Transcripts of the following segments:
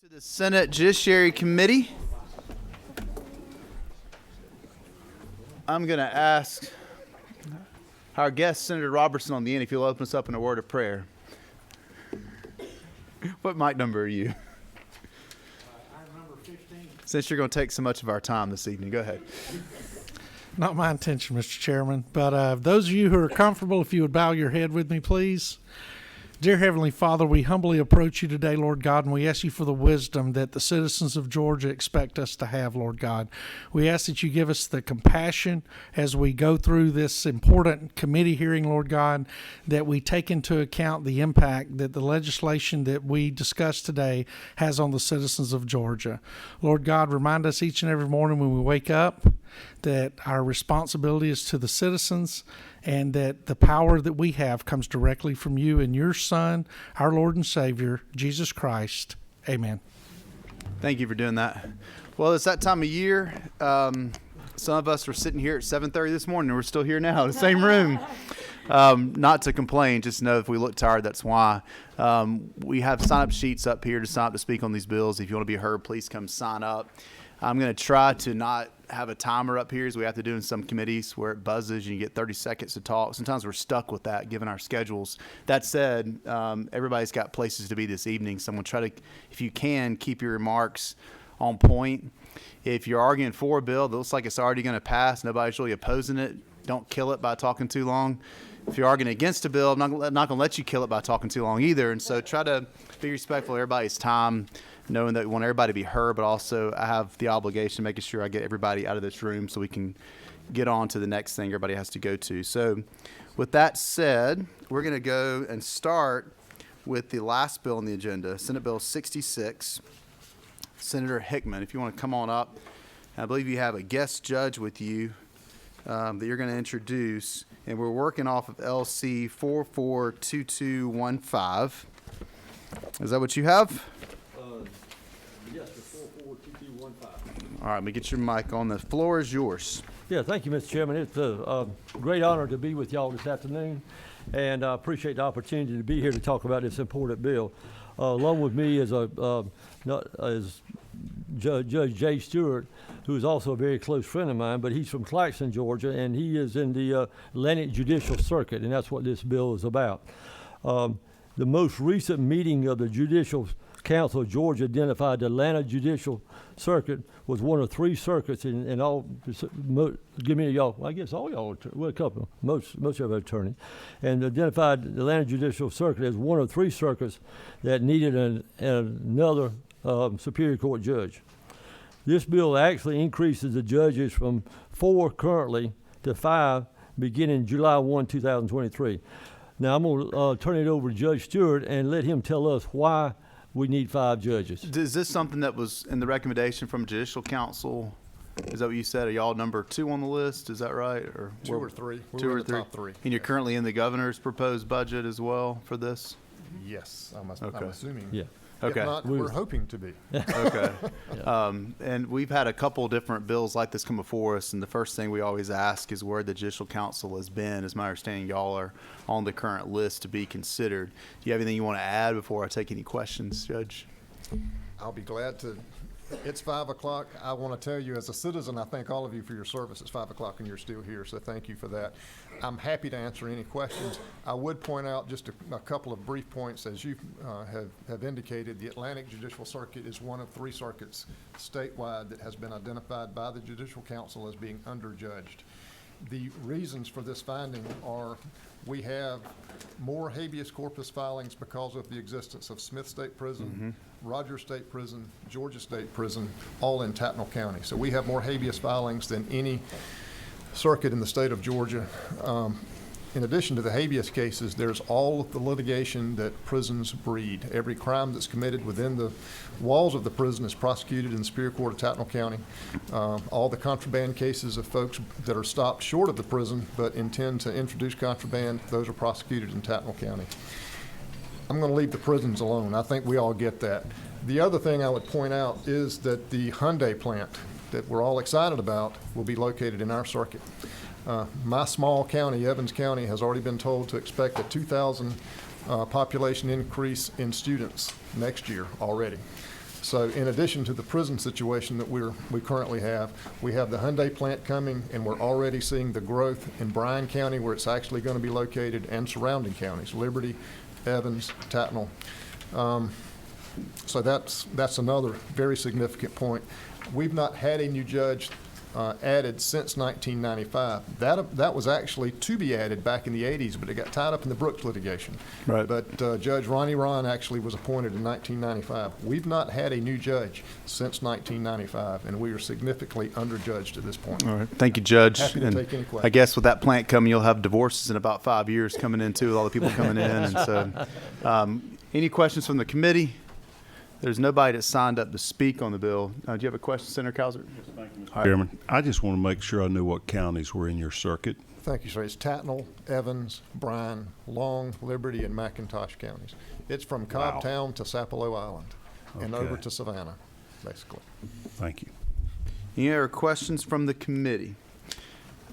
To the Senate Judiciary Committee. I'm going to ask our guest, Senator Robertson, on the end if you'll open us up in a word of prayer. What mic number are you? I'm number 15. Since you're going to take so much of our time this evening, go ahead. Not my intention, Mr. Chairman, but those of you who are comfortable, if you would bow your head with me, please. Dear Heavenly Father, we humbly approach you today, Lord God, and we ask you for the wisdom that the citizens of Georgia expect us to have, Lord God. We ask that you give us the compassion as we go through this important committee hearing, Lord God, that we take into account the impact that the legislation that we discussed today has on the citizens of Georgia. Lord God, remind us each and every morning when we wake up that our responsibility is to the citizens and that the power that we have comes directly from you and your Son, our Lord and Savior, Jesus Christ. Amen. Thank you for doing that. Well, it's that time of year. Some of us were sitting here at 7:30 this morning, and we're still here now in the same room. Not to complain, just know if we look tired, that's why. We have sign-up sheets up here to sign up to speak on these bills. If you want to be heard, please come sign up. I'm going to try to not have a timer up here as we have to do in some committees where it buzzes and you get 30 seconds to talk. Sometimes we're stuck with that given our schedules. That said, everybody's got places to be this evening, so I'm going to try to, if you can, keep your remarks on point. If you're arguing for a bill that looks like it's already going to pass, nobody's really opposing it, don't kill it by talking too long. If you're arguing against a bill, I'm not going to let you kill it by talking too long either. And so try to be respectful of everybody's time, knowing that we want everybody to be heard, but also I have the obligation of making sure I get everybody out of this room so we can get on to the next thing everybody has to go to. So with that said, we're going to go and start with the last bill on the agenda, Senate Bill 66. Senator Hickman, if you want to come on up. I believe you have a guest judge with you that you're going to introduce, and we're working off of LC 442215. Is that what you have? Yes, sir, 442215. All right, let me get your mic on. The floor is yours. Yeah, thank you, Mr. Chairman. It's a great honor to be with y'all this afternoon, and I appreciate the opportunity to be here to talk about this important bill. Along with me is Judge Jay Stewart, who is also a very close friend of mine, but he's from Claxton, Georgia, and he is in the Atlantic Judicial Circuit, and that's what this bill is about. The most recent meeting of the Judicial Council of Georgia identified the Atlanta Judicial Circuit was one of three circuits in all. Give me y'all. I guess all y'all. Well, a couple. Most of our attorneys, and identified the Atlanta Judicial Circuit as one of three circuits that needed another Superior Court judge. This bill actually increases the judges from 4 currently to 5 beginning July 1, 2023. Now I'm going to turn it over to Judge Stewart and let him tell us why we need 5 judges. Is this something that was in the recommendation from Judicial Council? Is that what you said? Are y'all number 2 on the list? Is that right? Or 2 or 3. Two or in the three. top 3. And you're currently in the governor's proposed budget as well for this? Yes, I'm Okay. assuming. Yeah. Okay. If not, we're hoping to be. Okay. And we've had a couple different bills like this come before us, and the first thing we always ask is where the Judicial Council has been. As my understanding, y'all are on the current list to be considered. Do you have anything you want to add before I take any questions, Judge? I'll be glad to. It's 5 o'clock. I want to tell you, as a citizen, I thank all of you for your service. It's 5 o'clock and you're still here, so thank you for that. I'm happy to answer any questions. I would point out just a couple of brief points. As you have indicated, the Atlantic Judicial Circuit is one of 3 circuits statewide that has been identified by the Judicial Council as being underjudged. The reasons for this finding are we have more habeas corpus filings because of the existence of Smith State Prison, Rogers State Prison, Georgia State Prison, all in Tattnall County. So we have more habeas filings than any circuit in the state of Georgia. In addition to the habeas cases, there's all of the litigation that prisons breed. Every crime that's committed within the walls of the prison is prosecuted in the Superior Court of Tattnall County. All the contraband cases of folks that are stopped short of the prison but intend to introduce contraband, those are prosecuted in Tattnall County. I'm going to leave the prisons alone. I think we all get that. The other thing I would point out is that the Hyundai plant that we're all excited about will be located in our circuit. My small county, Evans County, has already been told to expect a 2,000 population increase in students next year already. So in addition to the prison situation that we currently have, we have the Hyundai plant coming, and we're already seeing the growth in Bryan County, where it's actually going to be located, and surrounding counties, Liberty, Evans, Tattnall. So that's another very significant point. We've not had a new judge added since 1995. That was actually to be added back in the 80s, but it got tied up in the Brooks litigation. Right. But Judge Ronnie Ron actually was appointed in 1995. We've not had a new judge since 1995, and we are significantly underjudged at this point. All right. Thank you, Judge. Happy to And take any questions. I guess with that plant coming, you'll have divorces in about 5 years coming in too, with all the people coming in. And so, any questions from the committee? There's nobody that signed up to speak on the bill. Do you have a question, Senator Cowser? Yes, thank you, Mr. Chairman. I just want to make sure I knew what counties were in your circuit. Thank you, sir. It's Tattnall, Evans, Bryan, Long, Liberty, and McIntosh counties. It's from Wow. Cobbtown to Sapelo Island and Okay. over to Savannah, basically. Thank you. Any other questions from the committee?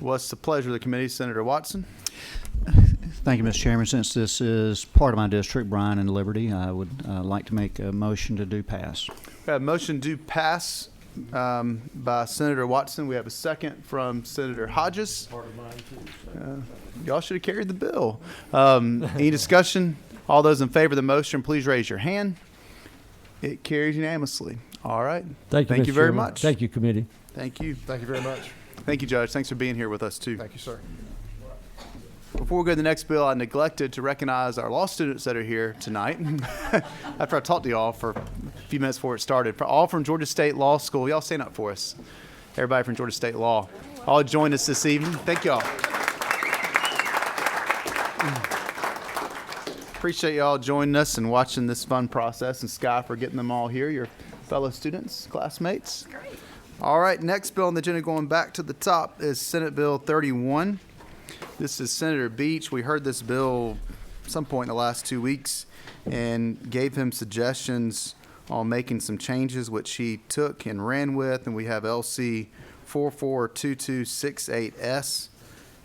What's the pleasure of the committee, Senator Watson? Thank you, Mr. Chairman. Since this is part of my district, Bryan and Liberty, I would like to make a motion to do pass. We have a motion to pass by Senator Watson. We have a second from Senator Hodges. Part of mine, too. Y'all should have carried the bill. Any discussion? All those in favor of the motion, please raise your hand. It carries unanimously. All right. Thank you, Thank Mr. you very Chairman. much. Thank you, committee. Thank you. Thank you very much. Thank you, Judge. Thanks for being here with us, too. Thank you, sir. Before we go to the next bill, I neglected to recognize our law students that are here tonight. After I talked to y'all for a few minutes before it started, all from Georgia State Law School. Y'all stand up for us. Everybody from Georgia State Law. All join us this evening. Thank y'all. Appreciate y'all joining us and watching this fun process, and Sky for getting them all here, your fellow students, classmates. Great. All right, next bill on the agenda, going back to the top, is Senate Bill 31. This is Senator Beach. We heard this bill some point in the last 2 weeks and gave him suggestions on making some changes, which he took and ran with. And we have LC 442268S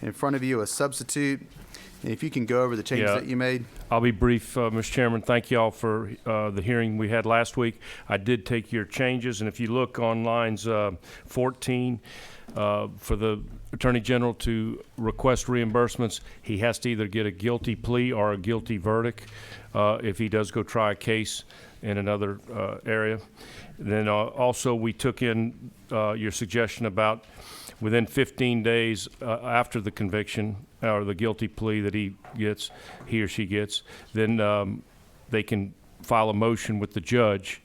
in front of you, a substitute. And if you can go over the changes that you made. I'll be brief, Mr. Chairman. Thank you all for the hearing we had last week. I did take your changes, and if you look on lines 14, for the Attorney General to request reimbursements, he has to either get a guilty plea or a guilty verdict if he does go try a case in another area. Then also we took in your suggestion about within 15 days after the conviction or the guilty plea that he or she gets, then they can file a motion with the judge,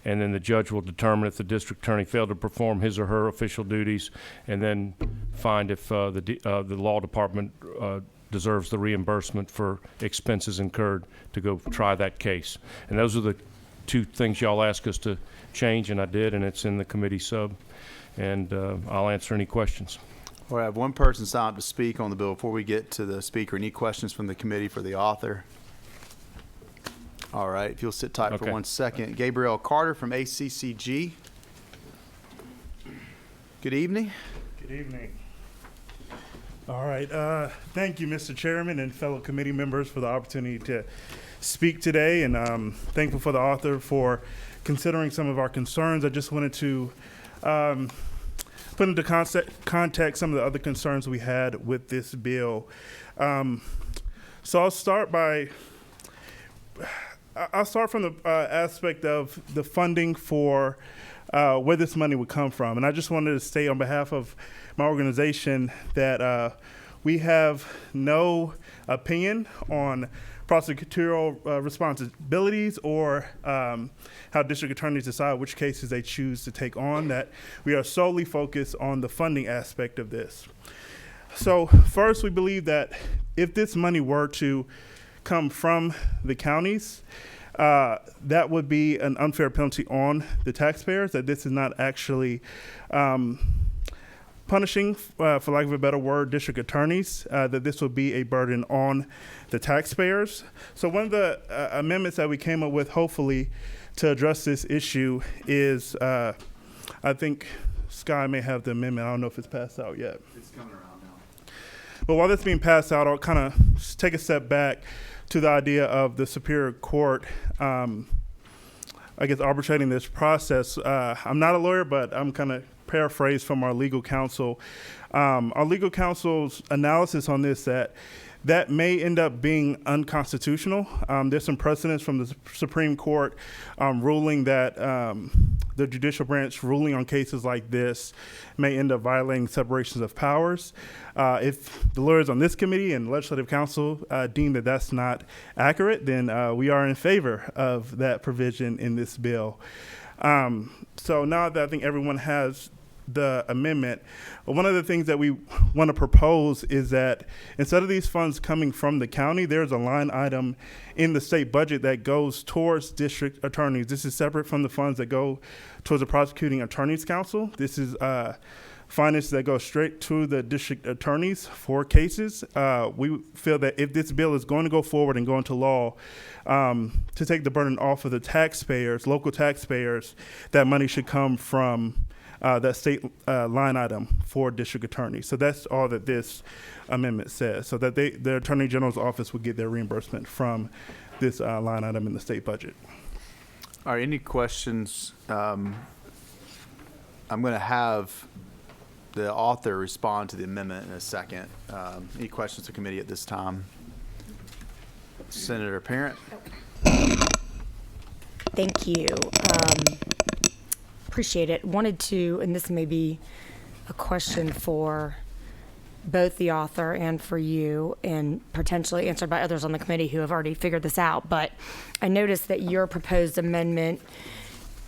and then the judge will determine if the district attorney failed to perform his or her official duties, and then find if the law department deserves the reimbursement for expenses incurred to go try that case. And those are the two things y'all asked us to change, and I did, and it's in the committee sub, and I'll answer any questions. All right, I have one person signed up to speak on the bill. Before we get to the speaker, any questions from the committee for the author? All right, if you'll sit tight for Okay. 1 second. Gabriel Carter from ACCG. Good evening. Good evening. All right. Thank you, Mr. Chairman and fellow committee members, for the opportunity to speak today, and I'm thankful for the author for considering some of our concerns. I just wanted to put into context some of the other concerns we had with this bill. So I'll start from the aspect of the funding for where this money would come from. And I just wanted to state on behalf of my organization that we have no opinion on prosecutorial responsibilities or how district attorneys decide which cases they choose to take on, that we are solely focused on the funding aspect of this. So first, we believe that if this money were to come from the counties, that would be an unfair penalty on the taxpayers, that this is not actually punishing, for lack of a better word, district attorneys, that this would be a burden on the taxpayers. So one of the amendments that we came up with, hopefully, to address this issue is, I think Sky may have the amendment. I don't know if it's passed out yet. It's coming around now. But while that's being passed out, I'll kind of take a step back to the idea of the Superior Court I guess, arbitrating this process. I'm not a lawyer, but I'm kind of paraphrase from our legal counsel. Our legal counsel's analysis on this that may end up being unconstitutional. There's some precedents from the Supreme Court ruling that the judicial branch ruling on cases like this may end up violating separations of powers. If the lawyers on this committee and legislative council deem that that's not accurate, then we are in favor of that provision in this bill. So now that I think everyone has the amendment, one of the things that we want to propose is that instead of these funds coming from the county, there's a line item in the state budget that goes towards district attorneys. This is separate from the funds that go towards the prosecuting attorneys council. This is finances that go straight to the district attorneys for cases. We feel that if this bill is going to go forward and go into law, to take the burden off of the taxpayers, local taxpayers, that money should come from that state line item for district attorneys. So that's all that this amendment says, so that the Attorney General's office would get their reimbursement from this line item in the state budget. All right, any questions? I'm going to have the author respond to the amendment in a second. Any questions to committee at this time? Senator Parent. Thank you. Appreciate it. Wanted to, and this may be a question for both the author and for you, and potentially answered by others on the committee who have already figured this out, but I noticed that your proposed amendment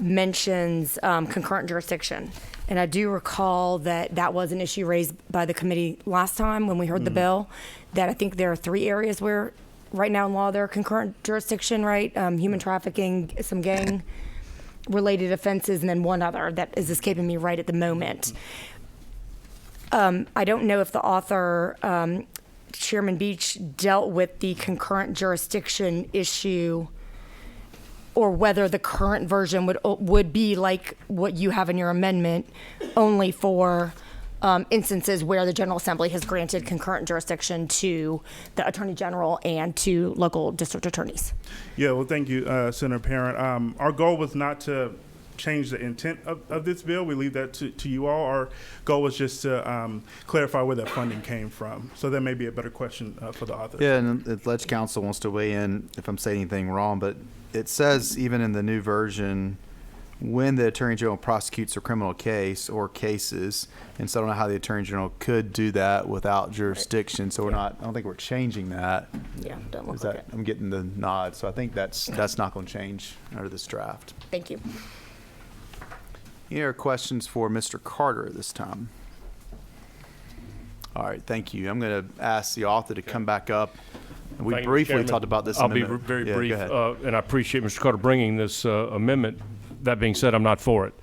mentions concurrent jurisdiction. And I do recall that that was an issue raised by the committee last time when we heard the bill, that I think there are 3 areas where right now in law there are concurrent jurisdiction, right? Human trafficking, some gang related offenses, and then one other that is escaping me right at the moment. I don't know if the author, Chairman Beach, dealt with the concurrent jurisdiction issue, or whether the current version would be like what you have in your amendment, only for instances where the General Assembly has granted concurrent jurisdiction to the Attorney General and to local district attorneys. Yeah, well, thank you, Senator Parent. Our goal was not to change the intent of this bill. We leave that to you all. Our goal was just to clarify where that funding came from. So that may be a better question for the author. Yeah, and the Ledge Council wants to weigh in if I'm saying anything wrong, but it says even in the new version, when the Attorney General prosecutes a criminal case or cases, and so I don't know how the Attorney General could do that without jurisdiction. So I don't think we're changing that. Yeah, don't look Is like that, it. I'm getting the nod. So I think that's not going to change under this draft. Thank you. Any other questions for Mr. Carter at this time? All right, thank you. I'm going to ask the author to come back up. We Thank you, Mr. briefly Chairman. talked about this I'll be amendment. very Yeah, brief, go ahead. and I appreciate Mr. Carter bringing this amendment. That being said, I'm not for it.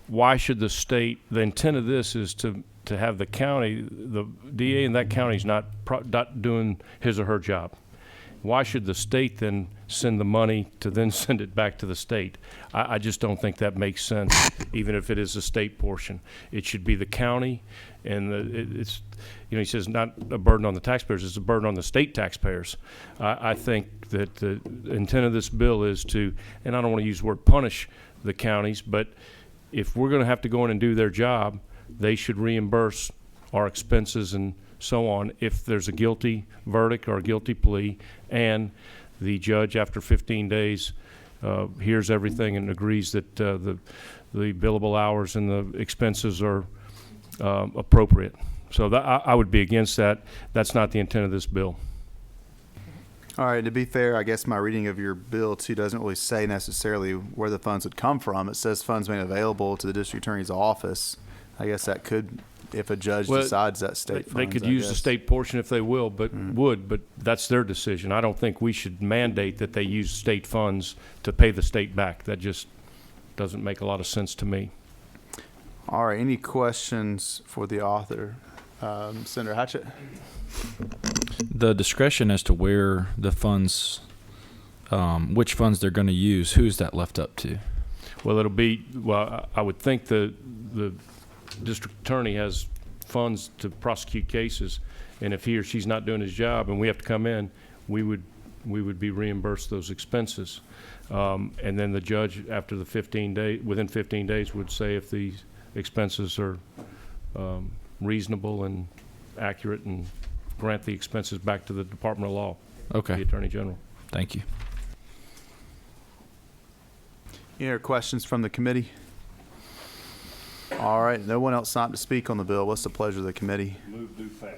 Why should the state, the intent of this is to have the county, the DA in that county is not doing his or her job. Why should the state then send the money to then send it back to the state? I just don't think that makes sense, even if it is a state portion. It should be the county, and it's, he says not a burden on the taxpayers, it's a burden on the state taxpayers. I think that the intent of this bill is to, and I don't want to use the word punish the counties, but if we're going to have to go in and do their job, they should reimburse our expenses and so on if there's a guilty verdict or a guilty plea, and the judge after 15 days hears everything and agrees that the billable hours and the expenses are appropriate. So I would be against that. That's not the intent of this bill. All right, to be fair, I guess my reading of your bill too doesn't really say necessarily where the funds would come from. It says funds made available to the district attorney's office. I guess that could, if a judge decides that state funds. They could use the state portion if they will, but but that's their decision. I don't think we should mandate that they use state funds to pay the state back. That just doesn't make a lot of sense to me. All right, any questions for the author? Senator Hatchett? The discretion as to where the funds, which funds they're going to use, who's that left up to? Well, it'll be, I would think the district attorney has funds to prosecute cases, and if he or she's not doing his job and we have to come in, we would we would be reimbursed those expenses. And then the judge, after the 15 days, within 15 days, would say if the expenses are reasonable and accurate, and grant the expenses back to the Department of Law, the Okay. Attorney General. Thank you. Any other questions from the committee? All right, no one else signed to speak on the bill. What's the pleasure of the committee? Move due pass.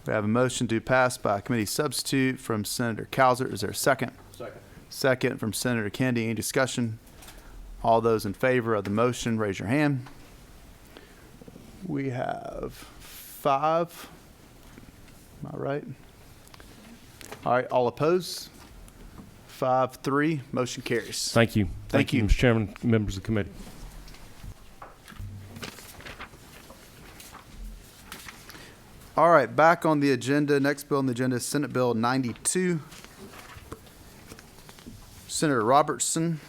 We have a motion to pass by committee substitute from Senator Cowser. Is there a second? Second. Second from Senator Kennedy. Any discussion? All those in favor of the motion, raise your hand. We have 5. Am I right? All right, all opposed? 5-3, motion carries. Thank you. Thank you. Mr. Chairman, members of the committee. All right, back on the agenda. Next bill on the agenda is Senate Bill 92. Senator Robertson.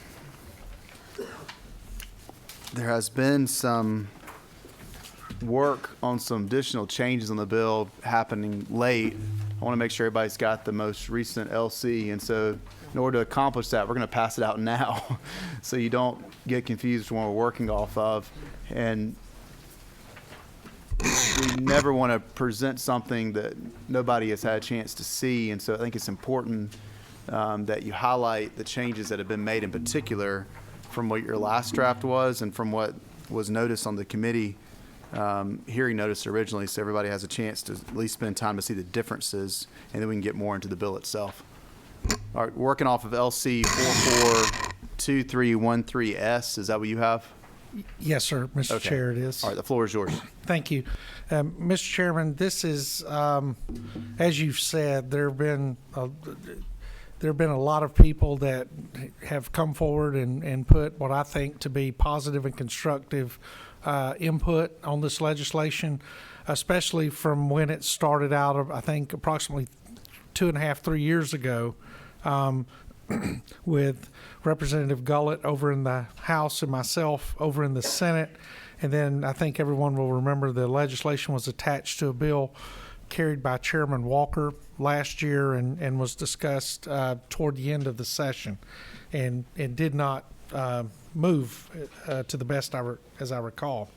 There has been some work on some additional changes on the bill happening late. I want to make sure everybody's got the most recent LC, and so in order to accomplish that, we're going to pass it out now so you don't get confused when we're working off of. And we never want to present something that nobody has had a chance to see, and so I think it's important that you highlight the changes that have been made, in particular from what your last draft was and from what was noticed on the committee hearing notice originally, so everybody has a chance to at least spend time to see the differences, and then we can get more into the bill itself. All right, working off of LC 442313S, is that what you have? Yes, sir, Mr. Okay. Chair, it is. All right, the floor is yours. Thank you. Mr. Chairman, this is, as you've said, there have been a lot of people that have come forward and put what I think to be positive and constructive input on this legislation, especially from when it started out, I think approximately 2.5, 3 years ago, with Representative Gullett over in the House and myself over in the Senate. And then I think everyone will remember the legislation was attached to a bill carried by Chairman Walker last year and was discussed toward the end of the session, and did not move to the best as I recall.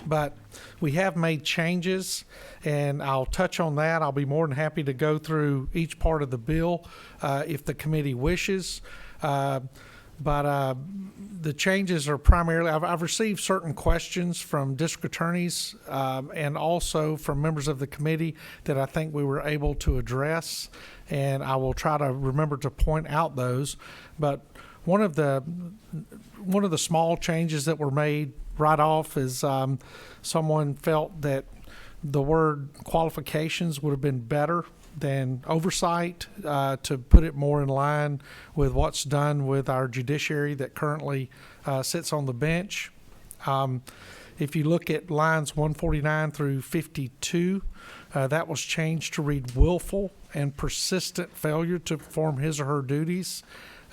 But we have made changes, and I'll touch on that. I'll be more than happy to go through each part of the bill if the committee wishes. But the changes are primarily, I've received certain questions from district attorneys and also from members of the committee that I think we were able to address, and I will try to remember to point out those. But one of the small changes that were made right off is someone felt that the word qualifications would have been better than oversight, to put it more in line with what's done with our judiciary that currently sits on the bench. If you look at lines 149 through 52, that was changed to read willful and persistent failure to perform his or her duties.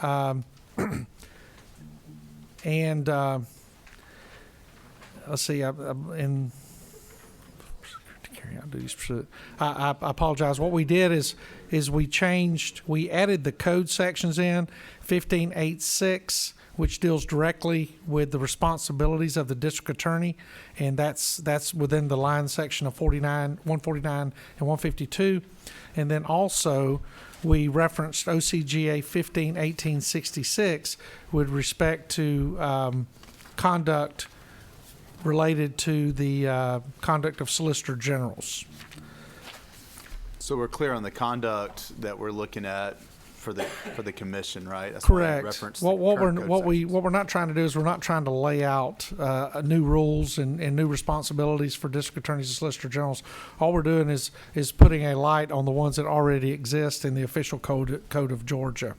And let's see, in carry out duties pursuant. I apologize. What we did is we added the code sections in 1586, which deals directly with the responsibilities of the district attorney, and that's within the line section of 149 and 152. And then also we referenced OCGA 151866 with respect to conduct related to the conduct of solicitor generals. So we're clear on the conduct that we're looking at for the commission, right? That's Correct. Reference What we're not trying to do is we're not trying to lay out new rules and new responsibilities for district attorneys and solicitor generals. All we're doing is putting a light on the ones that already exist in the official code of Georgia.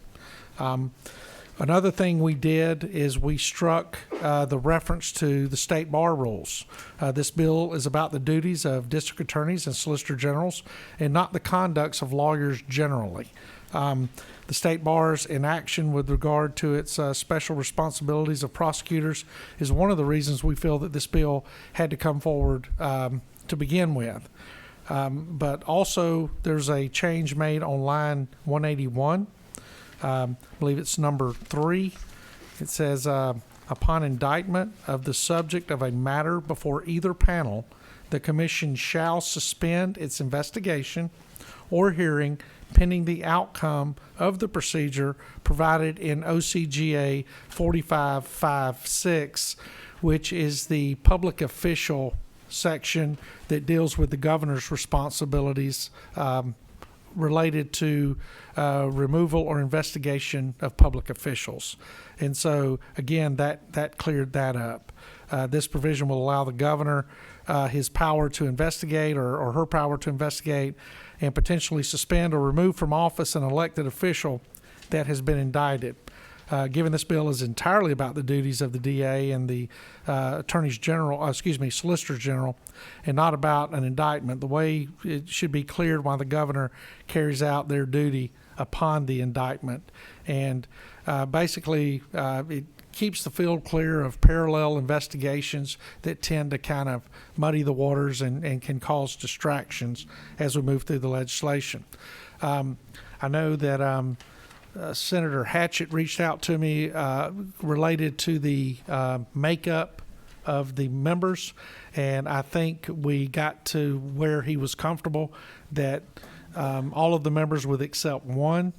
Another thing we did is we struck the reference to the state bar rules. This bill is about the duties of district attorneys and solicitor generals and not the conducts of lawyers generally. The state bar's inaction with regard to its special responsibilities of prosecutors is one of the reasons we feel that this bill had to come forward to begin with. But also there's a change made on line 181 I believe it's number 3. It says, upon indictment of the subject of a matter before either panel, the commission shall suspend its investigation or hearing pending the outcome of the procedure provided in OCGA 4556, which is the public official section that deals with the governor's responsibilities related to removal or investigation of public officials. And so, again, that cleared that up. This provision will allow the governor his power to investigate or her power to investigate and potentially suspend or remove from office an elected official that has been indicted. Given this bill is entirely about the duties of the DA and the Solicitor General, and not about an indictment, the way it should be cleared while the governor carries out their duty upon the indictment. And basically, it keeps the field clear of parallel investigations that tend to kind of muddy the waters and can cause distractions as we move through the legislation. I know that Senator Hatchett reached out to me related to the makeup of the members, and I think we got to where he was comfortable that all of the members, with except one,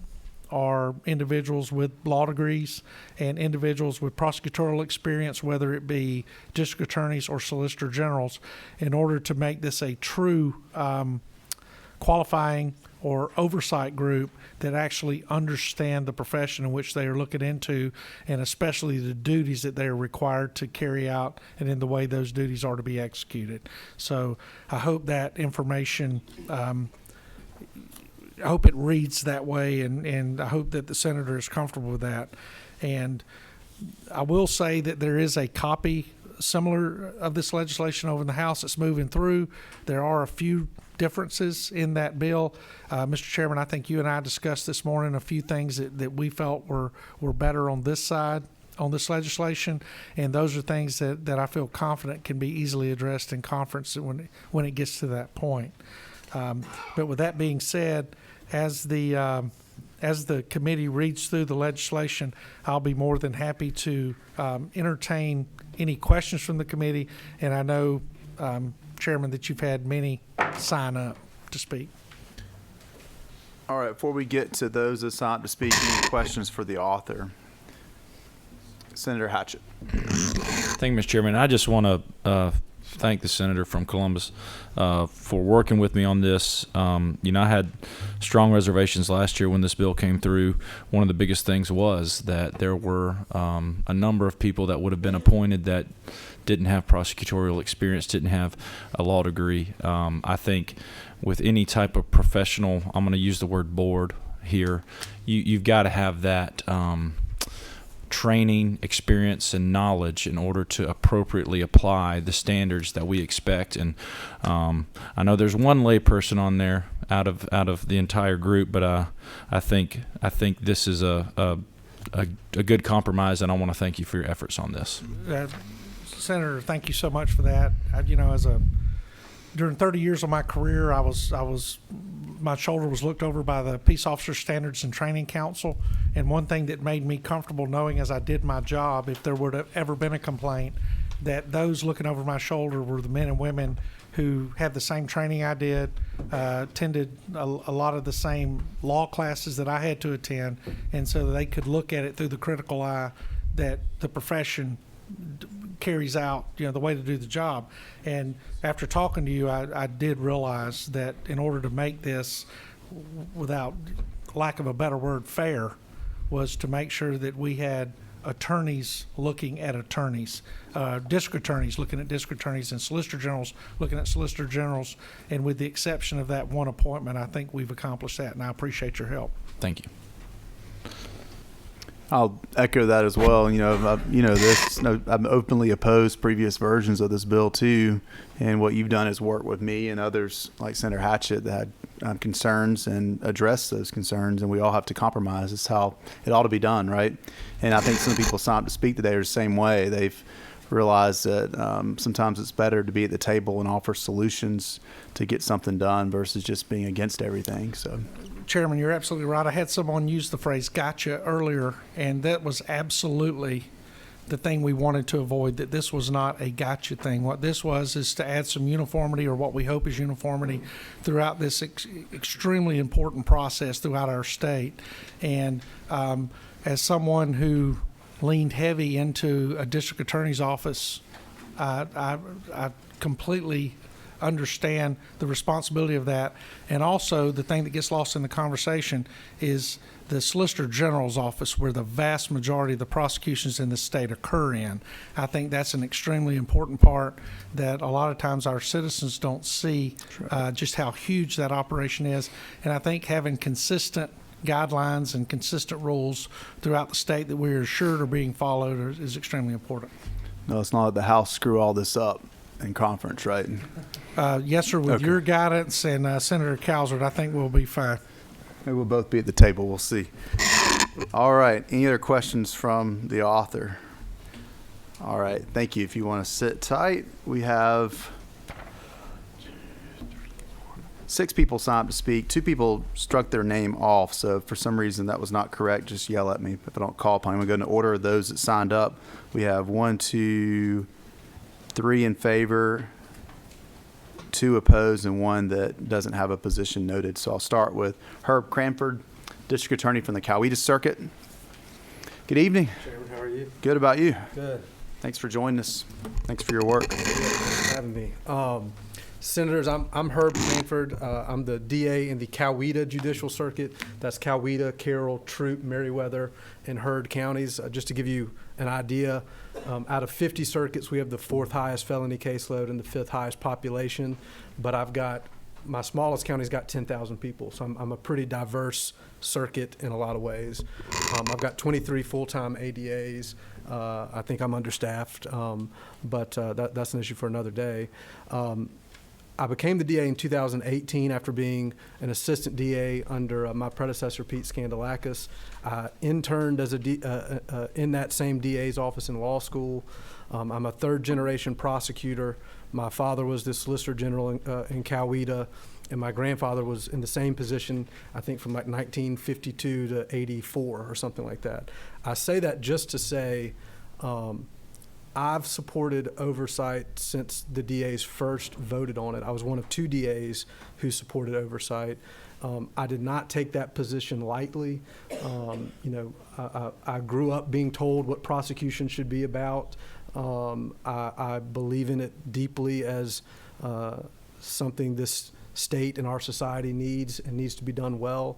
are individuals with law degrees and individuals with prosecutorial experience, whether it be district attorneys or solicitor generals, in order to make this a true qualifying or oversight group that actually understand the profession in which they are looking into, and especially the duties that they are required to carry out and in the way those duties are to be executed. So I hope that information, I hope it reads that way, and I hope that the senator is comfortable with that. And I will say that there is a copy similar of this legislation over in the House that's moving through. There are a few differences in that bill. Mr. Chairman, I think you and I discussed this morning a few things that we felt were better on this side, on this legislation, and those are things that I feel confident can be easily addressed in conference when it gets to that point. But with that being said, as the committee reads through the legislation, I'll be more than happy to entertain any questions from the committee, and I know, Chairman, that you've had many sign up to speak. All right, before we get to those that signed up to speak, any questions for the author? Senator Hatchett. Thank you, Mr. Chairman. I just want to thank the senator from Columbus for working with me on this. I had strong reservations last year when this bill came through. One of the biggest things was that there were a number of people that would have been appointed that didn't have prosecutorial experience, didn't have a law degree. I think with any type of professional, I'm going to use the word board here, you've got to have that training, experience, and knowledge in order to appropriately apply the standards that we expect. And I know there's one layperson on there out of the entire group, but I think this is a good compromise, and I want to thank you for your efforts on this. Senator, thank you so much for that. During 30 years of my career, my shoulder was looked over by the Peace Officer Standards and Training Council, and one thing that made me comfortable knowing as I did my job, if there would have ever been a complaint, that those looking over my shoulder were the men and women who had the same training I did, attended a lot of the same law classes that I had to attend, and so they could look at it through the critical eye that the profession carries out, the way to do the job. And after talking to you, I did realize that in order to make this, without lack of a better word, fair, was to make sure that we had attorneys looking at attorneys, district attorneys looking at district attorneys, and solicitor generals looking at solicitor generals. And with the exception of that one appointment, I think we've accomplished that, and I appreciate your help. Thank you. I'll echo that as well. I'm openly opposed previous versions of this bill too, and what you've done is work with me and others like Senator Hatchett that had concerns and address those concerns, and we all have to compromise. It's how it ought to be done, right? And I think some people signed up to speak today are the same way. They've realize that sometimes it's better to be at the table and offer solutions to get something done versus just being against everything. So, Chairman, you're absolutely right. I had someone use the phrase "gotcha" earlier, and that was absolutely the thing we wanted to avoid, that this was not a gotcha thing. What this was is to add some uniformity, or what we hope is uniformity, throughout this extremely important process throughout our state. And as someone who leaned heavy into a district attorney's office, I completely understand the responsibility of that. And also, the thing that gets lost in the conversation is the Solicitor General's office, where the vast majority of the prosecutions in the state occur in. I think that's an extremely important part that a lot of times our citizens don't see, just how huge that operation is. And I think having consistent guidelines and consistent rules throughout the state that we are assured are being followed is extremely important. no, it's not let the House screw all this up in conference, right? Yes, sir. With Okay. your guidance and Senator Calvert, I think we'll be fine. Maybe we'll both be at the table. We'll see. All right. Any other questions from the author? All right. Thank you. If you want to sit tight, we have 6 people signed up to speak. 2 people struck their name off. So if for some reason that was not correct, just yell at me if I don't call upon you. I'm going to go in order of those that signed up. We have 1, 2, 3 in favor, 2 opposed, and 1 that doesn't have a position noted. So I'll start with Herb Cranford, District Attorney from the Coweta Circuit. Good evening. Chairman, how are you? Good, about you? Good. Thanks for joining us. Thanks for your work. Thanks for having me. Senators, I'm Herb Cranford. I'm the DA in the Coweta Judicial Circuit. That's Coweta, Carroll, Troup, Meriwether, and Heard counties. Just to give you an idea, out of 50 circuits, we have the 4th highest felony caseload and the 5th highest population. But my smallest county's got 10,000 people, so I'm a pretty diverse circuit in a lot of ways. I've got 23 full-time ADAs. I think I'm understaffed, but that's an issue for another day. I became the DA in 2018 after being an assistant DA under my predecessor, Pete Scandalakis. I interned as in that same DA's office in law school. I'm a 3rd-generation prosecutor. My father was the Solicitor General in Coweta, and my grandfather was in the same position, I think, from like 1952 to 84 or something like that. I say that just to say I've supported oversight since the DAs first voted on it. I was one of 2 DAs who supported oversight. I did not take that position lightly. I grew up being told what prosecution should be about. I believe in it deeply as something this state and our society needs and needs to be done well.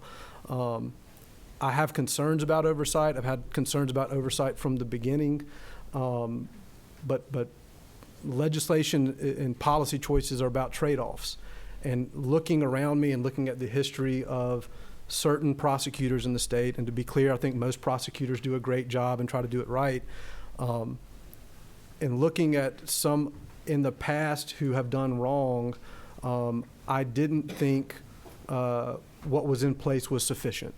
I have concerns about oversight. I've had concerns about oversight from the beginning. But legislation and policy choices are about trade-offs. And looking around me and looking at the history of certain prosecutors in the state, and to be clear, I think most prosecutors do a great job and try to do it right. And looking at some in the past who have done wrong, I didn't think what was in place was sufficient.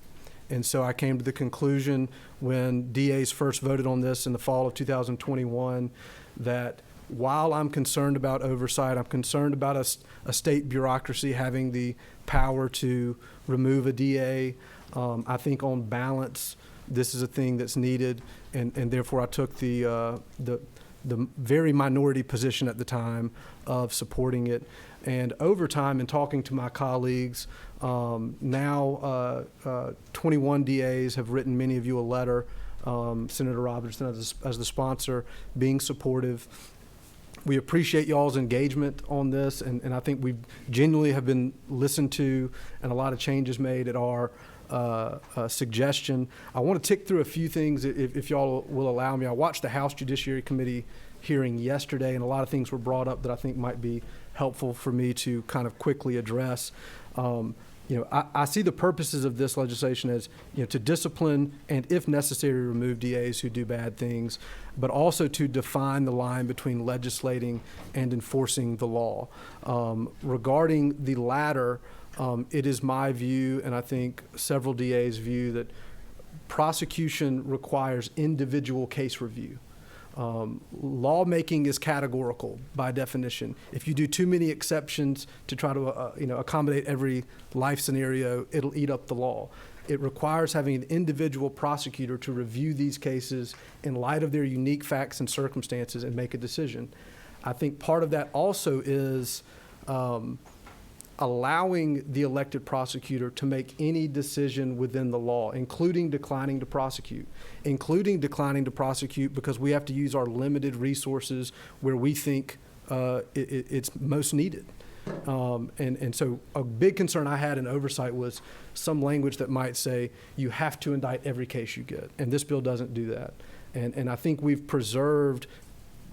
And so I came to the conclusion when DAs first voted on this in the fall of 2021 that while I'm concerned about oversight, I'm concerned about a state bureaucracy having the power to remove a DA. I think on balance, this is a thing that's needed, and therefore I took the very minority position at the time of supporting it. And over time, in talking to my colleagues, now 21 DAs have written many of you a letter, Senator Robertson as the sponsor, being supportive. We appreciate y'all's engagement on this, and I think we genuinely have been listened to and a lot of changes made at our suggestion. I want to tick through a few things if y'all will allow me. I watched the House Judiciary Committee hearing yesterday, and a lot of things were brought up that I think might be helpful for me to kind of quickly address. I see the purposes of this legislation as, to discipline and, if necessary, remove DAs who do bad things, but also to define the line between legislating and enforcing the law. Regarding the latter, it is my view, and I think several DAs' view, that prosecution requires individual case review. Lawmaking is categorical by definition. If you do too many exceptions to try to accommodate every life scenario, it'll eat up the law. It requires having an individual prosecutor to review these cases in light of their unique facts and circumstances and make a decision. I think part of that also is allowing the elected prosecutor to make any decision within the law, including declining to prosecute because we have to use our limited resources where we think it's most needed. And so a big concern I had in oversight was some language that might say you have to indict every case you get, and this bill doesn't do that. And I think we've preserved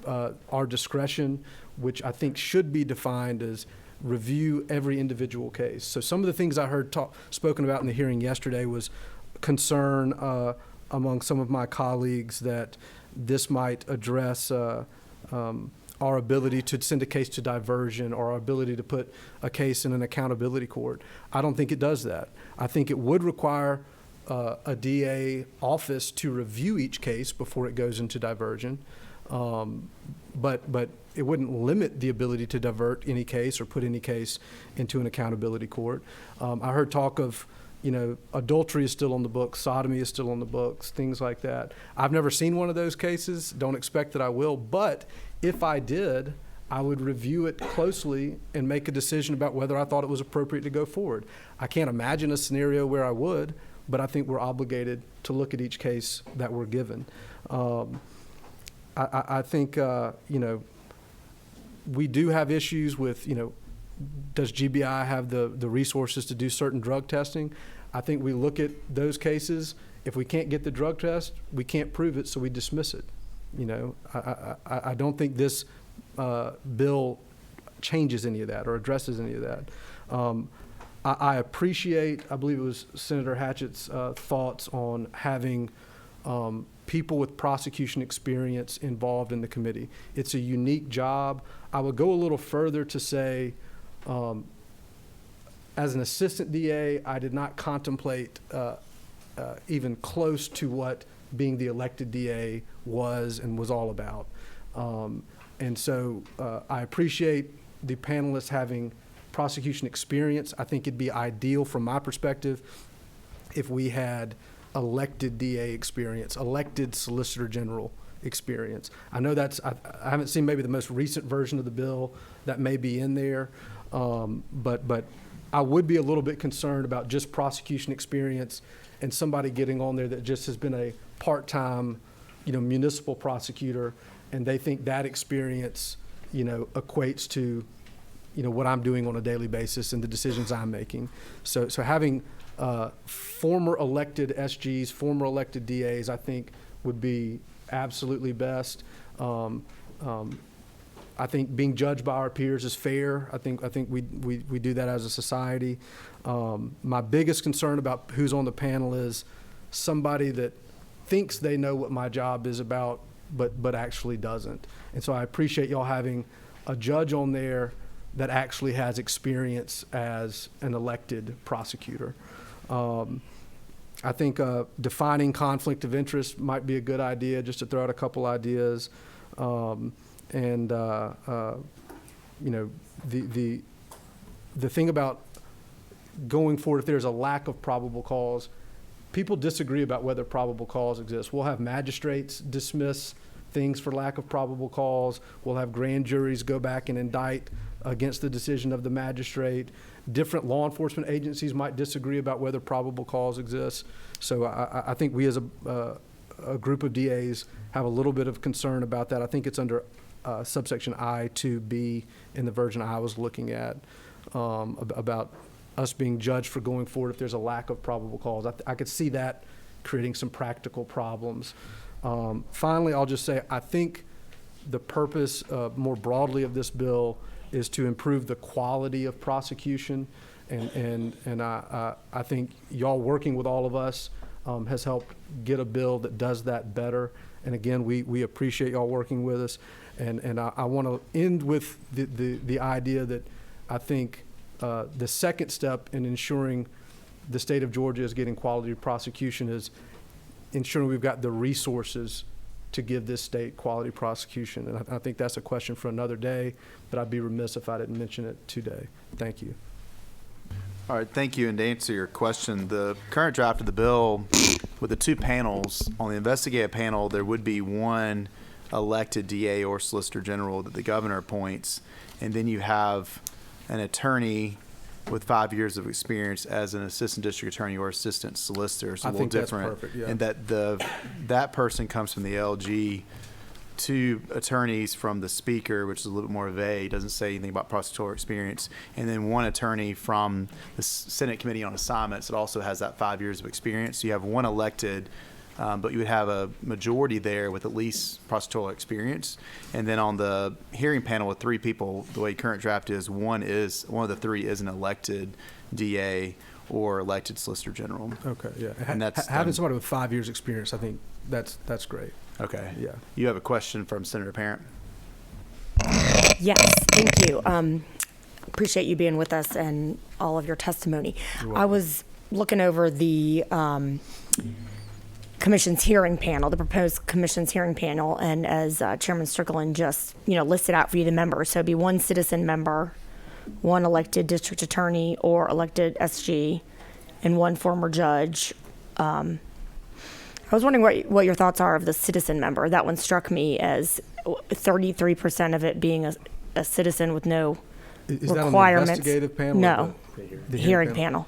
our discretion, which I think should be defined as review every individual case. So some of the things I heard spoken about in the hearing yesterday was concern among some of my colleagues that this might address our ability to send a case to diversion or our ability to put a case in an accountability court. I don't think it does that. I think it would require a DA office to review each case before it goes into diversion. But it wouldn't limit the ability to divert any case or put any case into an accountability court. I heard talk of, adultery is still on the books, sodomy is still on the books, things like that. I've never seen one of those cases, don't expect that I will, but if I did, I would review it closely and make a decision about whether I thought it was appropriate to go forward. I can't imagine a scenario where I would, but I think we're obligated to look at each case that we're given. I think, we do have issues with, does GBI have the resources to do certain drug testing? I think we look at those cases. If we can't get the drug test, we can't prove it, so we dismiss it. I don't think this bill changes any of that or addresses any of that. I appreciate, I believe it was Senator Hatchett's thoughts on having people with prosecution experience involved in the committee. It's a unique job. I would go a little further to say, as an assistant DA, I did not contemplate even close to what being the elected DA was and was all about. And so I appreciate the panelists having prosecution experience. I think it'd be ideal from my perspective if we had elected DA experience, elected Solicitor General experience. I know I haven't seen maybe the most recent version of the bill that may be in there, but I would be a little bit concerned about just prosecution experience and somebody getting on there that just has been a part-time, municipal prosecutor, and they think that experience, equates to, what I'm doing on a daily basis and the decisions I'm making. So having former elected SGs, former elected DAs, I think would be absolutely best. I think being judged by our peers is fair. I think we do that as a society. My biggest concern about who's on the panel is somebody that thinks they know what my job is about, but actually doesn't. And so I appreciate y'all having a judge on there that actually has experience as an elected prosecutor. I think defining conflict of interest might be a good idea, just to throw out a couple ideas. The thing about going forward, if there's a lack of probable cause, people disagree about whether probable cause exists. We'll have magistrates dismiss things for lack of probable cause. We'll have grand juries go back and indict against the decision of the magistrate. Different law enforcement agencies might disagree about whether probable cause exists. So I think we as a group of DAs have a little bit of concern about that. I think it's under subsection I-2B in the version I was looking at, about us being judged for going forward if there's a lack of probable cause. I could see that creating some practical problems. Finally, I'll just say I think the purpose more broadly of this bill is to improve the quality of prosecution, and I think y'all working with all of us has helped get a bill that does that better. And again, we appreciate y'all working with us. And I want to end with the idea that I think the second step in ensuring the state of Georgia is getting quality prosecution is ensuring we've got the resources to give this state quality prosecution. And I think that's a question for another day, but I'd be remiss if I didn't mention it today. Thank you. All right, thank you. And to answer your question, the current draft of the bill with the two panels, on the investigative panel, there would be one elected DA or Solicitor General that the governor appoints, and then you have an attorney with 5 years of experience as an assistant district attorney or assistant solicitor. It's a little different. That's perfect, yeah. And that person comes from the LG, two attorneys from the speaker, which is a little bit more vague, doesn't say anything about prosecutorial experience, and then one attorney from the Senate Committee on Assignments that also has that 5 years of experience. So you have one elected, but you would have a majority there with at least prosecutorial experience. And then on the hearing panel with three people, the way current draft is, one of the three is an elected DA or elected Solicitor General. Okay, yeah. And that's having somebody with 5 years experience, I think that's great. Okay. Yeah. You have a question from Senator Parent? Yes, thank you. Appreciate you being with us and all of your testimony. I was looking over the commission's hearing panel, the proposed commission's hearing panel, and as Chairman Strickland just, listed out for you the members. So it'd be one citizen member, one elected district attorney or elected SG, and one former judge. I was wondering what your thoughts are of the citizen member. That one struck me as 33% of it being a citizen with no Is requirements. that on the investigative panel? No, The hearing panel.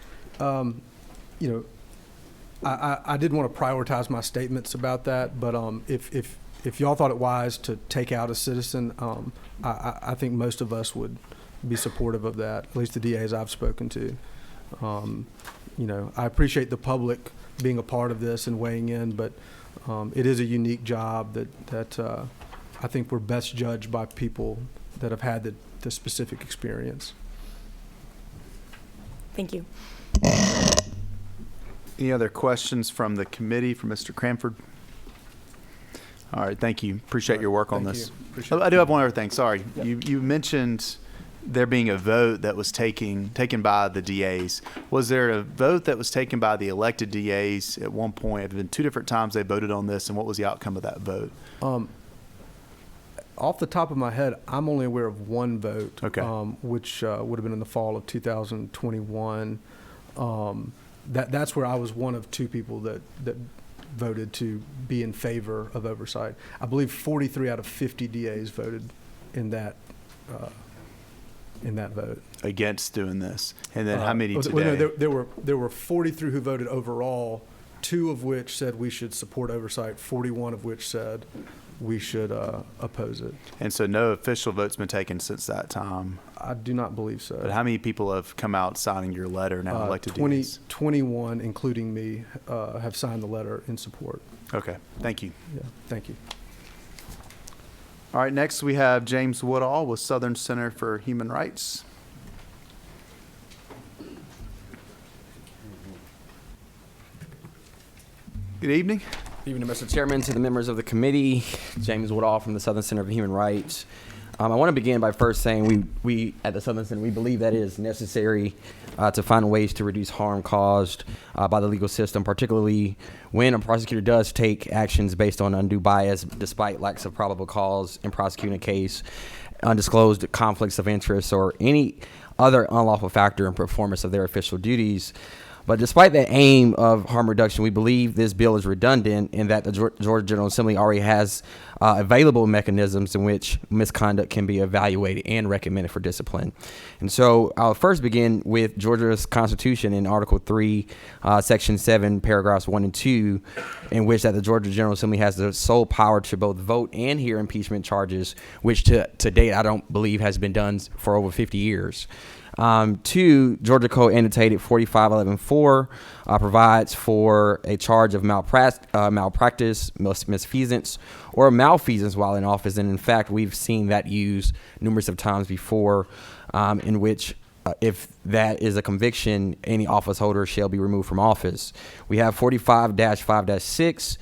I did want to prioritize my statements about that, but if y'all thought it wise to take out a citizen, I think most of us would be supportive of that, at least the DAs I've spoken to. I appreciate the public being a part of this and weighing in, but it is a unique job that I think we're best judged by people that have had the specific experience. Thank you. Any other questions from the committee for Mr. Cranford? All right, thank you. Appreciate your work on Thank this. you. Appreciate I do have one other thing. Sorry. You mentioned there being a vote that was taken by the DAs. Was there a vote that was taken by the elected DAs at one point? Have there been two different times they voted on this, and what was the outcome of that vote? Off the top of my head, I'm only aware of one vote, Okay. Which would have been in the fall of 2021. That's where I was one of two people that voted to be in favor of oversight. I believe 43 out of 50 DAs voted in that vote. Against doing this. And then how many today? Well, no, there were 43 who voted overall, 2 of which said we should support oversight, 41 of which said we should oppose it. And so no official vote's been taken since that time. I do not believe so. But how many people have come out signing your letter now, elected DAs? 21, including me, have signed the letter in support. Okay, thank you. Yeah, thank you. All right, next we have James Woodall with Southern Center for Human Rights. Good evening. Evening, Mr. Chairman, to the members of the committee, James Woodall from the Southern Center for Human Rights. I want to begin by first saying we at the Southern Center, we believe that it is necessary to find ways to reduce harm caused by the legal system, particularly when a prosecutor does take actions based on undue bias despite lacks of probable cause in prosecuting a case, undisclosed conflicts of interest, or any other unlawful factor in performance of their official duties. But despite the aim of harm reduction, we believe this bill is redundant in that the Georgia General Assembly already has available mechanisms in which misconduct can be evaluated and recommended for discipline. And so I'll first begin with Georgia's Constitution in Article 3, Section 7, paragraphs 1 and 2, in which that the Georgia General Assembly has the sole power to both vote and hear impeachment charges, which to date I don't believe has been done for over 50 years. 2, Georgia Code annotated 4511-4 provides for a charge of malpractice, misfeasance, or malfeasance while in office. And in fact, we've seen that used numerous of times before, in which if that is a conviction, any office holder shall be removed from office. We have 45-5-6,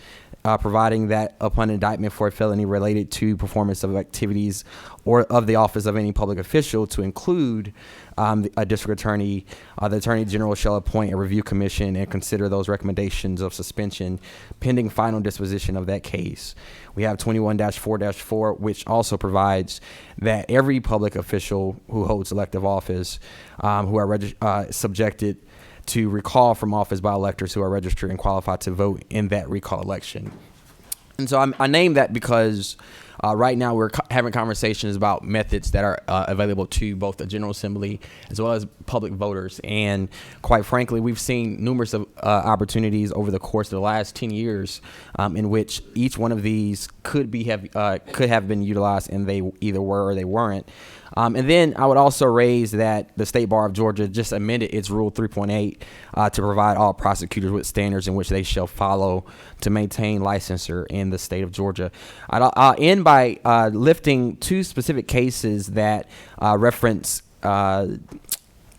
providing that upon indictment for a felony related to performance of activities or of the office of any public official, to include a district attorney, the attorney general shall appoint a review commission and consider those recommendations of suspension pending final disposition of that case. We have 21-4-4, which also provides that every public official who holds elective office, who are subjected to recall from office by electors who are registered and qualified to vote in that recall election. And so I named that because right now we're having conversations about methods that are available to both the General Assembly as well as public voters. And quite frankly, we've seen numerous opportunities over the course of the last 10 years in which each one of these could have been utilized, and they either were or they weren't. And then I would also raise that the State Bar of Georgia just amended its Rule 3.8 to provide all prosecutors with standards in which they shall follow to maintain licensure in the state of Georgia. I'll end by lifting two specific cases that reference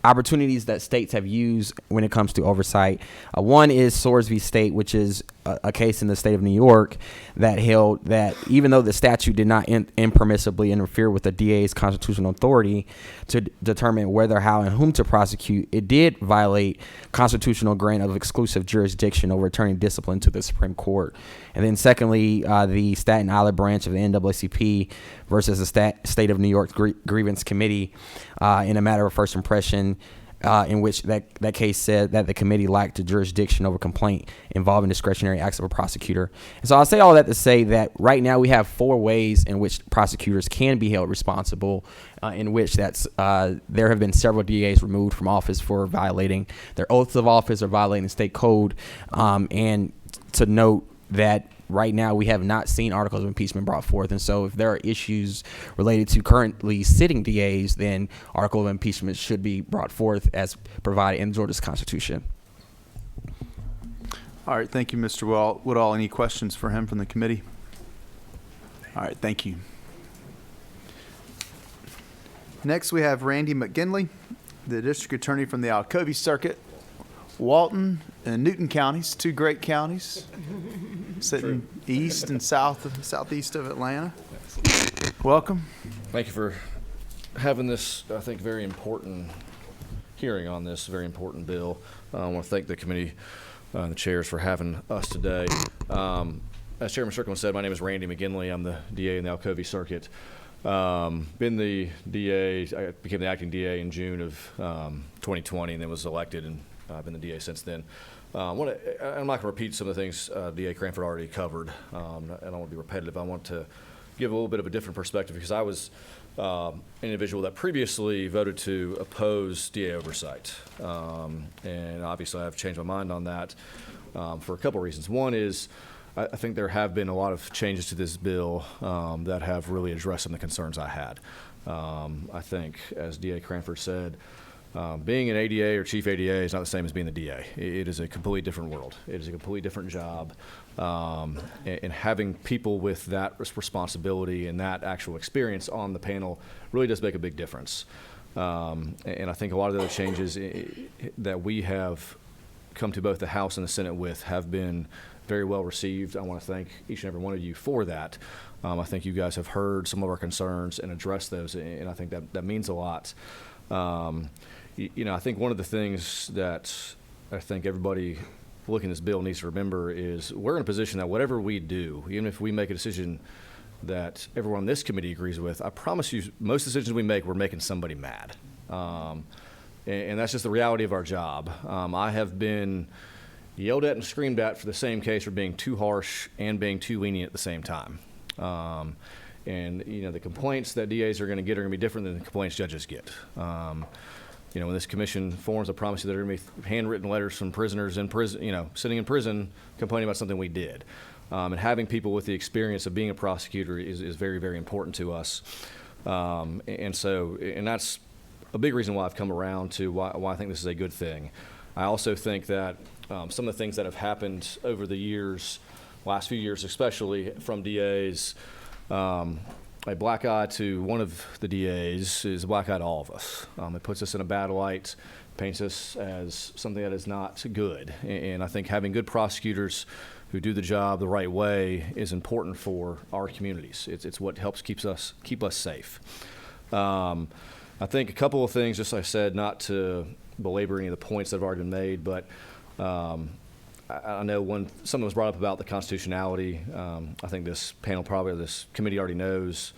opportunities that states have used when it comes to oversight. One is Soares v. State, which is a case in the state of New York that held that even though the statute did not impermissibly interfere with the DA's constitutional authority to determine whether, how, and whom to prosecute, it did violate constitutional grant of exclusive jurisdiction over returning discipline to the Supreme Court. And then secondly, the Staten Island branch of the NAACP versus the State of New York Grievance Committee in a matter of first impression, in which that case said that the committee lacked the jurisdiction over complaint involving discretionary acts of a prosecutor. And so I'll say all that to say that right now we have 4 ways in which prosecutors can be held responsible, in which there have been several DAs removed from office for violating their oaths of office or violating the state code. And to note that right now we have not seen articles of impeachment brought forth. And so if there are issues related to currently sitting DAs, then article of impeachment should be brought forth as provided in Georgia's Constitution. All right, thank you, Mr. Woodall. Any questions for him from the committee? All right, thank you. Next, we have Randy McGinley, the district attorney from the Alcovy Circuit. Walton and Newton counties, 2 great counties, sitting east and southeast of Atlanta. Welcome. Thank you for having this, I think, very important hearing on this very important bill. I want to thank the committee, the chairs, for having us today. As Chairman Strickland said, my name is Randy McGinley. I'm the DA in the Alcovy Circuit. Been the DA, I became the acting DA in June of 2020, and then was elected, and I've been the DA since then. I'm not going to repeat some of the things DA Cranford already covered. I don't want to be repetitive. I want to give a little bit of a different perspective, because I was an individual that previously voted to oppose DA oversight. And obviously I've changed my mind on that for a couple of reasons. One is I think there have been a lot of changes to this bill that have really addressed some of the concerns I had. I think, as DA Cranford said, being an ADA or chief ADA is not the same as being the DA. It is a completely different world. It is a completely different job. And having people with that responsibility and that actual experience on the panel really does make a big difference. And I think a lot of the other changes that we have come to both the House and the Senate with have been very well received. I want to thank each and every one of you for that. I think you guys have heard some of our concerns and addressed those, and I think that means a lot. I think one of the things that I think everybody looking at this bill needs to remember is we're in a position that whatever we do, even if we make a decision that everyone on this committee agrees with, I promise you most decisions we make, we're making somebody mad. And that's just the reality of our job. I have been yelled at and screamed at for the same case for being too harsh and being too lenient at the same time. And the complaints that DAs are going to get are going to be different than the complaints judges get. When this commission forms, I promise you there are going to be handwritten letters from prisoners in prison, sitting in prison, complaining about something we did. And having people with the experience of being a prosecutor is very, very important to us. And that's a big reason why I've come around to why I think this is a good thing. I also think that some of the things that have happened over the years, last few years especially, from DAs a black eye to one of the DAs is a black eye to all of us. It puts us in a bad light, paints us as something that is not good. And I think having good prosecutors who do the job the right way is important for our communities. It's what helps keep us safe. I think a couple of things, just like I said, not to belabor any of the points that have already been made, but I know something was brought up about the constitutionality. I think this panel this committee already knows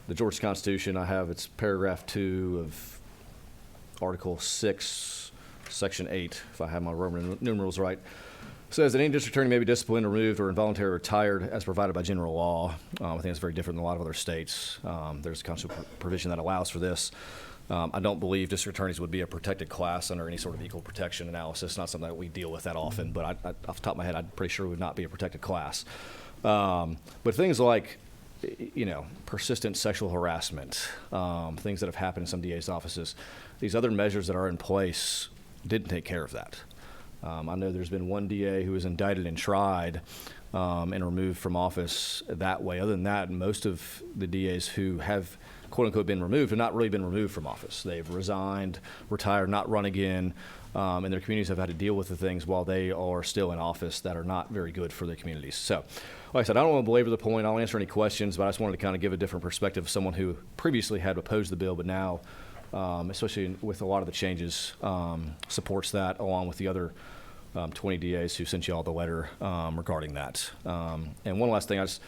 the Georgia Constitution. I have its paragraph 2 of Article 6, Section 8, if I have my Roman numerals right, says that any district attorney may be disciplined, removed, or involuntarily retired as provided by general law. I think it's very different than a lot of other states. There's a constitutional provision that allows for this. I don't believe district attorneys would be a protected class under any sort of equal protection analysis. Not something that we deal with that often, but off the top of my head, I'm pretty sure we would not be a protected class. But things like, persistent sexual harassment, things that have happened in some DA's offices, these other measures that are in place didn't take care of that. I know there's been one DA who was indicted and tried and removed from office that way. Other than that, most of the DAs who have quote-unquote been removed have not really been removed from office. They've resigned, retired, not run again, and their communities have had to deal with the things while they are still in office that are not very good for their communities. So, like I said, I don't want to belabor the point. I'll answer any questions, but I just wanted to kind of give a different perspective of someone who previously had opposed the bill, but now, especially with a lot of the changes, supports that along with the other 20 DAs who sent you all the letter regarding that. And one last thing I just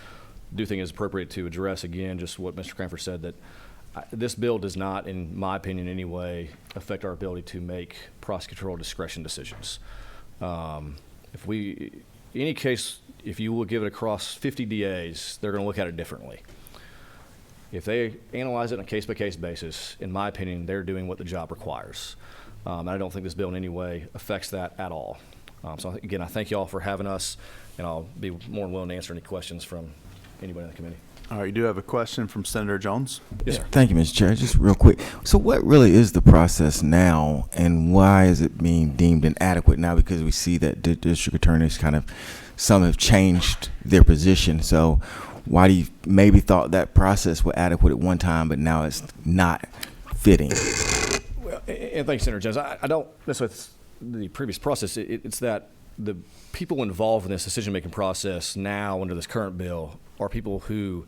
do think is appropriate to address, again, just what Mr. Cranford said, that this bill does not, in my opinion, in any way affect our ability to make prosecutorial discretion decisions. If you will give it across 50 DAs, they're going to look at it differently. If they analyze it on a case-by-case basis, in my opinion, they're doing what the job requires. And I don't think this bill in any way affects that at all. So again, I thank you all for having us, and I'll be more than willing to answer any questions from anybody in the committee. All right, you do have a question from Senator Jones. Yes, sir. Thank you, Mr. Chair. Just real quick. So what really is the process now, and why is it being deemed inadequate now? Because we see that the district attorneys some have changed their position. So why do you maybe thought that process was adequate at one time, but now it's not fitting? Well, and thanks, Senator Jones. I don't mess with the previous process. It's that the people involved in this decision-making process now under this current bill are people who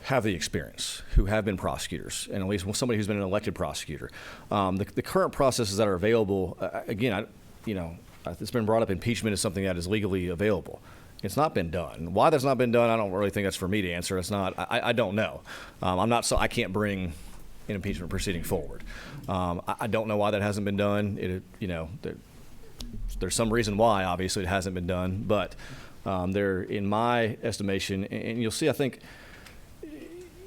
have the experience, who have been prosecutors, and at least somebody who's been an elected prosecutor. The current processes that are available, again, it's been brought up, impeachment is something that is legally available. It's not been done. Why that's not been done, I don't really think that's for me to answer. It's not. I don't know. I can't bring an impeachment proceeding forward. I don't know why that hasn't been done. There's some reason why. Obviously, it hasn't been done. But there, in my estimation, and you'll see, I think,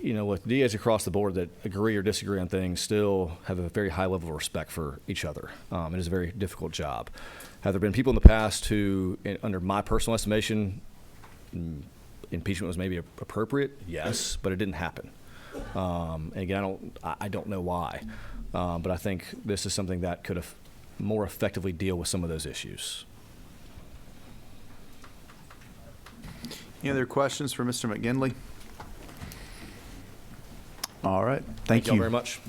with DAs across the board that agree or disagree on things, still have a very high level of respect for each other. It is a very difficult job. Have there been people in the past who, under my personal estimation, impeachment was maybe appropriate? Yes, but it didn't happen. And again, I don't know why, but I think this is something that could have more effectively deal with some of those issues. Any other questions for Mr. McGinley? All right, thank you all very much.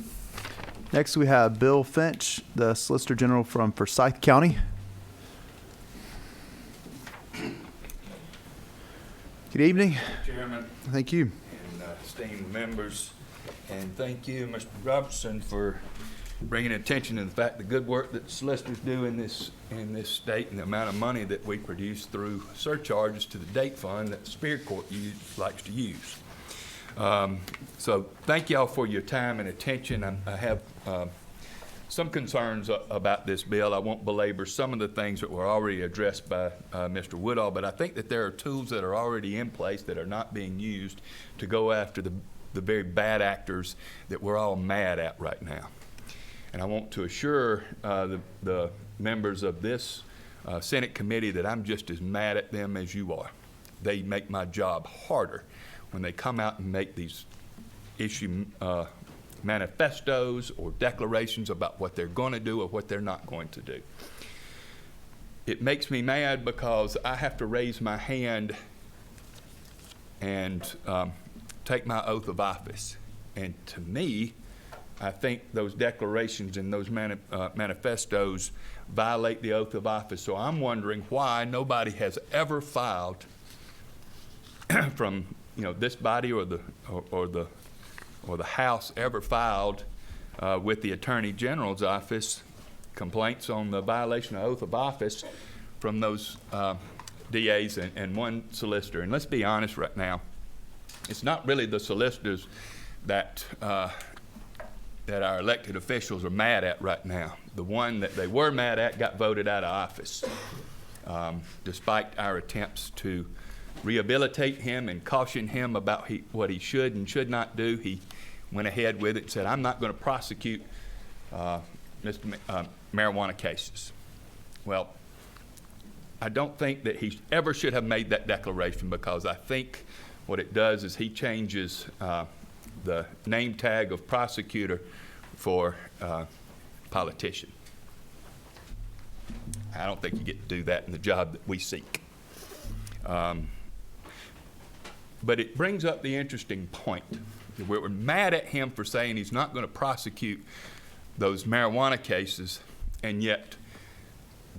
Next, we have Bill Finch, the Solicitor General from Forsyth County. Good evening. Chairman. Thank you. And esteemed members, and thank you, Mr. Robertson, for bringing attention to the fact the good work that solicitors do in this state and the amount of money that we produce through surcharges to the date fund that the Superior Court likes to use. So thank y'all for your time and attention. I have some concerns about this bill. I won't belabor some of the things that were already addressed by Mr. Woodall, but I think that there are tools that are already in place that are not being used to go after the very bad actors that we're all mad at right now. And I want to assure the members of this Senate committee that I'm just as mad at them as you are. They make my job harder when they come out and make these issue manifestos or declarations about what they're going to do or what they're not going to do. It makes me mad because I have to raise my hand and take my oath of office. And to me, I think those declarations and those manifestos violate the oath of office. So I'm wondering why nobody has ever filed from this body or the House ever filed with the Attorney General's office complaints on the violation of oath of office from those DAs and one solicitor. And let's be honest right now, it's not really the solicitors that our elected officials are mad at right now. The one that they were mad at got voted out of office. Despite our attempts to rehabilitate him and caution him about what he should and should not do, he went ahead with it and said, I'm not going to prosecute marijuana cases. Well, I don't think that he ever should have made that declaration, because I think what it does is he changes the name tag of prosecutor for politician. I don't think you get to do that in the job that we seek. But it brings up the interesting point. We're mad at him for saying he's not going to prosecute those marijuana cases, and yet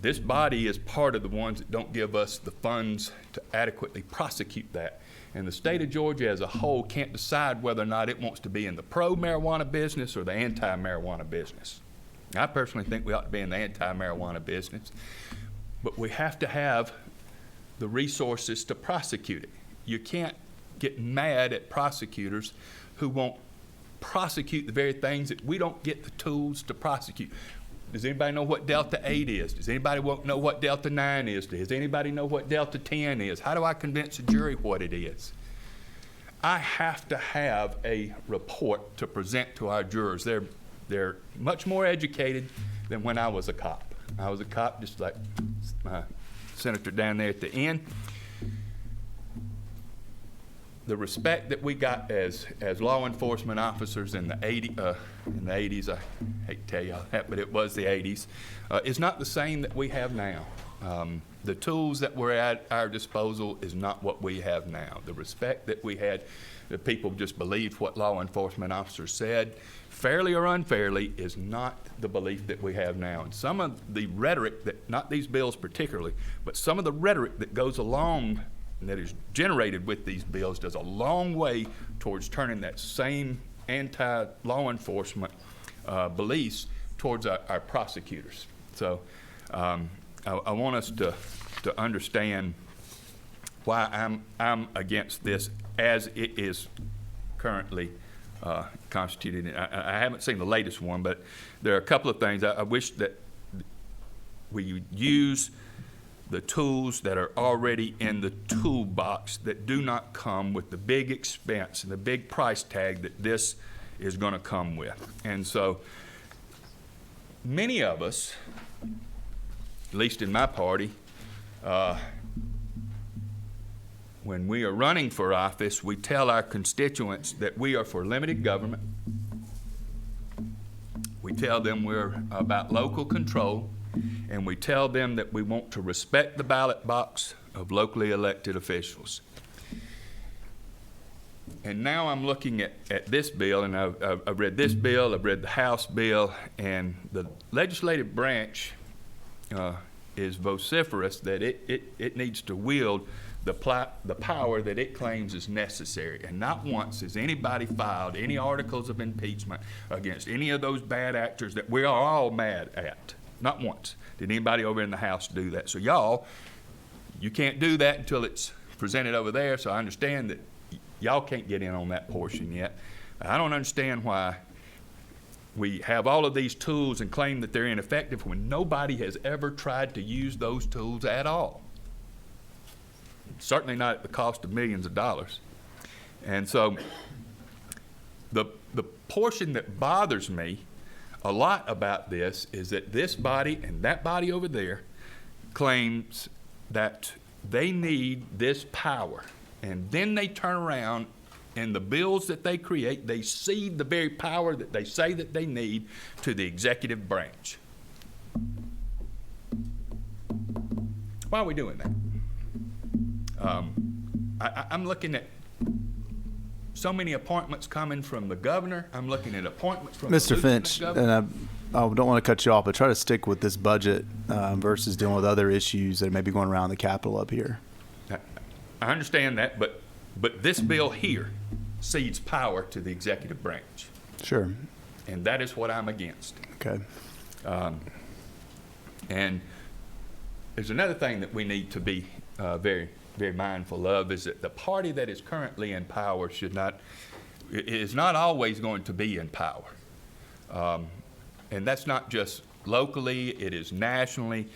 this body is part of the ones that don't give us the funds to adequately prosecute that. And the state of Georgia as a whole can't decide whether or not it wants to be in the pro-marijuana business or the anti-marijuana business. I personally think we ought to be in the anti-marijuana business, but we have to have the resources to prosecute it. You can't get mad at prosecutors who won't prosecute the very things that we don't get the tools to prosecute. Does anybody know what Delta 8 is? Does anybody know what Delta 9 is? Does anybody know what Delta 10 is? How do I convince a jury what it is? I have to have a report to present to our jurors. They're much more educated than when I was a cop. I was a cop just like my senator down there at the end. The respect that we got as law enforcement officers in the 80s, I hate to tell you that, but it was the 80s, is not the same that we have now. The tools that were at our disposal is not what we have now. The respect that we had, that people just believed what law enforcement officers said, fairly or unfairly, is not the belief that we have now. And some of the rhetoric that, not these bills particularly, but some of the rhetoric that goes along and that is generated with these bills does a long way towards turning that same anti-law enforcement beliefs towards our prosecutors. So I want us to understand why I'm against this as it is currently constituted. I haven't seen the latest one, but there are a couple of things. I wish that we use the tools that are already in the toolbox that do not come with the big expense and the big price tag that this is going to come with. And so many of us, at least in my party, when we are running for office, we tell our constituents that we are for limited government. We tell them we're about local control. And we tell them that we want to respect the ballot box of locally elected officials. And now I'm looking at this bill, and I've read this bill, I've read the House bill, and the legislative branch is vociferous that it needs to wield the power that it claims is necessary. And not once has anybody filed any articles of impeachment against any of those bad actors that we are all mad at. Not once did anybody over in the House do that. So y'all, you can't do that until it's presented over there, so I understand that y'all can't get in on that portion yet. I don't understand why we have all of these tools and claim that they're ineffective when nobody has ever tried to use those tools at all. Certainly not at the cost of millions of dollars. And so the portion that bothers me a lot about this is that this body and that body over there claims that they need this power, and then they turn around and the bills that they create, they cede the very power that they say that they need to the executive branch. Why are we doing that? I'm looking at so many appointments coming from the governor. I'm looking at appointments from Mr. the lieutenant Finch, governor. and I don't want to cut you off, but try to stick with this budget versus dealing with other issues that may be going around the Capitol up here. I understand that, but this bill here cedes power to the executive branch, Sure. and that is what I'm against. Okay. And there's another thing that we need to be very, very mindful of, is that the party that is currently in power is not always going to be in power. And that's not just locally, it is nationally.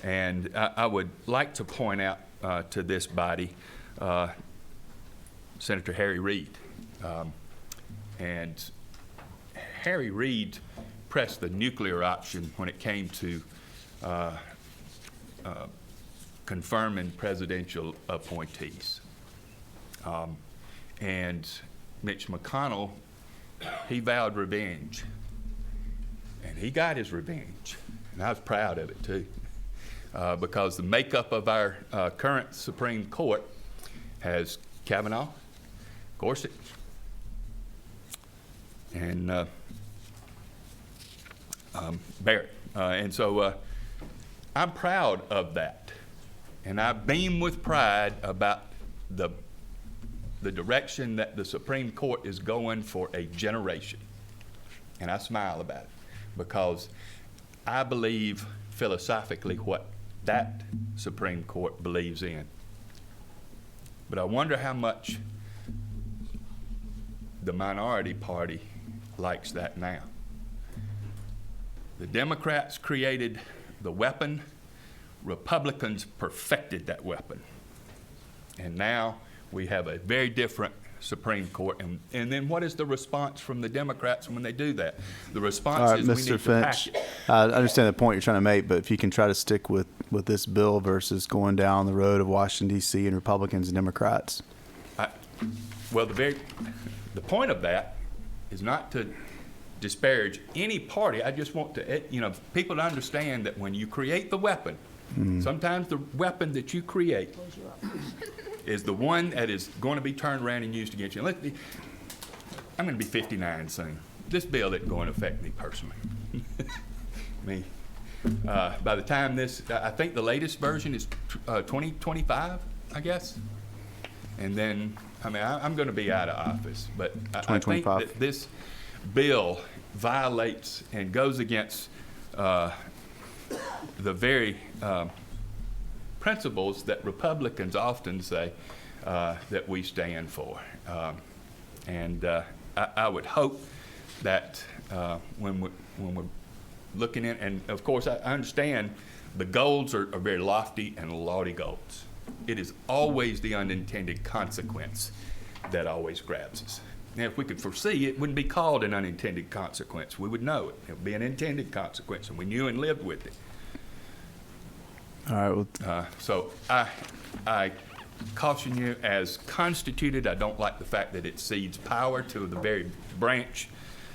And I would like to point out to this body Senator Harry Reid. And Harry Reid pressed the nuclear option when it came to confirming presidential appointees. And Mitch McConnell, he vowed revenge. And he got his revenge. And I was proud of it too. Because the makeup of our current Supreme Court has Kavanaugh, Gorsuch, and Barrett. And so I'm proud of that. And I beam with pride about the direction that the Supreme Court is going for a generation. And I smile about it because I believe philosophically what that Supreme Court believes in. But I wonder how much the minority party likes that now. The Democrats created the weapon, Republicans perfected that weapon. And now we have a very different Supreme Court. And then what is the response from the Democrats when they do that? The response All right, is we Mr. need to pack Finch, it. I understand the point you're trying to make, but if you can try to stick with this bill versus going down the road of Washington, D.C. and Republicans and Democrats. Well, the point of that is not to disparage any party. I just want to, people to understand that when you create the weapon, sometimes the weapon that you create is the one that is going to be turned around and used against you. I'm going to be 59 soon. This bill isn't going to affect me personally. By the time I think the latest version is 2025, I guess. And then, I'm going to be out of office. But I think that this bill violates and goes against the very principles that Republicans often say that we stand for. And I would hope that when we're looking in, and of course I understand the goals are very lofty and lofty goals. It is always the unintended consequence that always grabs us. Now, if we could foresee, it wouldn't be called an unintended consequence. We would know it. It would be an intended consequence, and we knew and lived with it. All right. Well, so I caution you, as constituted, I don't like the fact that it cedes power to the very branch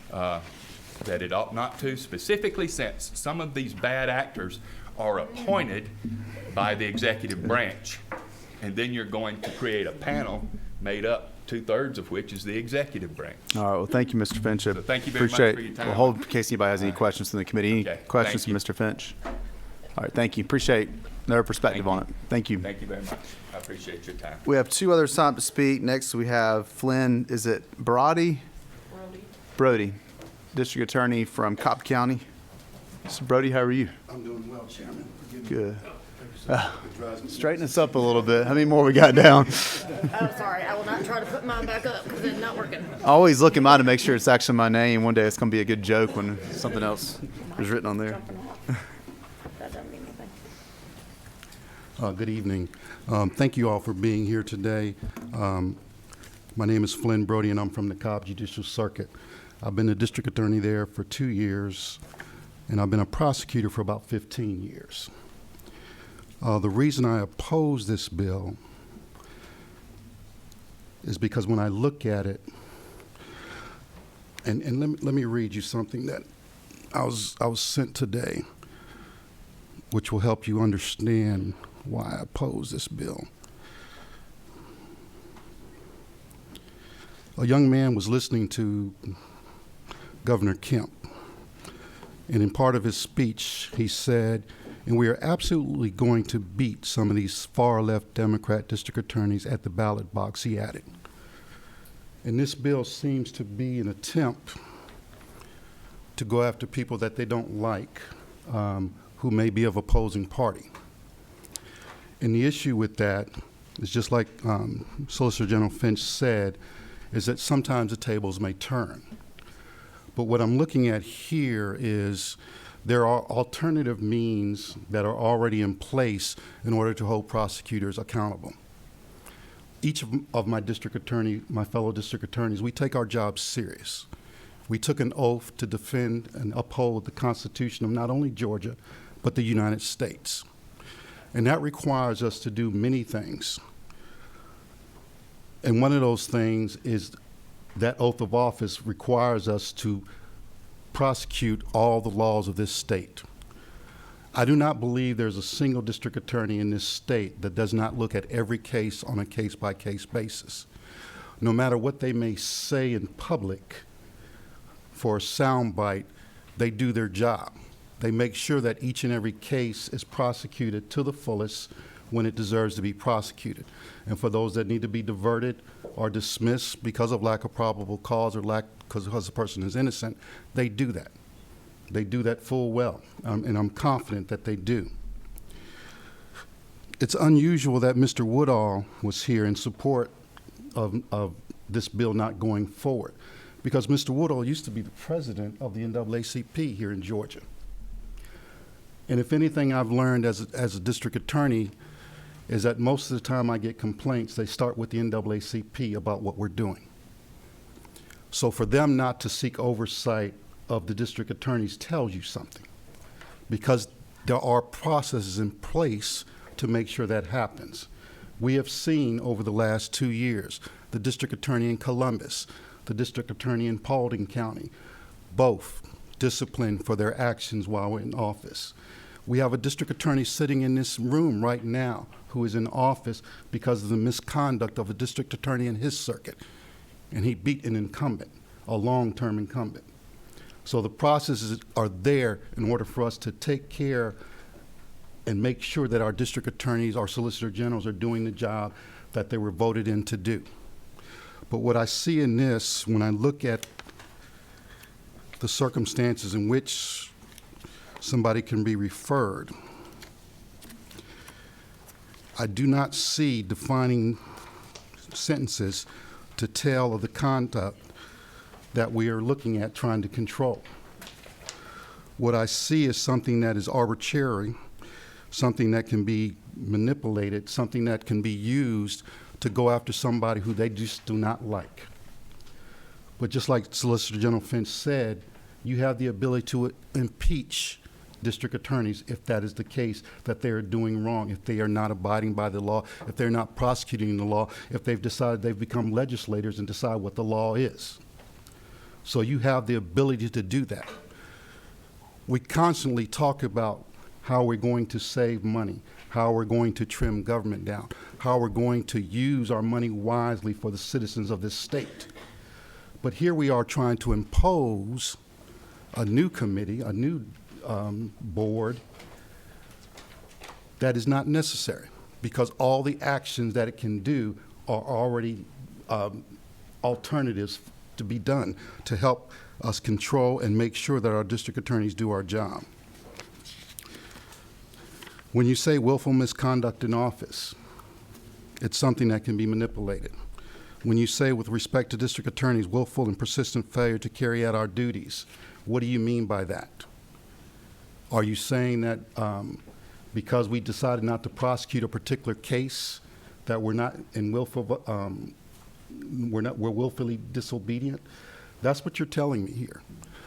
that it ought not to, specifically since some of these bad actors are appointed by the executive branch. And then you're going to create a panel made up, 2/3 of which is the executive branch. all right. Well, thank you, Mr. Finch. So thank you very much Appreciate for your it. time. We'll hold in case anybody has any questions from the committee. Any Okay, questions thank from Mr. Finch? All right. Thank you. Appreciate their perspective on it. Thank you. Thank you very much. I appreciate your time. We have two others signed up to speak. Next, we have Flynn, is it Brody? Brody, District Attorney from Cobb County. Mr. Brody, how are you? I'm doing well, Chairman. Good. Straighten us up a little bit. How many more we got down? Oh, sorry. I will not try to put mine back up because it's not working. I always look at mine to make sure it's actually my name. One day it's going to be a good joke when something else is written on there. That doesn't mean anything. Good evening. Thank you all for being here today. My name is Flynn Brody, and I'm from the Cobb Judicial Circuit. I've been a district attorney there for 2 years, and I've been a prosecutor for about 15 years. The reason I oppose this bill is because when I look at it, and let me read you something that I was sent today, which will help you understand why I oppose this bill. A young man was listening to Governor Kemp, and in part of his speech, he said, and we are absolutely going to beat some of these far-left Democrat district attorneys at the ballot box, he added. And this bill seems to be an attempt to go after people that they don't like, who may be of opposing party. And the issue with that is just like Solicitor General Finch said, is that sometimes the tables may turn. But what I'm looking at here is there are alternative means that are already in place in order to hold prosecutors accountable. Each of my district attorney, my fellow district attorneys, we take our jobs serious. We took an oath to defend and uphold the Constitution of not only Georgia, but the United States. And that requires us to do many things. And one of those things is that oath of office requires us to prosecute all the laws of this state. I do not believe there's a single district attorney in this state that does not look at every case on a case-by-case basis. No matter what they may say in public for a soundbite, they do their job. They make sure that each and every case is prosecuted to the fullest when it deserves to be prosecuted. And for those that need to be diverted or dismissed because of lack of probable cause or because the person is innocent, they do that. They do that full well, and I'm confident that they do. It's unusual that Mr. Woodall was here in support of this bill not going forward, because Mr. Woodall used to be the president of the NAACP here in Georgia. And if anything I've learned as a district attorney is that most of the time I get complaints, they start with the NAACP about what we're doing. So for them not to seek oversight of the district attorneys tells you something, because there are processes in place to make sure that happens. We have seen over the last 2 years, the district attorney in Columbus, the district attorney in Paulding County, both disciplined for their actions while in office. We have a district attorney sitting in this room right now who is in office because of the misconduct of a district attorney in his circuit, and he beat an incumbent, a long-term incumbent. So the processes are there in order for us to take care and make sure that our district attorneys, our solicitor generals are doing the job that they were voted in to do. But what I see in this, when I look at the circumstances in which somebody can be referred, I do not see defining sentences to tell of the conduct that we are looking at trying to control. What I see is something that is arbitrary, something that can be manipulated, something that can be used to go after somebody who they just do not like. But just like Solicitor General Finch said, you have the ability to impeach district attorneys if that is the case, that they are doing wrong, if they are not abiding by the law, if they're not prosecuting the law, if they've decided they've become legislators and decide what the law is. So you have the ability to do that. We constantly talk about how we're going to save money, how we're going to trim government down, how we're going to use our money wisely for the citizens of this state. But here we are trying to impose a new committee, a new board that is not necessary, because all the actions that it can do are already alternatives to be done to help us control and make sure that our district attorneys do our job. When you say willful misconduct in office, it's something that can be manipulated. When you say with respect to district attorneys, willful and persistent failure to carry out our duties, what do you mean by that? Are you saying that because we decided not to prosecute a particular case that we're not in willful, we're willfully disobedient? That's what you're telling me here.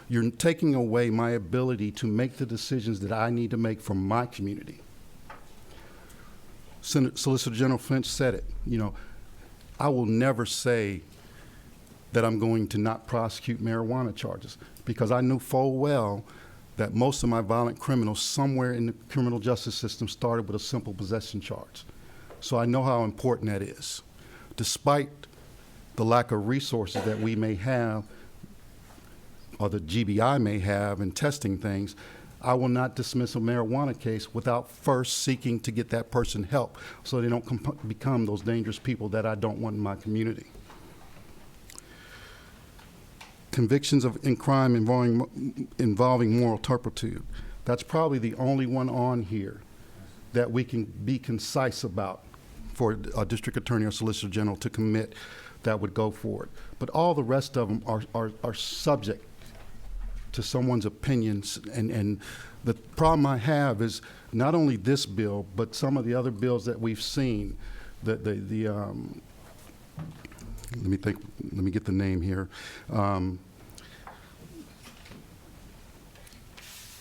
You're taking away my ability to make the decisions that I need to make for my community. Solicitor General Finch said it. You know, I will never say that I'm going to not prosecute marijuana charges, because I knew full well that most of my violent criminals somewhere in the criminal justice system started with a simple possession charge. So I know how important that is. Despite the lack of resources that we may have, or the GBI may have in testing things, I will not dismiss a marijuana case without first seeking to get that person help so they don't become those dangerous people that I don't want in my community. Convictions in crime involving moral turpitude. That's probably the only one on here that we can be concise about for a district attorney or solicitor general to commit that would go forward. But all the rest of them are subject to someone's opinions, and the problem I have is not only this bill, but some of the other bills that we've seen. Let me get the name here.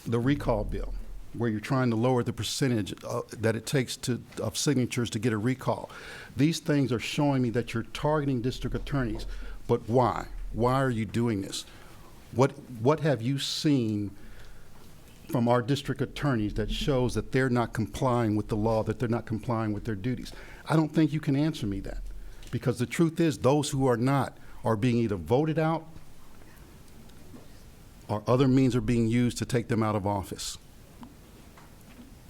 The recall bill, where you're trying to lower the percentage that it takes of signatures to get a recall. These things are showing me that you're targeting district attorneys, but why? Why are you doing this? What have you seen from our district attorneys that shows that they're not complying with the law, that they're not complying with their duties? I don't think you can answer me that, because the truth is those who are not are being either voted out or other means are being used to take them out of office.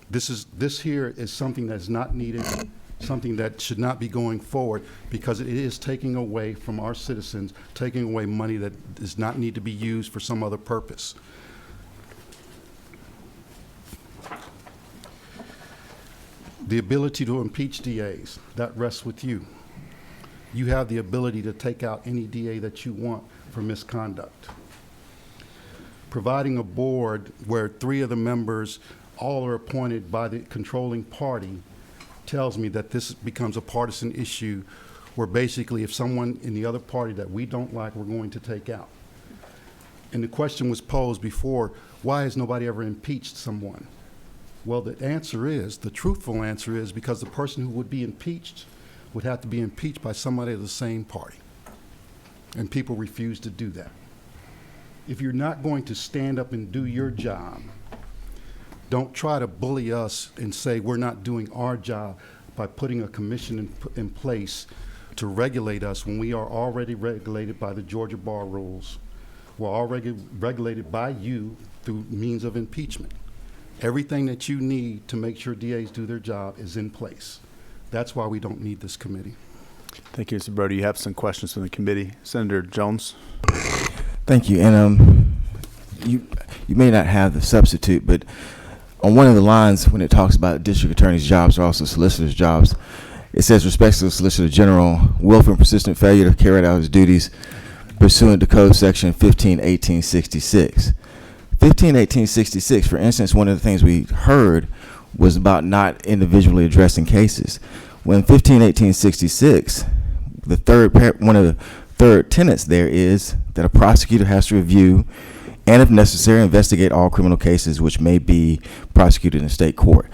This here is something that's not needed, something that should not be going forward, because it is taking away from our citizens, taking away money that does not need to be used for some other purpose. The ability to impeach DAs, that rests with you. You have the ability to take out any DA that you want for misconduct. Providing a board where 3 of the members all are appointed by the controlling party tells me that this becomes a partisan issue, where basically if someone in the other party that we don't like, we're going to take out. And the question was posed before, why has nobody ever impeached someone? Well, the answer is, the truthful answer is, because the person who would be impeached would have to be impeached by somebody of the same party. And people refuse to do that. If you're not going to stand up and do your job, don't try to bully us and say we're not doing our job by putting a commission in place to regulate us when we are already regulated by the Georgia bar rules. We're already regulated by you through means of impeachment. Everything that you need to make sure DAs do their job is in place. That's why we don't need this committee. Thank you, Mr. Brody. You have some questions from the committee. Senator Jones. Thank you. And you may not have the substitute, but on one of the lines when it talks about district attorneys' jobs or also solicitors' jobs, it says, respect to the Solicitor General, willful and persistent failure to carry out his duties pursuant to Code Section 151866. 151866, for instance, one of the things we heard was about not individually addressing cases. When 151866, one of the third tenets there is that a prosecutor has to review and, if necessary, investigate all criminal cases which may be prosecuted in state court.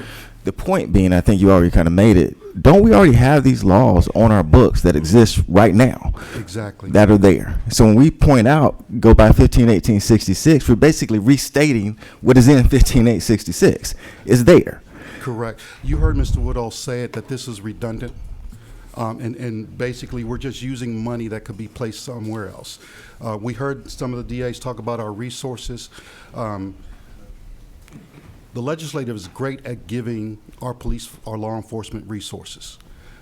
The point being, I think you already kind of made it, don't we already have these laws on our books that exist right now? Exactly. That are there. So when we point out, go by 151866, we're basically restating what is in 151866. It's there. Correct. You heard Mr. Woodall say it, that this is redundant. And basically, we're just using money that could be placed somewhere else. We heard some of the DAs talk about our resources. The legislative is great at giving our police, our law enforcement resources.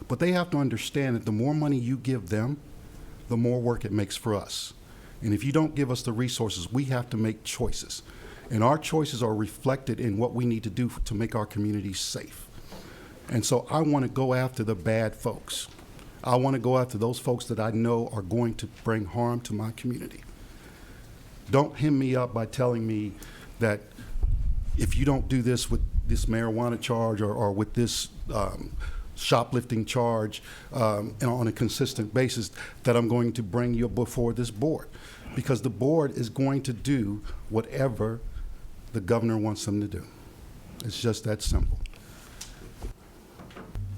But they have to understand that the more money you give them, the more work it makes for us. And if you don't give us the resources, we have to make choices. And our choices are reflected in what we need to do to make our communities safe. And so I want to go after the bad folks. I want to go after those folks that I know are going to bring harm to my community. Don't hem me up by telling me that if you don't do this with this marijuana charge or with this shoplifting charge on a consistent basis, that I'm going to bring you before this board. Because the board is going to do whatever the governor wants them to do. It's just that simple.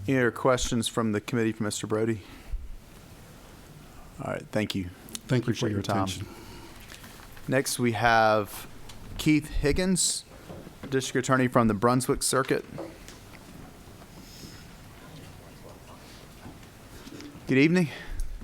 Any other questions from the committee for Mr. Brody? All right, thank you. Thank you Appreciate for your time. attention. Next, we have Keith Higgins, District Attorney from the Brunswick Circuit. Good evening.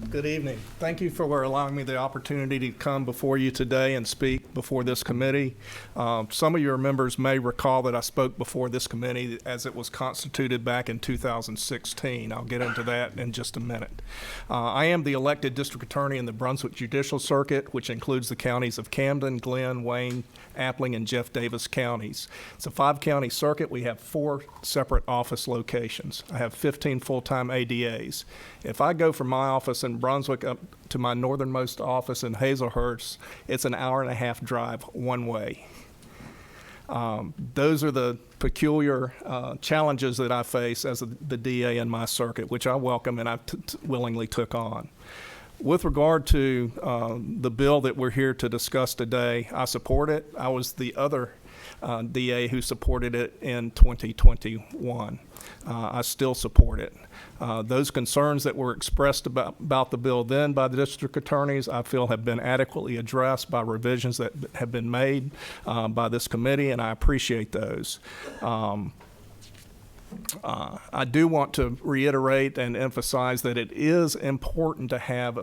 Good evening. Thank you for allowing me the opportunity to come before you today and speak before this committee. Some of your members may recall that I spoke before this committee as it was constituted back in 2016. I'll get into that in just a minute. I am the elected district attorney in the Brunswick Judicial Circuit, which includes the counties of Camden, Glenn, Wayne, Appling, and Jeff Davis counties. It's a 5-county circuit. We have 4 separate office locations. I have 15 full-time ADAs. If I go from my office in Brunswick up to my northernmost office in Hazelhurst, it's an hour-and-a-half drive one way. Those are the peculiar challenges that I face as the DA in my circuit, which I welcome and I willingly took on. With regard to the bill that we're here to discuss today, I support it. I was the other DA who supported it in 2021. I still support it. Those concerns that were expressed about the bill then by the district attorneys, I feel have been adequately addressed by revisions that have been made by this committee, and I appreciate those. I do want to reiterate and emphasize that it is important to have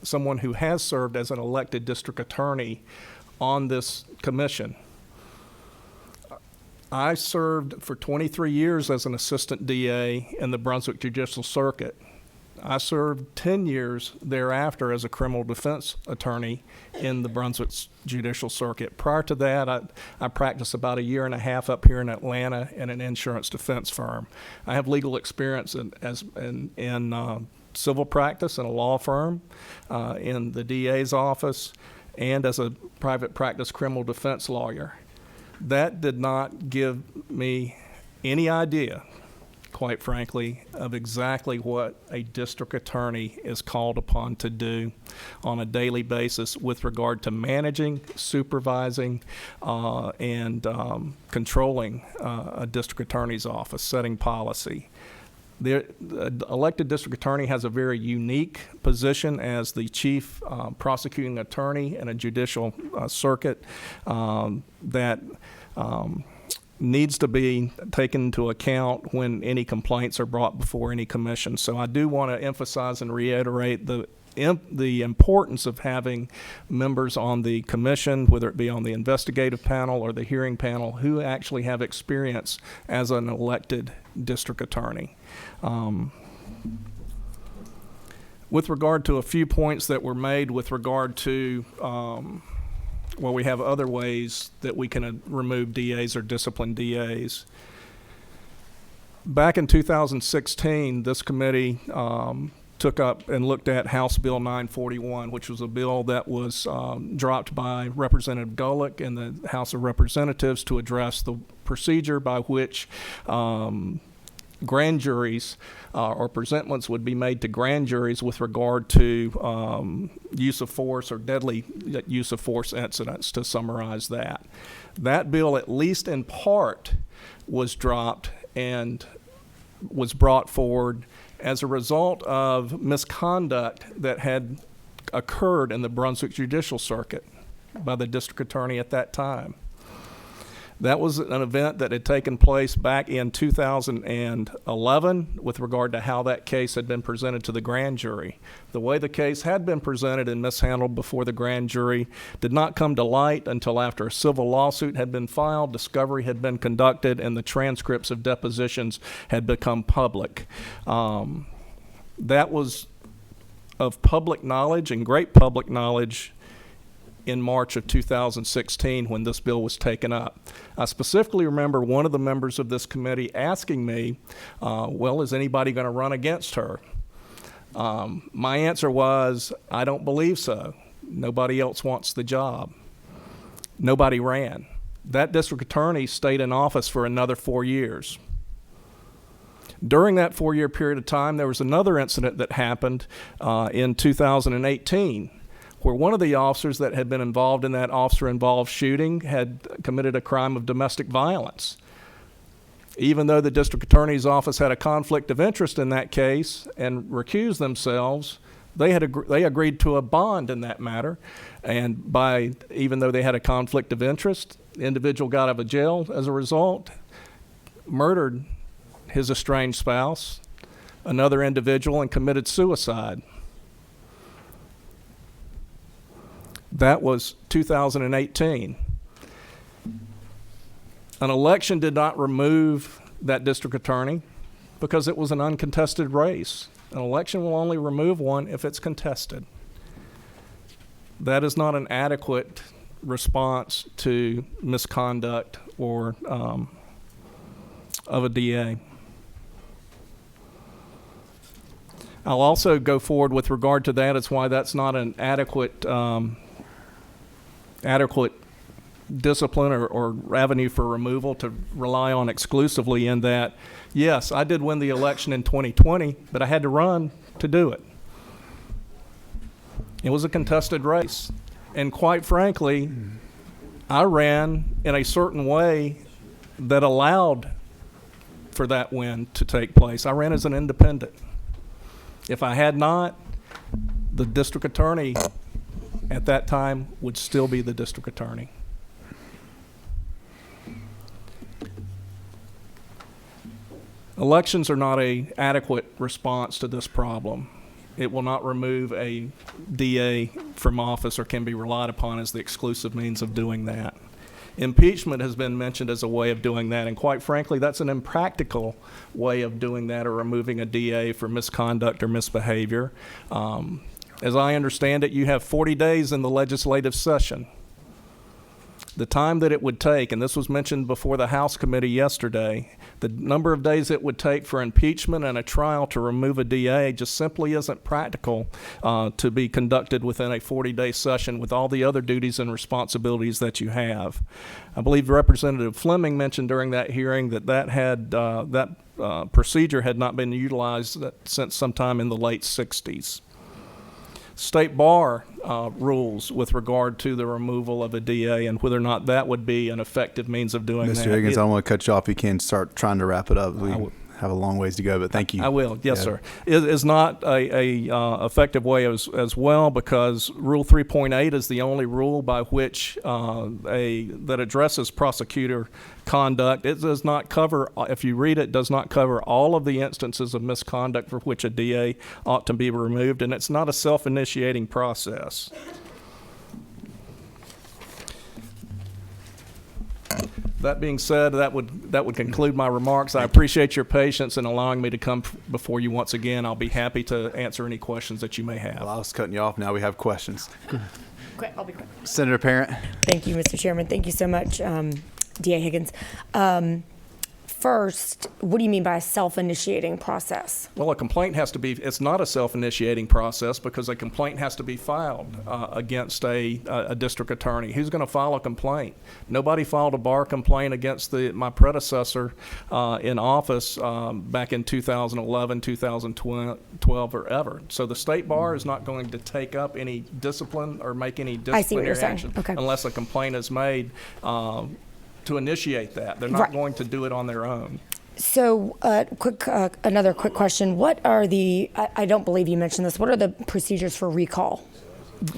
someone who has served as an elected district attorney on this commission. I served for 23 years as an assistant DA in the Brunswick Judicial Circuit. I served 10 years thereafter as a criminal defense attorney in the Brunswick Judicial Circuit. Prior to that, I practiced about a year and a half up here in Atlanta in an insurance defense firm. I have legal experience in civil practice in a law firm, in the DA's office, and as a private practice criminal defense lawyer. That did not give me any idea, quite frankly, of exactly what a district attorney is called upon to do on a daily basis with regard to managing, supervising, and controlling a district attorney's office, setting policy. The elected district attorney has a very unique position as the chief prosecuting attorney in a judicial circuit that needs to be taken into account when any complaints are brought before any commission. So I do want to emphasize and reiterate the importance of having members on the commission, whether it be on the investigative panel or the hearing panel, who actually have experience as an elected district attorney. With regard to a few points that were made with regard to well, we have other ways that we can remove DAs or discipline DAs. Back in 2016, this committee took up and looked at House Bill 941, which was a bill that was dropped by Representative Gulick in the House of Representatives to address the procedure by which grand juries or presentments would be made to grand juries with regard to use of force or deadly use of force incidents, to summarize that. That bill, at least in part, was dropped and was brought forward as a result of misconduct that had occurred in the Brunswick Judicial Circuit by the district attorney at that time. That was an event that had taken place back in 2011 with regard to how that case had been presented to the grand jury. The way the case had been presented and mishandled before the grand jury did not come to light until after a civil lawsuit had been filed, discovery had been conducted, and the transcripts of depositions had become public. That was of public knowledge and great public knowledge in March of 2016 when this bill was taken up. I specifically remember one of the members of this committee asking me, well, is anybody going to run against her? My answer was, I don't believe so. Nobody else wants the job. Nobody ran. That district attorney stayed in office for another 4 years. During that 4-year period of time, there was another incident that happened in 2018. where one of the officers that had been involved in that officer-involved shooting had committed a crime of domestic violence. Even though the district attorney's office had a conflict of interest in that case and recused themselves, they agreed to a bond in that matter. And even though they had a conflict of interest, the individual got out of jail as a result, murdered his estranged spouse, another individual and committed suicide. That was 2018. An election did not remove that district attorney because it was an uncontested race. An election will only remove one if it's contested. That is not an adequate response to misconduct or of a DA. I'll also go forward with regard to that. It's why that's not an adequate discipline or avenue for removal to rely on exclusively, in that, yes, I did win the election in 2020, but I had to run to do it. It was a contested race. And quite frankly, I ran in a certain way that allowed for that win to take place. I ran as an independent. If I had not, the district attorney at that time would still be the district attorney. Elections are not an adequate response to this problem. It will not remove a DA from office or can be relied upon as the exclusive means of doing that. Impeachment has been mentioned as a way of doing that, and quite frankly, that's an impractical way of doing that or removing a DA for misconduct or misbehavior. As I understand it, you have 40 days in the legislative session. The time that it would take, and this was mentioned before the House committee yesterday, the number of days it would take for impeachment and a trial to remove a DA just simply isn't practical to be conducted within a 40-day session with all the other duties and responsibilities that you have. I believe Representative Fleming mentioned during that hearing that procedure had not been utilized since sometime in the late 60s. State bar rules with regard to the removal of a DA and whether or not that would be an effective means of doing that. Mr. Higgins, I don't want to cut you off. You can start trying to wrap it up. We have a long ways to go, but thank you. I will. Yes, sir. It is not a effective way as well, because Rule 3.8 is the only rule by which that addresses prosecutor conduct. It does not cover, if you read it, does not cover all of the instances of misconduct for which a DA ought to be removed, and it's not a self-initiating process. That being said, that would conclude my remarks. I appreciate your patience in allowing me to come before you once again. I'll be happy to answer any questions that you may have. Well, I was cutting you off. Now we have questions. Quick, I'll be quick. Senator Parent. Thank you, Mr. Chairman. Thank you so much, DA Higgins. First, what do you mean by a self-initiating process? Well, a complaint has to be, it's not a self-initiating process because a complaint has to be filed against a district attorney. Who's going to file a complaint? Nobody filed a bar complaint against my predecessor in office back in 2011, 2012, or ever. So the state bar is not going to take up any discipline or make any disciplinary action unless a complaint is made to initiate that. They're not going to do it on their own. So, another quick question. What are I don't believe you mentioned this, what are the procedures for recall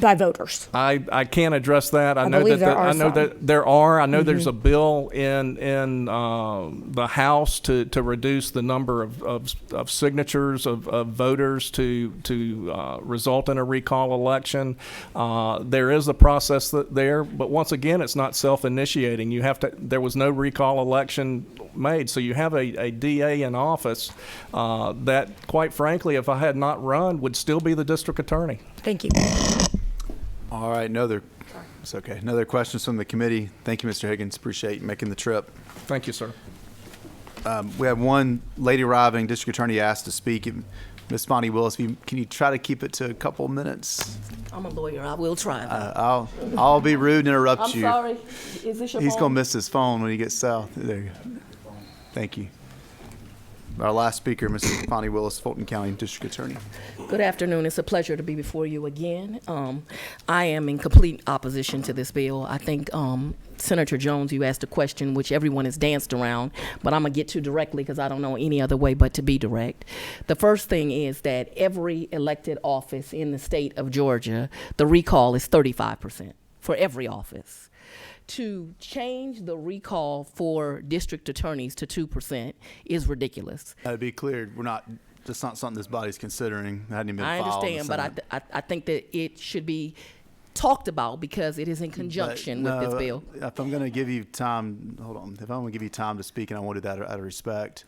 by voters? I can't address that. I know that there's a bill in the House to reduce the number of signatures of voters to result in a recall election. There is a process there, but once again, it's not self-initiating. There was no recall election made, so you have a DA in office that, quite frankly, if I had not run, would still be the district attorney. Thank you. All right, it's okay. No other questions from the committee. Thank you, Mr. Higgins. Appreciate you making the trip. Thank you, sir. We have one late arriving district attorney asked to speak. Ms. Bonnie Willis, can you try to keep it to a couple minutes? I'm a lawyer. I will try. I'll be rude and interrupt you. I'm sorry. Is this your He's phone? going to miss his phone when he gets south. There you go. Thank you. Our last speaker, Mrs. Bonnie Willis, Fulton County District Attorney. Good afternoon. It's a pleasure to be before you again. I am in complete opposition to this bill. I think Senator Jones, you asked a question which everyone has danced around, but I'm going to get to directly because I don't know any other way but to be direct. The first thing is that every elected office in the state of Georgia, the recall is 35% for every office. To change the recall for district attorneys to 2% is ridiculous. To be clear, we're not just not something this body's considering. It hadn't even been I filed in the understand, but Senate. I think that it should be talked about because it is in conjunction with this bill. If I'm going to give you time, hold on. If I'm going to give you time to speak, and I want to do that out of respect,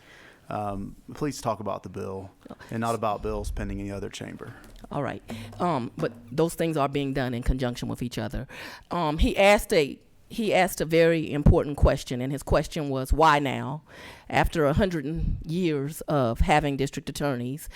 please talk about the bill and not about bills pending any other chamber. All right. But those things are being done in conjunction with each other. He asked a very important question, and his question was, why now? After 100 years of having district attorneys,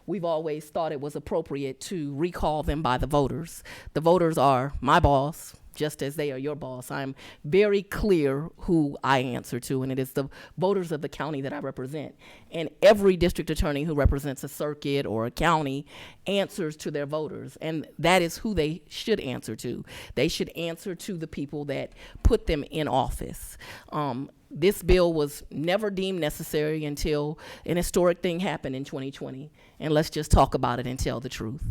we've always thought it was appropriate to recall them by the voters. The voters are my boss, just as they are your boss. I'm very clear who I answer to, and it is the voters of the county that I represent. And every district attorney who represents a circuit or a county answers to their voters, and that is who they should answer to. They should answer to the people that put them in office. This bill was never deemed necessary until an historic thing happened in 2020, and let's just talk about it and tell the truth.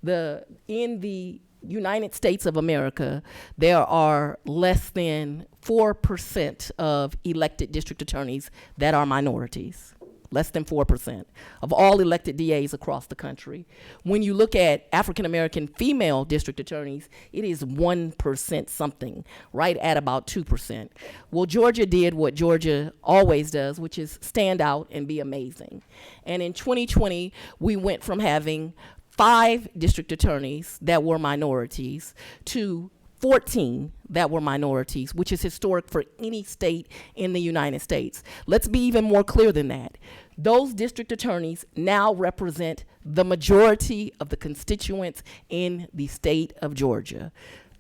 In the United States of America, there are less than 4% of elected district attorneys that are minorities. Less than 4% of all elected DAs across the country. When you look at African American female district attorneys, it is 1% something, right at about 2%. Well, Georgia did what Georgia always does, which is stand out and be amazing. And in 2020, we went from having 5 district attorneys that were minorities to 14 that were minorities, which is historic for any state in the United States. Let's be even more clear than that. Those district attorneys now represent the majority of the constituents in the state of Georgia.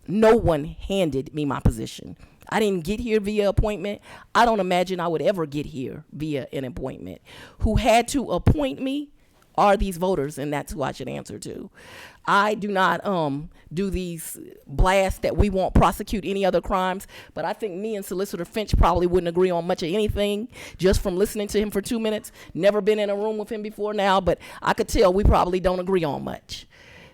No one handed me my position. I didn't get here via appointment. I don't imagine I would ever get here via an appointment. Who had to appoint me are these voters, and that's who I should answer to. I do not do these blasts that we won't prosecute any other crimes, but I think me and Solicitor Finch probably wouldn't agree on much of anything just from listening to him for 2 minutes. Never been in a room with him before now, but I could tell we probably don't agree on much.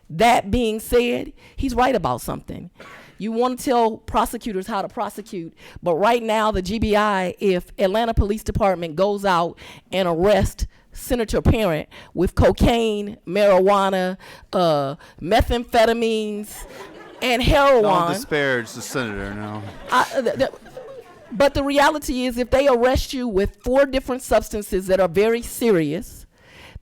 That being said, he's right about something. You want to tell prosecutors how to prosecute, but right now the GBI, if Atlanta Police Department goes out and arrests Senator Parent with cocaine, marijuana, methamphetamines, and heroin. Don't disparage the senator, no. But the reality is, if they arrest you with 4 different substances that are very serious,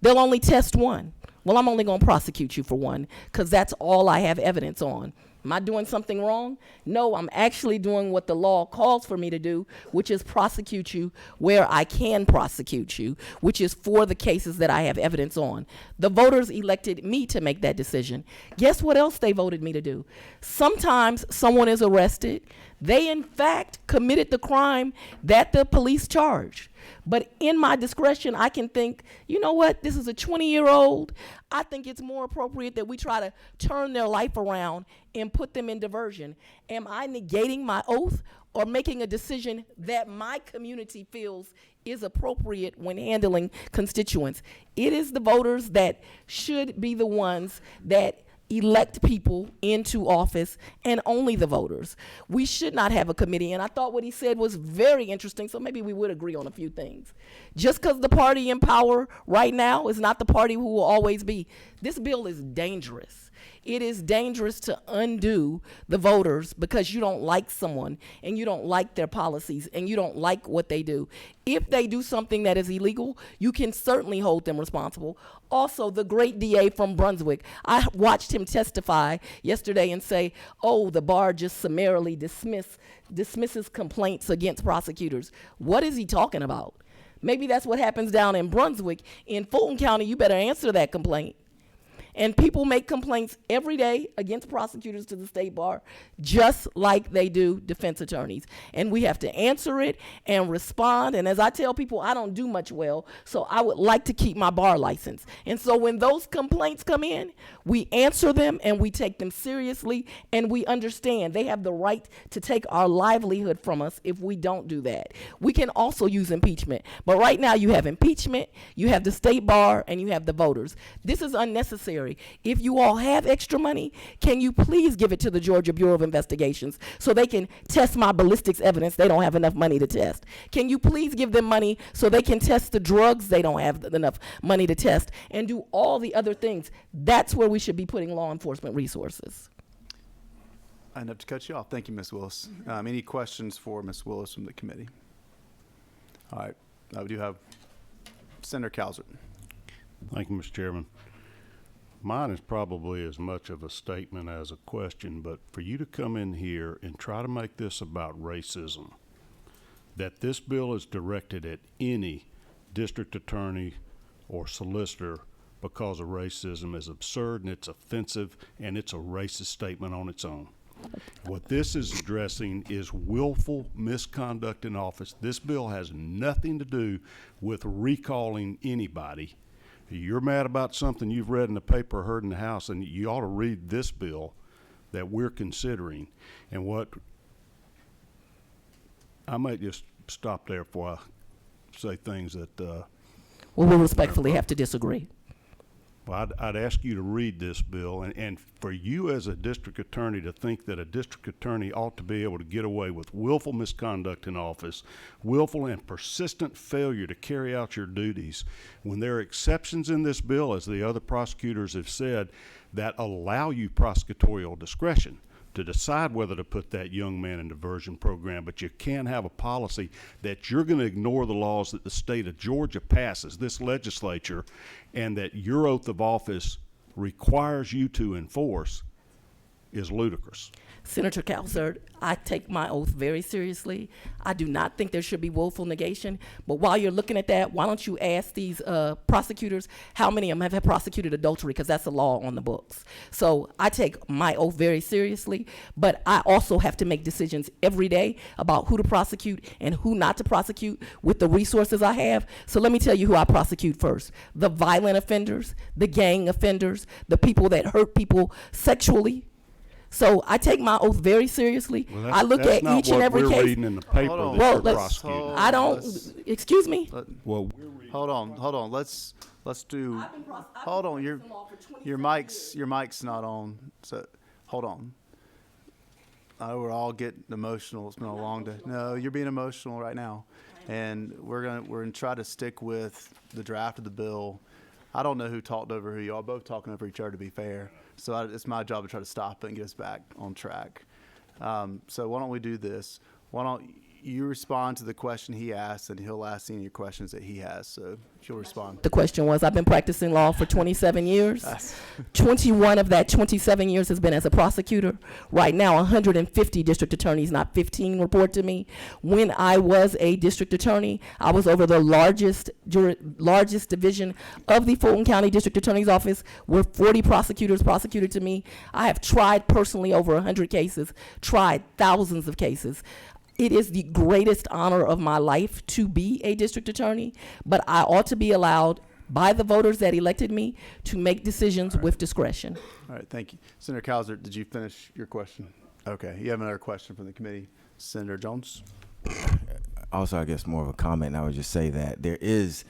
they'll only test one. Well, I'm only going to prosecute you for one because that's all I have evidence on. Am I doing something wrong? No, I'm actually doing what the law calls for me to do, which is prosecute you where I can prosecute you, which is for the cases that I have evidence on. The voters elected me to make that decision. Guess what else they voted me to do? Sometimes someone is arrested. They, in fact, committed the crime that the police charged. But in my discretion, I can think, you know what, this is a 20-year-old. I think it's more appropriate that we try to turn their life around and put them in diversion. Am I negating my oath or making a decision that my community feels is appropriate when handling constituents? It is the voters that should be the ones that elect people into office, and only the voters. We should not have a committee, and I thought what he said was very interesting, so maybe we would agree on a few things. Just because the party in power right now is not the party who will always be. This bill is dangerous. It is dangerous to undo the voters because you don't like someone and you don't like their policies and you don't like what they do. If they do something that is illegal, you can certainly hold them responsible. Also, the great DA from Brunswick, I watched him testify yesterday and say, oh, the bar just summarily dismisses complaints against prosecutors. What is he talking about? Maybe that's what happens down in Brunswick. In Fulton County, you better answer that complaint. And people make complaints every day against prosecutors to the state bar, just like they do defense attorneys. And we have to answer it and respond. And as I tell people, I don't do much well, so I would like to keep my bar license. And so when those complaints come in, we answer them and we take them seriously, and we understand they have the right to take our livelihood from us if we don't do that. We can also use impeachment. But right now you have impeachment, you have the state bar, and you have the voters. This is unnecessary. judiciary. If you all have extra money, can you please give it to the Georgia Bureau of Investigations so they can test my ballistics evidence they don't have enough money to test? Can you please give them money so they can test the drugs they don't have enough money to test, and do all the other things? That's where we should be putting law enforcement resources. I have to cut you off. Thank you, Ms. Willis. Any questions for Ms. Willis from the committee? All right. We do have Senator Calzert. Thank you, Mr. Chairman. Mine is probably as much of a statement as a question, but for you to come in here and try to make this about racism, that this bill is directed at any district attorney or solicitor because of racism is absurd, and it's offensive, and it's a racist statement on its own. What this is addressing is willful misconduct in office. This bill has nothing to do with recalling anybody. You're mad about something you've read in the paper or heard in the House, and you ought to read this bill that we're considering. And what I might just stop there before I say things that Well, we'll respectfully have to disagree. Well, I'd ask you to read this bill, and for you as a district attorney to think that a district attorney ought to be able to get away with willful misconduct in office, willful and persistent failure to carry out your duties, when there are exceptions in this bill, as the other prosecutors have said, that allow you prosecutorial discretion to decide whether to put that young man in diversion program, but you can't have a policy that you're going to ignore the laws that the state of Georgia passes, this legislature, and that your oath of office requires you to enforce, is ludicrous. Senator Calzert, I take my oath very seriously. I do not think there should be willful negation. But while you're looking at that, why don't you ask these prosecutors how many of them have prosecuted adultery, because that's a law on the books. So I take my oath very seriously, but I also have to make decisions every day about who to prosecute and who not to prosecute with the resources I have. So let me tell you who I prosecute first: the violent offenders, the gang offenders, the people that hurt people sexually. So I take my oath very seriously. Well, I look at each and every case. Reading in the paper Hold on. that Well, you're let's- prosecuting. I don't. Excuse me. Well, Hold on. Let's do. Hold on. Your mic's not on. So hold on. We're all getting emotional. It's been a long day. No, you're being emotional right now, and we're gonna try to stick with the draft of the bill. I don't know who talked over who. Y'all both talking over each other, to be fair. So it's my job to try to stop it and get us back on track. So why don't we do this? Why don't you respond to the question he asked, and he'll ask any questions that he has. So if you'll respond. The question was, I've been practicing law for 27 years. 21 of that 27 years has been as a prosecutor. Right now, 150 district attorneys, not 15, report to me. When I was a district attorney, I was over the largest division of the Fulton County District Attorney's Office, where 40 prosecutors prosecuted to me. I have tried personally over 100 cases, tried thousands of cases. It is the greatest honor of my life to be a district attorney, but I ought to be allowed by the voters that elected me to make decisions with discretion. All right, thank you. Senator Calzert, did you finish your question? Okay, you have another question from the committee. Senator Jones? Also, I guess more of a comment, and I would just say that there is,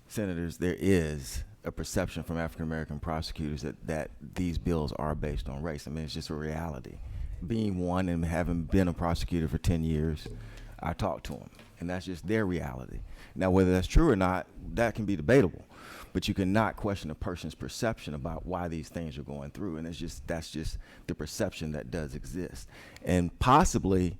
senators, there is a perception from African American prosecutors that these bills are based on race. I mean, it's just a reality. Being one and having been a prosecutor for 10 years, I talk to them, and that's just their reality. Now, whether that's true or not, that can be debatable, but you cannot question a person's perception about why these things are going through, and that's just the perception that does exist. And possibly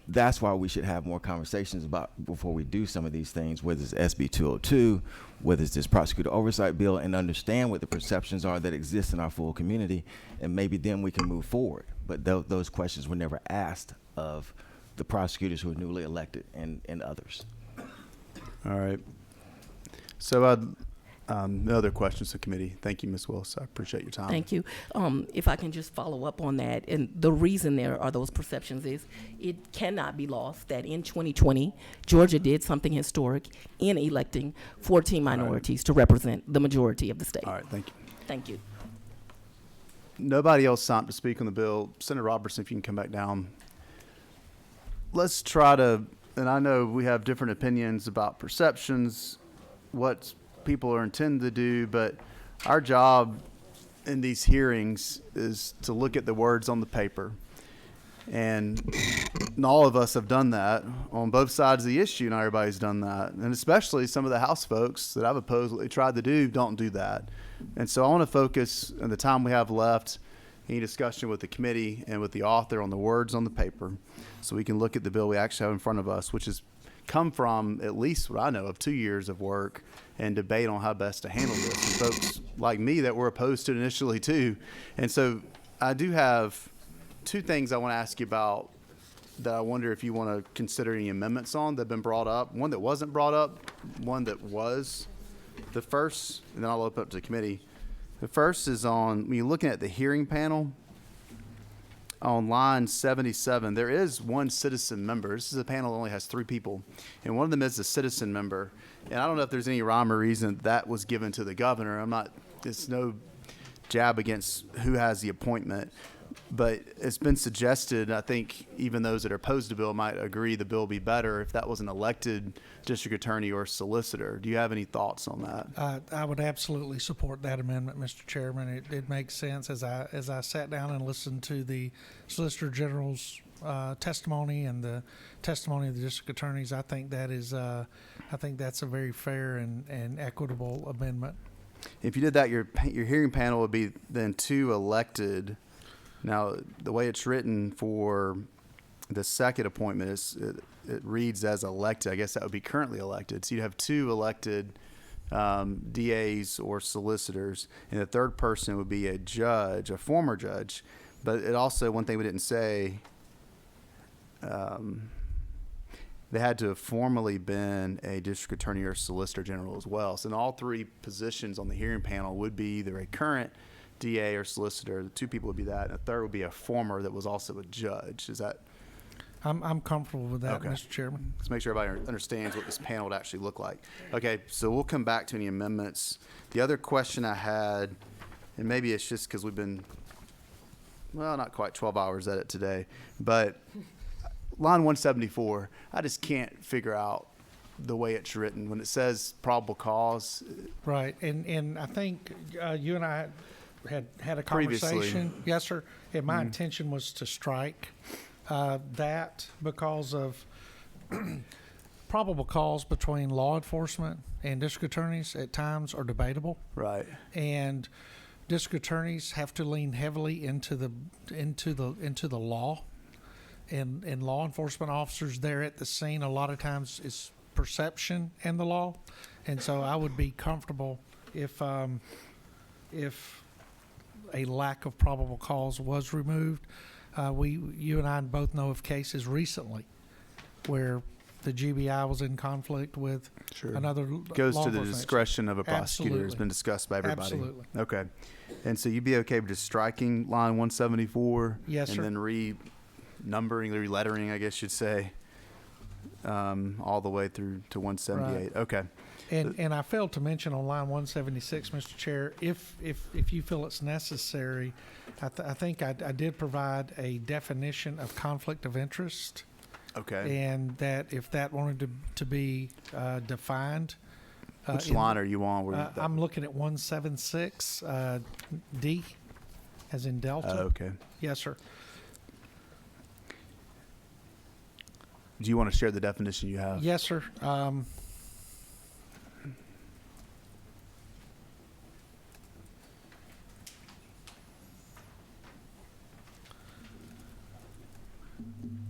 that's why we should have more conversations about before we do some of these things, whether it's SB 202, whether it's this prosecutor oversight bill, and understand what the perceptions are that exist in our full community, and maybe then we can move forward. But those questions were never asked of the prosecutors who are newly elected and others. All right. So no other questions to committee. Thank you, Ms. Willis. I appreciate your time. Thank you. If I can just follow up on that, and the reason there are those perceptions is it cannot be lost that in 2020, Georgia did something historic in electing 14 minorities to represent the majority of the state. All right, thank you. Thank you. Nobody else signed up to speak on the bill. Senator Robertson, if you can come back down. Let's try to, and I know we have different opinions about perceptions, what people are intended to do, but our job in these hearings is to look at the words on the paper. And all of us have done that on both sides of the issue. Not everybody's done that. And especially some of the House folks that I've opposed what they tried to do don't do that. And so I want to focus on the time we have left, any discussion with the committee and with the author on the words on the paper, so we can look at the bill we actually have in front of us, which has come from, at least what I know of, 2 years of work and debate on how best to handle this. And folks like me that were opposed to it initially too. And so I do have two things I want to ask you about that I wonder if you want to consider any amendments on that have been brought up. One that wasn't brought up, one that was. The first, and then I'll open up to the committee. The first is on, when you're looking at the hearing panel, on line 77, there is one citizen member. This is a panel that only has 3 people, and one of them is a citizen member. And I don't know if there's any rhyme or reason that was given to the governor. It's no jab against who has the appointment, but it's been suggested, I think even those that are opposed to the bill might agree the bill would be better if that was an elected district attorney or solicitor. Do you have any thoughts on that? I would absolutely support that amendment, Mr. Chairman. It makes sense as I sat down and listened to the Solicitor General's testimony and the testimony of the district attorneys. I think that's a very fair and equitable amendment. If you did that, your hearing panel would be then 2 elected. Now, the way it's written for the second appointment is it reads as elected. I guess that would be currently elected. So you'd have 2 elected DAs or solicitors, and the third person would be a judge, a former judge. But it also, one thing we didn't say, they had to have formerly been a district attorney or solicitor general as well. So in all 3 positions on the hearing panel would be either a current DA or solicitor. The 2 people would be that, and a third would be a former that was also a judge. Is that? I'm comfortable with that, Okay. Mr. Chairman. Let's make sure everybody understands what this panel would actually look like. Okay, so we'll come back to any amendments. The other question I had, and maybe it's just because we've been, well, not quite 12 hours at it today, but line 174, I just can't figure out the way it's written when it says probable cause. Right, and I think you and I had a Previously. conversation. Yes, sir. And my intention was to strike that because of probable cause between law enforcement and district attorneys at times are debatable. Right. And district attorneys have to lean heavily into the law, and law enforcement officers there at the scene a lot of times is perception and the law, and so I would be comfortable if a lack of probable cause was removed. You and I both know of cases recently where the GBI was in conflict with another goes law to the enforcement discretion of a prosecutor. Absolutely. It's been discussed by everybody. Absolutely. Okay, and so you'd be okay with just striking line 174? Yes, and sir. then re-numbering, re-lettering, I guess you'd say, all the way through to 178. Right. Okay. And I failed to mention on line 176, Mr. Chair, if you feel it's necessary, I think I did provide a definition of conflict of interest. Okay. And that if that wanted to be defined. Which line are you on? I'm looking at 176 D, as in Delta. Okay. Yes, sir. Do you want to share the definition you have? Yes, sir.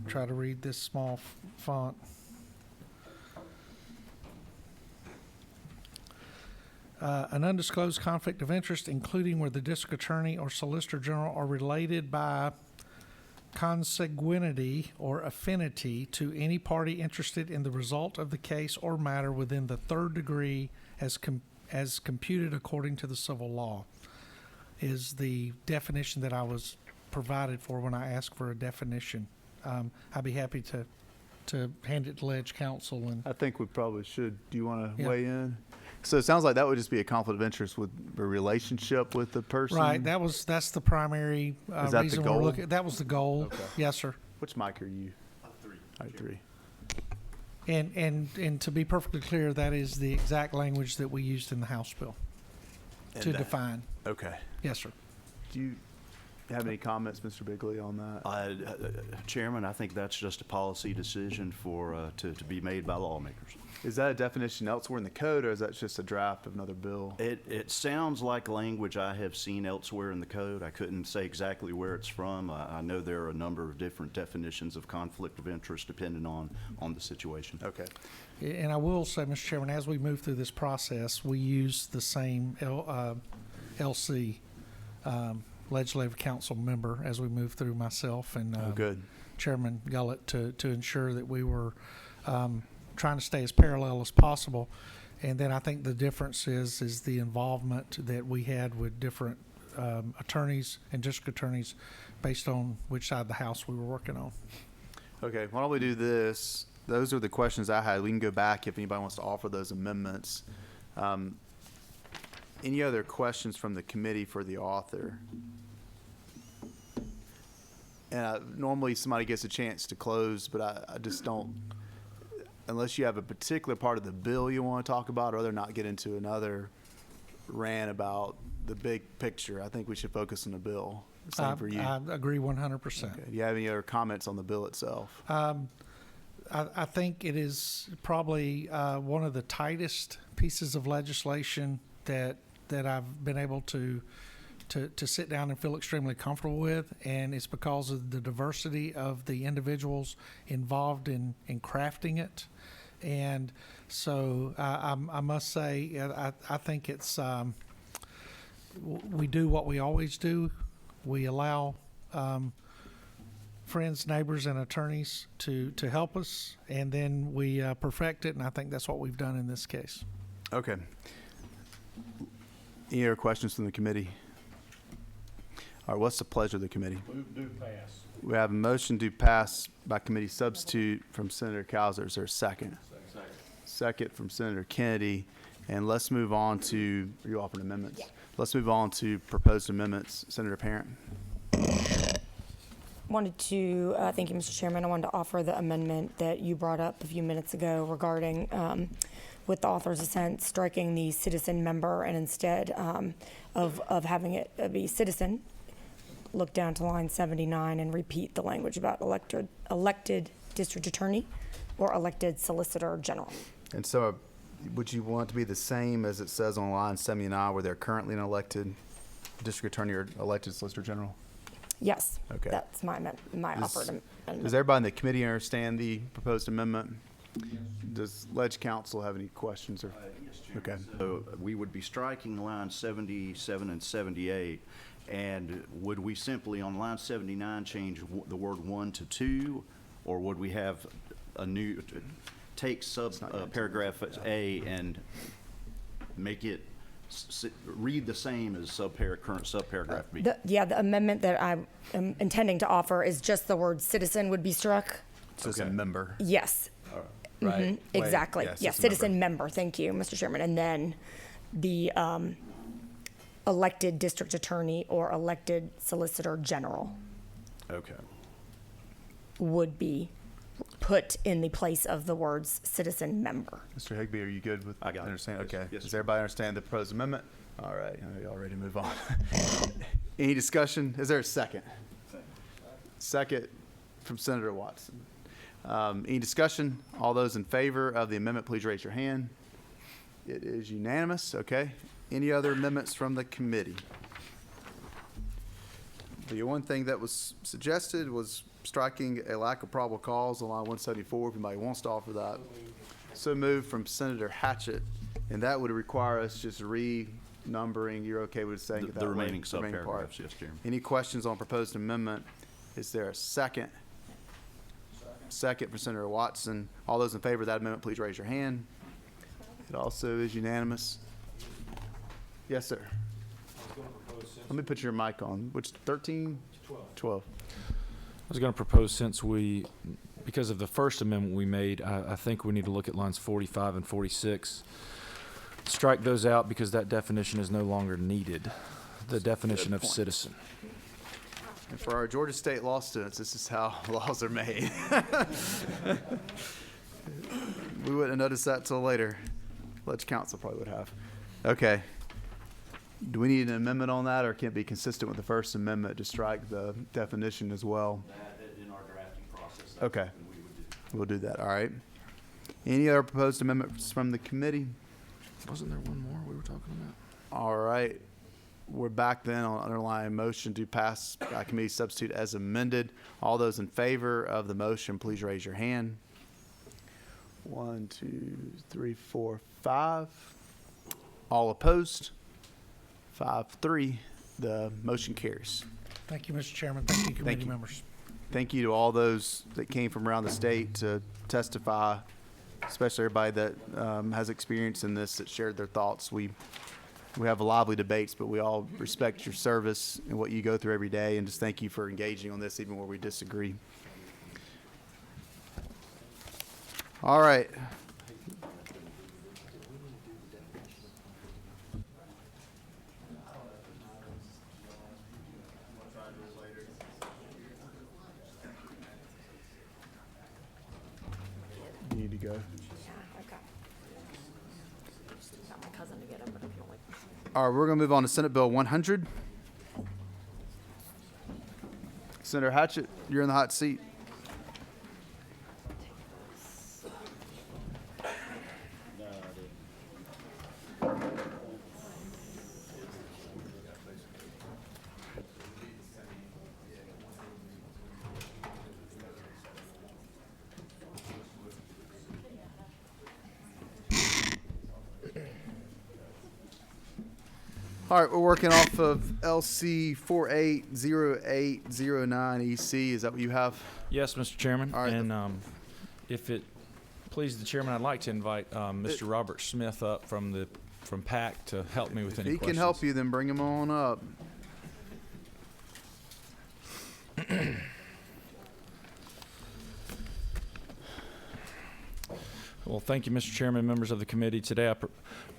Try to read this small font. An undisclosed conflict of interest, including where the district attorney or solicitor general are related by consanguinity or affinity to any party interested in the result of the case or matter within the 3rd degree as computed according to the civil law, is the definition that I was provided for when I asked for a definition. I'd be happy to hand it to Ledge Counsel. And I think we probably should. Do you want to Yeah. weigh in? So it sounds like that would just be a conflict of interest with a relationship with the person. Right. That's the primary Is that the reason goal? we're looking. That was the goal. Okay. Yes, sir. Which mic are you? 3. All right, 3. And to be perfectly clear, that is the exact language that we used in the House bill to define. Okay. Yes, sir. Do you have any comments, Mr. Bigley, on that? Chairman, I think that's just a policy decision to be made by lawmakers. Is that a definition elsewhere in the code, or is that just a draft of another bill? It sounds like language I have seen elsewhere in the code. I couldn't say exactly where it's from. I know there are a number of different definitions of conflict of interest depending on the situation. Okay. And I will say, Mr. Chairman, as we move through this process, we use the same LC, Legislative Council member, as we move through, myself and good. Chairman Gullett, to ensure that we were trying to stay as parallel as possible. And then I think the difference is the involvement that we had with different attorneys and district attorneys based on which side of the house we were working on. Okay, why don't we do this? Those are the questions I had. We can go back if anybody wants to offer those amendments. Any other questions from the committee for the author? And normally somebody gets a chance to close, but I just don't, unless you have a particular part of the bill you want to talk about, or rather not get into another rant about the big picture. I think we should focus on the bill. Same for you. I agree 100%. Okay. Do you have any other comments on the bill itself? I think it is probably one of the tightest pieces of legislation that I've been able to sit down and feel extremely comfortable with, and it's because of the diversity of the individuals involved in crafting it. And so I must say, I think it's we do what we always do. We allow friends, neighbors, and attorneys to help us, and then we perfect it, and I think that's what we've done in this case. Okay. Any other questions from the committee? All right, what's the pleasure of the committee? Move to pass. We have a motion to pass by committee substitute from Senator Cowser. Is there a second? Second. Second from Senator Kennedy. And let's move on to, are you offering amendments? Yeah. Let's move on to proposed amendments. Senator Parent. Wanted to, thank you, Mr. Chairman. I wanted to offer the amendment that you brought up a few minutes ago regarding, with the author's assent, striking the citizen member, and instead of having it be citizen, look down to line 79 and repeat the language about elected district attorney or elected solicitor general. And so would you want it to be the same as it says on line 79 where they're currently an elected district attorney or elected solicitor general? Yes. Okay. That's my offered amendment. Does everybody in the committee understand the proposed amendment? Yes. Does Ledge Council have any questions? Or? Yes, Chairman. Okay. So we would be striking lines 77 and 78, and would we simply on line 79 change the word 1 to 2, or would we have a new take paragraph A and make it read the same as current subparagraph B? The amendment that I am intending to offer is just the word citizen would be struck. Citizen member. Yes. Right. Mm-hmm. Exactly. Yeah, citizen member. Thank you, Mr. Chairman. And then the elected district attorney or elected solicitor general Okay. would be put in the place of the words citizen member. Mr. Higbee, are you good with I got it. understand? Yes. Okay. Yes, Does sir. everybody understand the proposed amendment? All right. I know y'all ready to move on. Any discussion? Is there a second? Second from Senator Watson. Any discussion? All those in favor of the amendment, please raise your hand. It is unanimous. Okay. Any other amendments from the committee? The one thing that was suggested was striking a lack of probable cause on line 174. If anybody wants to offer that. So moved from Senator Hatchett, and that would require us just renumbering. You're okay with saying it that The way? remaining The remaining part. subparagraphs, yes, Chairman. Any questions on proposed amendment? Is there a second? Second for Senator Watson. All those in favor of that amendment, please raise your hand. It also is unanimous. Yes, sir. Let me put your mic on. Which, 13? 12. I was going to propose, because of the first amendment we made, I think we need to look at lines 45 and 46. Strike those out because that definition is no longer needed. The definition of citizen. And for our Georgia State law students, this is how laws are made. We wouldn't have noticed that till later. Ledge Council probably would have. Okay. Do we need an amendment on that, or can it be consistent with the First Amendment to strike the definition as well? That in our drafting process. Okay. We'll do that. All right. Any other proposed amendments from the committee? Wasn't there one more we were talking about? All right. We're back then on underlying motion to pass by committee substitute as amended. All those in favor of the motion, please raise your hand. 1, 2, 3, 4, 5. All opposed? 5-3. The motion carries. Thank you, Mr. Chairman. Thank you, committee members. Thank you to all those that came from around the state to testify, especially everybody that has experience in this, that shared their thoughts. We have lively debates, but we all respect your service and what you go through every day, and just thank you for engaging on this even where we disagree. All right. You need to go. Yeah, okay. Got my cousin to get him, but if you like. All right, we're going to move on to Senate Bill 100. Senator Hatchett, you're in the hot seat. All right, we're working off of LC 480809EC. Is that what you have? Yes, Mr. Chairman. All right. And if it pleases the chairman, I'd like to invite Mr. Robert Smith up from PAC to help me with If any he questions. can help you, then bring him on up. Well, thank you, Mr. Chairman, members of the committee. Today I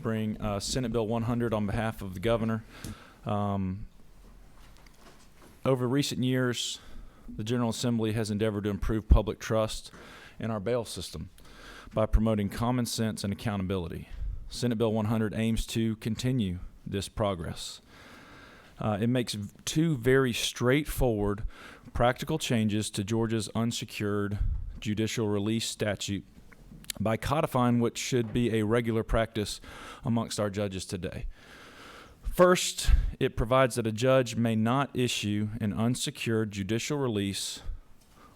bring Senate Bill 100 on behalf of the governor. Over recent years, the General Assembly has endeavored to improve public trust in our bail system by promoting common sense and accountability. Senate Bill 100 aims to continue this progress. It makes two very straightforward, practical changes to Georgia's unsecured judicial release statute by codifying what should be a regular practice amongst our judges today. First, it provides that a judge may not issue an unsecured judicial release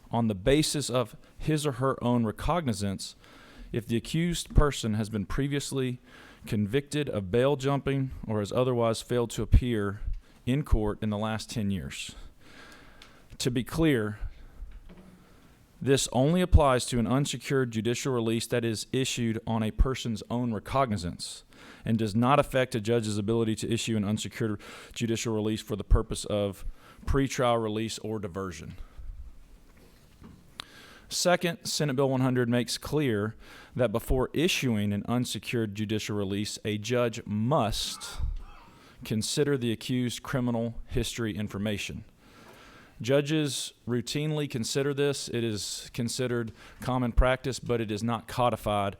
on the basis of his or her own recognizance if the accused person has been previously convicted of bail jumping or has otherwise failed to appear in court in the last 10 years. To be clear, this only applies to an unsecured judicial release that is issued on a person's own recognizance and does not affect a judge's ability to issue an unsecured judicial release for the purpose of pretrial release or diversion. Second, Senate Bill 100 makes clear that before issuing an unsecured judicial release, a judge must consider the accused's criminal history information. Judges routinely consider this. It is considered common practice, but it is not codified.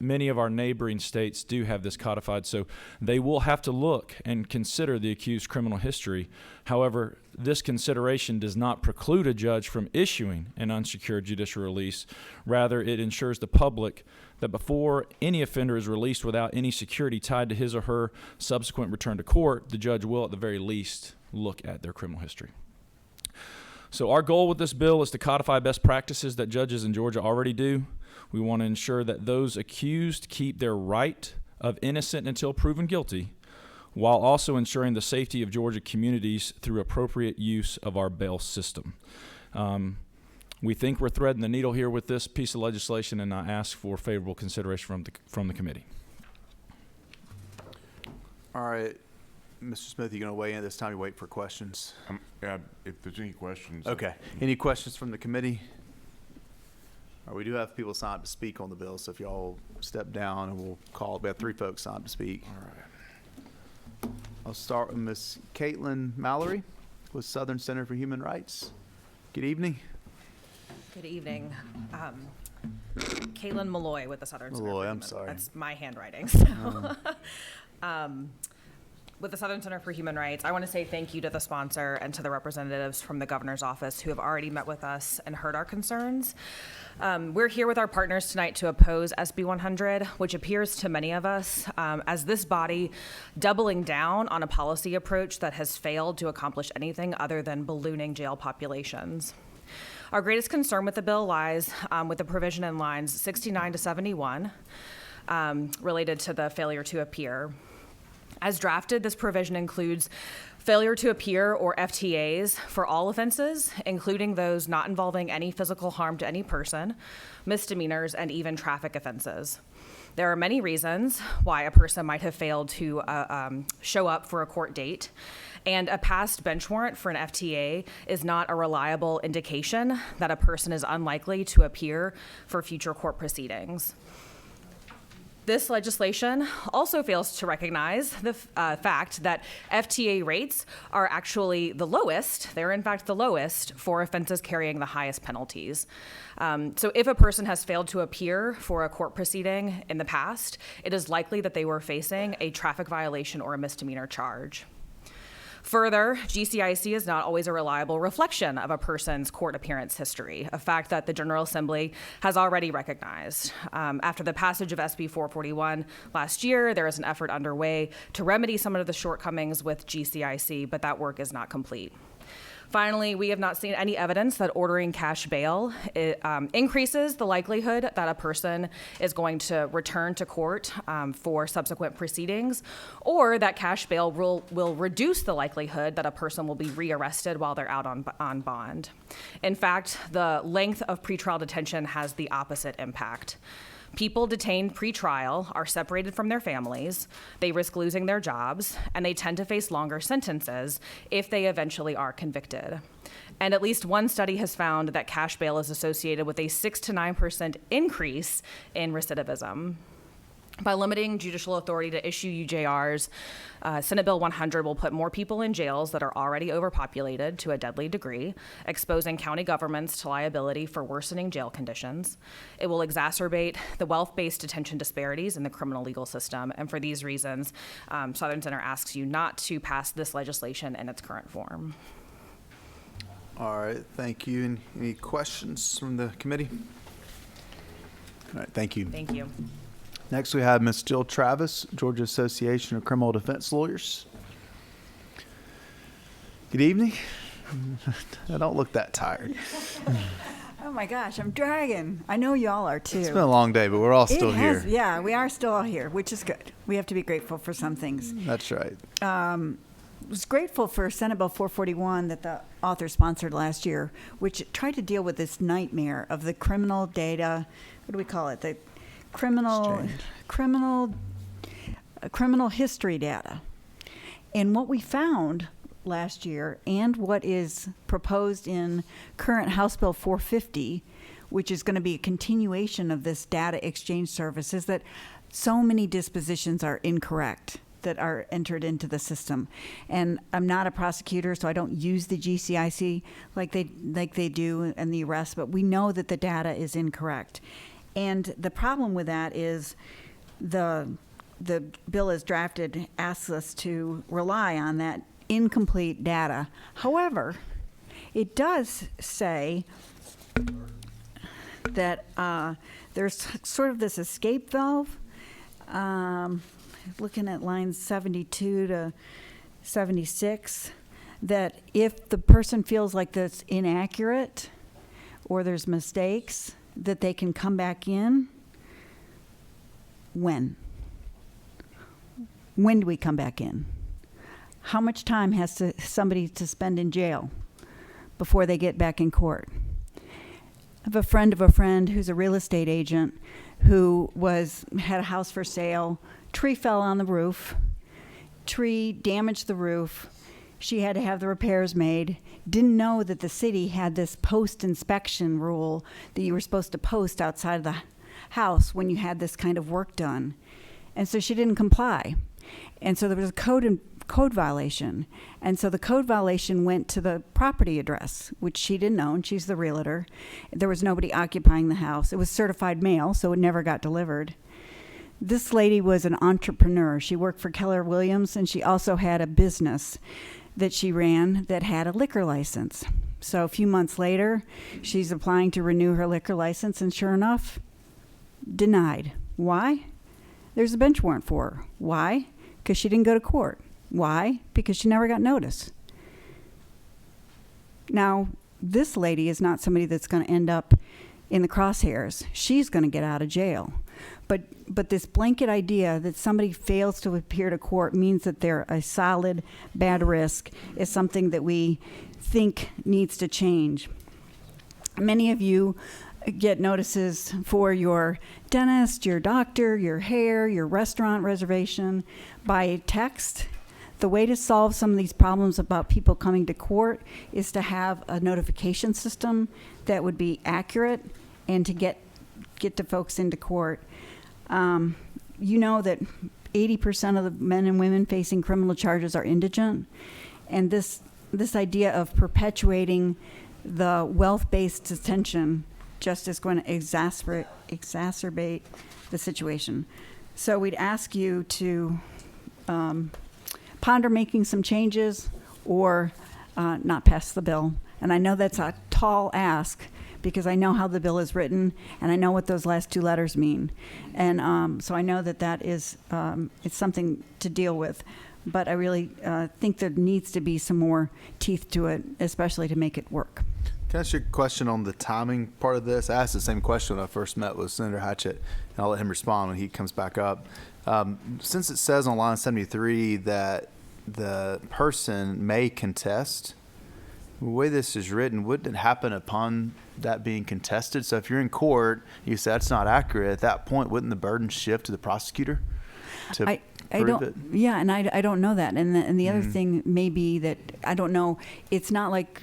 Many of our neighboring states do have this codified, so they will have to look and consider the accused's criminal history. However, this consideration does not preclude a judge from issuing an unsecured judicial release. Rather, it ensures the public that before any offender is released without any security tied to his or her subsequent return to court, the judge will at the very least look at their criminal history. So our goal with this bill is to codify best practices that judges in Georgia already do. We want to ensure that those accused keep their right of innocent until proven guilty, while also ensuring the safety of Georgia communities through appropriate use of our bail system. We think we're threading the needle here with this piece of legislation, and I ask for favorable consideration from the committee. All right. Mr. Smith, you going to weigh in this time? You wait for questions. Yeah, if there's any questions. Okay. Any questions from the committee? All right, we do have people signed up to speak on the bill, so if y'all step down and we'll call. We have 3 folks signed up to speak. All right. I'll start with Ms. Caitlin Mallory with Southern Center for Human Rights. Good evening. Good evening. Caitlin Malloy with the Southern Center. Malloy, I'm sorry. That's my handwriting. So. with the Southern Center for Human Rights, I want to say thank you to the sponsor and to the representatives from the governor's office who have already met with us and heard our concerns. We're here with our partners tonight to oppose SB 100, which appears to many of us as this body doubling down on a policy approach that has failed to accomplish anything other than ballooning jail populations. Our greatest concern with the bill lies with the provision in lines 69 to 71 related to the failure to appear. As drafted, this provision includes failure to appear, or FTAs, for all offenses, including those not involving any physical harm to any person, misdemeanors, and even traffic offenses. There are many reasons why a person might have failed to show up for a court date, and a past bench warrant for an FTA is not a reliable indication that a person is unlikely to appear for future court proceedings. This legislation also fails to recognize the fact that FTA rates are actually the lowest. They're in fact the lowest for offenses carrying the highest penalties. So if a person has failed to appear for a court proceeding in the past, it is likely that they were facing a traffic violation or a misdemeanor charge. Further, GCIC is not always a reliable reflection of a person's court appearance history, a fact that the General Assembly has already recognized. After the passage of SB 441 last year, there is an effort underway to remedy some of the shortcomings with GCIC, but that work is not complete. Finally, we have not seen any evidence that ordering cash bail increases the likelihood that a person is going to return to court for subsequent proceedings, or that cash bail will reduce the likelihood that a person will be rearrested while they're out on bond. In fact, the length of pretrial detention has the opposite impact. People detained pre-trial are separated from their families, they risk losing their jobs, and they tend to face longer sentences if they eventually are convicted. And at least one study has found that cash bail is associated with a 6 to 9% increase in recidivism. By limiting judicial authority to issue UJRs, Senate Bill 100 will put more people in jails that are already overpopulated to a deadly degree, exposing county governments to liability for worsening jail conditions. It will exacerbate the wealth-based detention disparities in the criminal legal system, and for these reasons, Southern Center asks you not to pass this legislation in its current form. All right, thank you. And any questions from the committee? All right, thank you. Thank you. Next, we have Ms. Jill Travis, Georgia Association of Criminal Defense Lawyers. Good evening. I don't look that tired. Oh my gosh, I'm dragging. I know y'all are too. It's been a long day, but we're all still here. Yeah, we are still all here, which is good. We have to be grateful for some things. That's right. Was grateful for Senate Bill 441 that the author sponsored last year, which tried to deal with this nightmare of the criminal data. What do we call it? The criminal history data. And what we found last year, and what is proposed in current House Bill 450, which is going to be a continuation of this data exchange service, is that so many dispositions are incorrect that are entered into the system. And I'm not a prosecutor, so I don't use the GCIC like they do in the arrest, but we know that the data is incorrect. And the problem with that is the bill as drafted asks us to rely on that incomplete data. However, it does say that there's sort of this escape valve. Looking at lines 72 to 76, that if the person feels like that's inaccurate or there's mistakes, that they can come back in. When do we come back in? How much time has somebody to spend in jail before they get back in court? I have a friend of a friend who's a real estate agent who had a house for sale. Tree fell on the roof. Tree damaged the roof. She had to have the repairs made. Didn't know that the city had this post-inspection rule that you were supposed to post outside of the house when you had this kind of work done. And so she didn't comply. And so there was a code violation. And so the code violation went to the property address, which she didn't own. She's the realtor. There was nobody occupying the house. It was certified mail, so it never got delivered. This lady was an entrepreneur. She worked for Keller Williams, and she also had a business that she ran that had a liquor license. So a few months later, she's applying to renew her liquor license, and sure enough, denied. Why? There's a bench warrant for her. Why? Because she didn't go to court. Why? Because she never got notice. Now, this lady is not somebody that's going to end up in the crosshairs. She's going to get out of jail. But this blanket idea that somebody fails to appear to court means that they're a solid bad risk is something that we think needs to change. Many of you get notices for your dentist, your doctor, your hair, your restaurant reservation by text. The way to solve some of these problems about people coming to court is to have a notification system that would be accurate and to get the folks into court. You know that 80% of the men and women facing criminal charges are indigent, and this idea of perpetuating the wealth-based detention just is going to exacerbate the situation. So we'd ask you to ponder making some changes or not pass the bill. And I know that's a tall ask because I know how the bill is written and I know what those last two letters mean. And so I know that is it's something to deal with. But I really think there needs to be some more teeth to it, especially to make it work. Can I ask you a question on the timing part of this? I asked the same question when I first met with Senator Hatchett, and I'll let him respond when he comes back up. Since it says on line 73 that the person may contest, the way this is written, wouldn't it happen upon that being contested? So if you're in court, you say that's not accurate, at that point, wouldn't the burden shift to the prosecutor to prove it? Yeah, and I don't know that. And the other thing may be that, I don't know, it's not like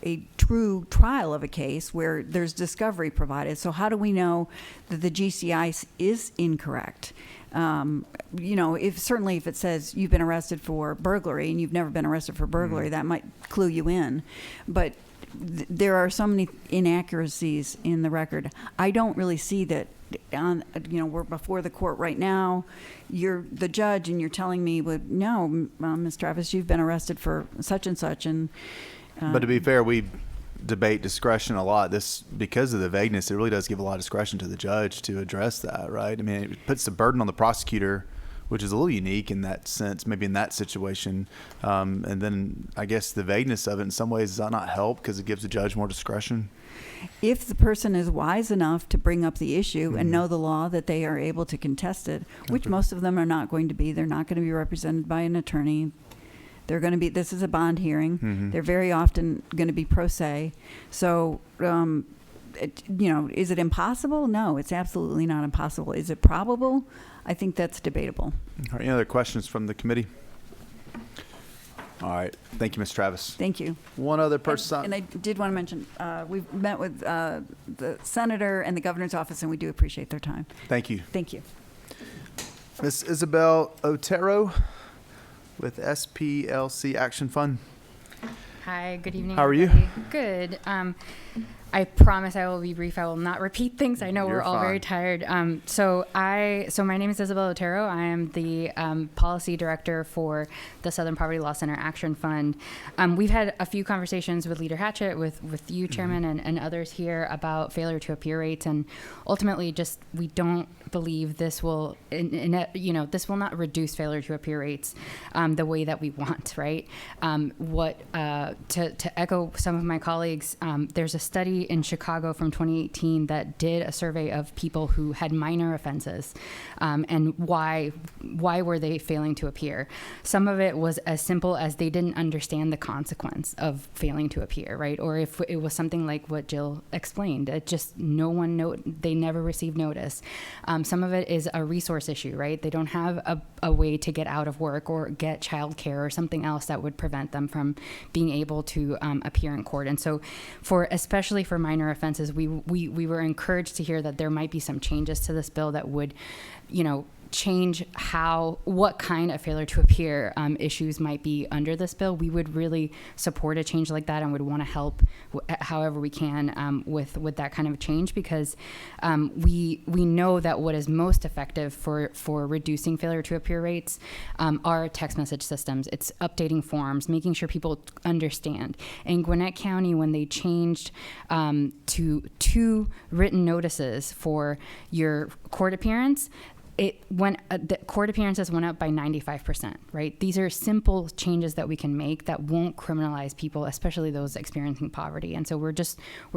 a true trial of a case where there's discovery provided. So how do we know that the GCI is incorrect? If it says you've been arrested for burglary and you've never been arrested for burglary, that might clue you in. But there are so many inaccuracies in the record. I don't really see that. We're before the court right now. You're the judge, and you're telling me, "Well, no, Ms. Travis, you've been arrested for such and such." And but to be fair, we debate discretion a lot. This, because of the vagueness, it really does give a lot of discretion to the judge to address that, right? I mean, it puts the burden on the prosecutor, which is a little unique in that sense, maybe in that situation. And then I guess the vagueness of it in some ways does not help because it gives the judge more discretion. If the person is wise enough to bring up the issue and know the law, that they are able to contest it, which most of them are not going to be. They're not going to be represented by an attorney. They're going to be, this is a bond hearing. They're very often going to be pro se. So, is it impossible? No, it's absolutely not impossible. Is it probable? I think that's debatable. All right, any other questions from the committee? All right. Thank you, Ms. Travis. Thank you. One other person. And I did want to mention, we've met with the senator and the governor's office, and we do appreciate their time. Thank you. Thank you. Ms. Isabel Otero with SPLC Action Fund. Hi, good evening. How are you? Good. I promise I will be brief. I will not repeat things. I know You're we're all very fine. tired. So my name is Isabel Otero. I am the policy director for the Southern Poverty Law Center Action Fund. We've had a few conversations with Leader Hatchett, with you, Chairman, and others here about failure to appear rates, and ultimately, just we don't believe this will, this will not reduce failure to appear rates the way that we want, right? To echo some of my colleagues, there's a study in Chicago from 2018 that did a survey of people who had minor offenses and why were they failing to appear. Some of it was as simple as they didn't understand the consequence of failing to appear, right? Or if it was something like what Jill explained, it just they never received notice. Some of it is a resource issue, right? They don't have a way to get out of work or get childcare or something else that would prevent them from being able to appear in court. And so especially for minor offenses, we were encouraged to hear that there might be some changes to this bill that would, change what kind of failure to appear issues might be under this bill, we would really support a change like that and would want to help however we can with that kind of change, because we know that what is most effective for reducing failure to appear rates are text message systems. It's updating forms, making sure people understand. In Gwinnett County, when they changed to 2 written notices for your court appearance, the court appearances went up by 95%, right? These are simple changes that we can make that won't criminalize people, especially those experiencing poverty. And so we're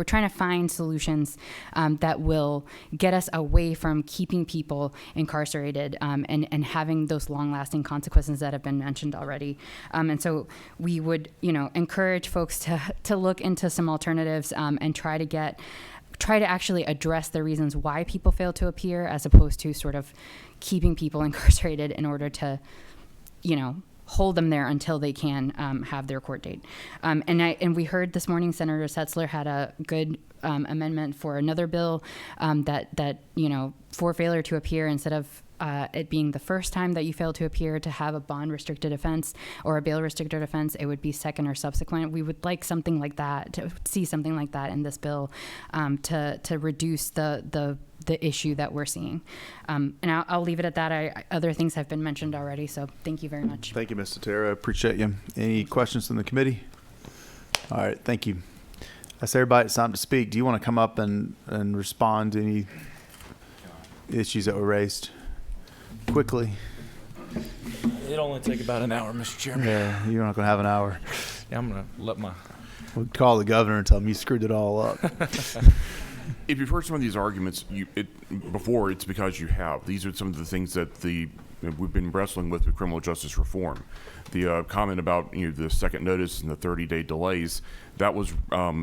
trying to find solutions that will get us away from keeping people incarcerated and having those long-lasting consequences that have been mentioned already. And so we would, encourage folks to look into some alternatives and try to actually address the reasons why people fail to appear, as opposed to sort of keeping people incarcerated in order to, hold them there until they can have their court date. And we heard this morning Senator Setzler had a good amendment for another bill that for failure to appear, instead of it being the first time that you fail to appear, to have a bond restricted offense or a bail restricted offense, it would be second or subsequent. We would like something like that, to see something like that in this bill to reduce the issue that we're seeing. And I'll leave it at that. Other things have been mentioned already, so thank you very much. Thank you, Mr. Terra. Appreciate you. Any questions from the committee? All right, thank you. That's everybody. It's time to speak. Do you want to come up and respond to any issues that were raised? Quickly. It'll only take about an hour, Mr. Chairman. Yeah, you're not going to have an hour. Yeah, I'm going to let We'll call the governor and tell him you screwed it all up. If you've heard some of these arguments before, it's because you have. These are some of the things that we've been wrestling with criminal justice reform. The comment about the second notice and the 30-day delays, that was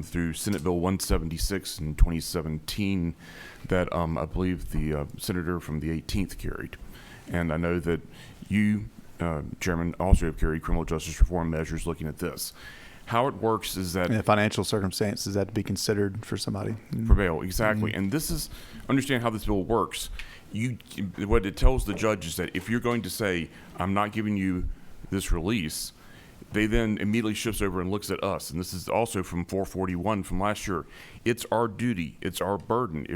through Senate Bill 176 in 2017 that I believe the senator from the 18th carried. And I know that you, Chairman, also have carried criminal justice reform measures looking at this. How it works is that... And the financial circumstances that to be considered for somebody. For bail, exactly. And this is... Understand how this bill works. What it tells the judge is that if you're going to say, I'm not giving you this release, they then immediately shifts over and looks at us. And this is also from 441 from last year. It's our duty. It's our burden.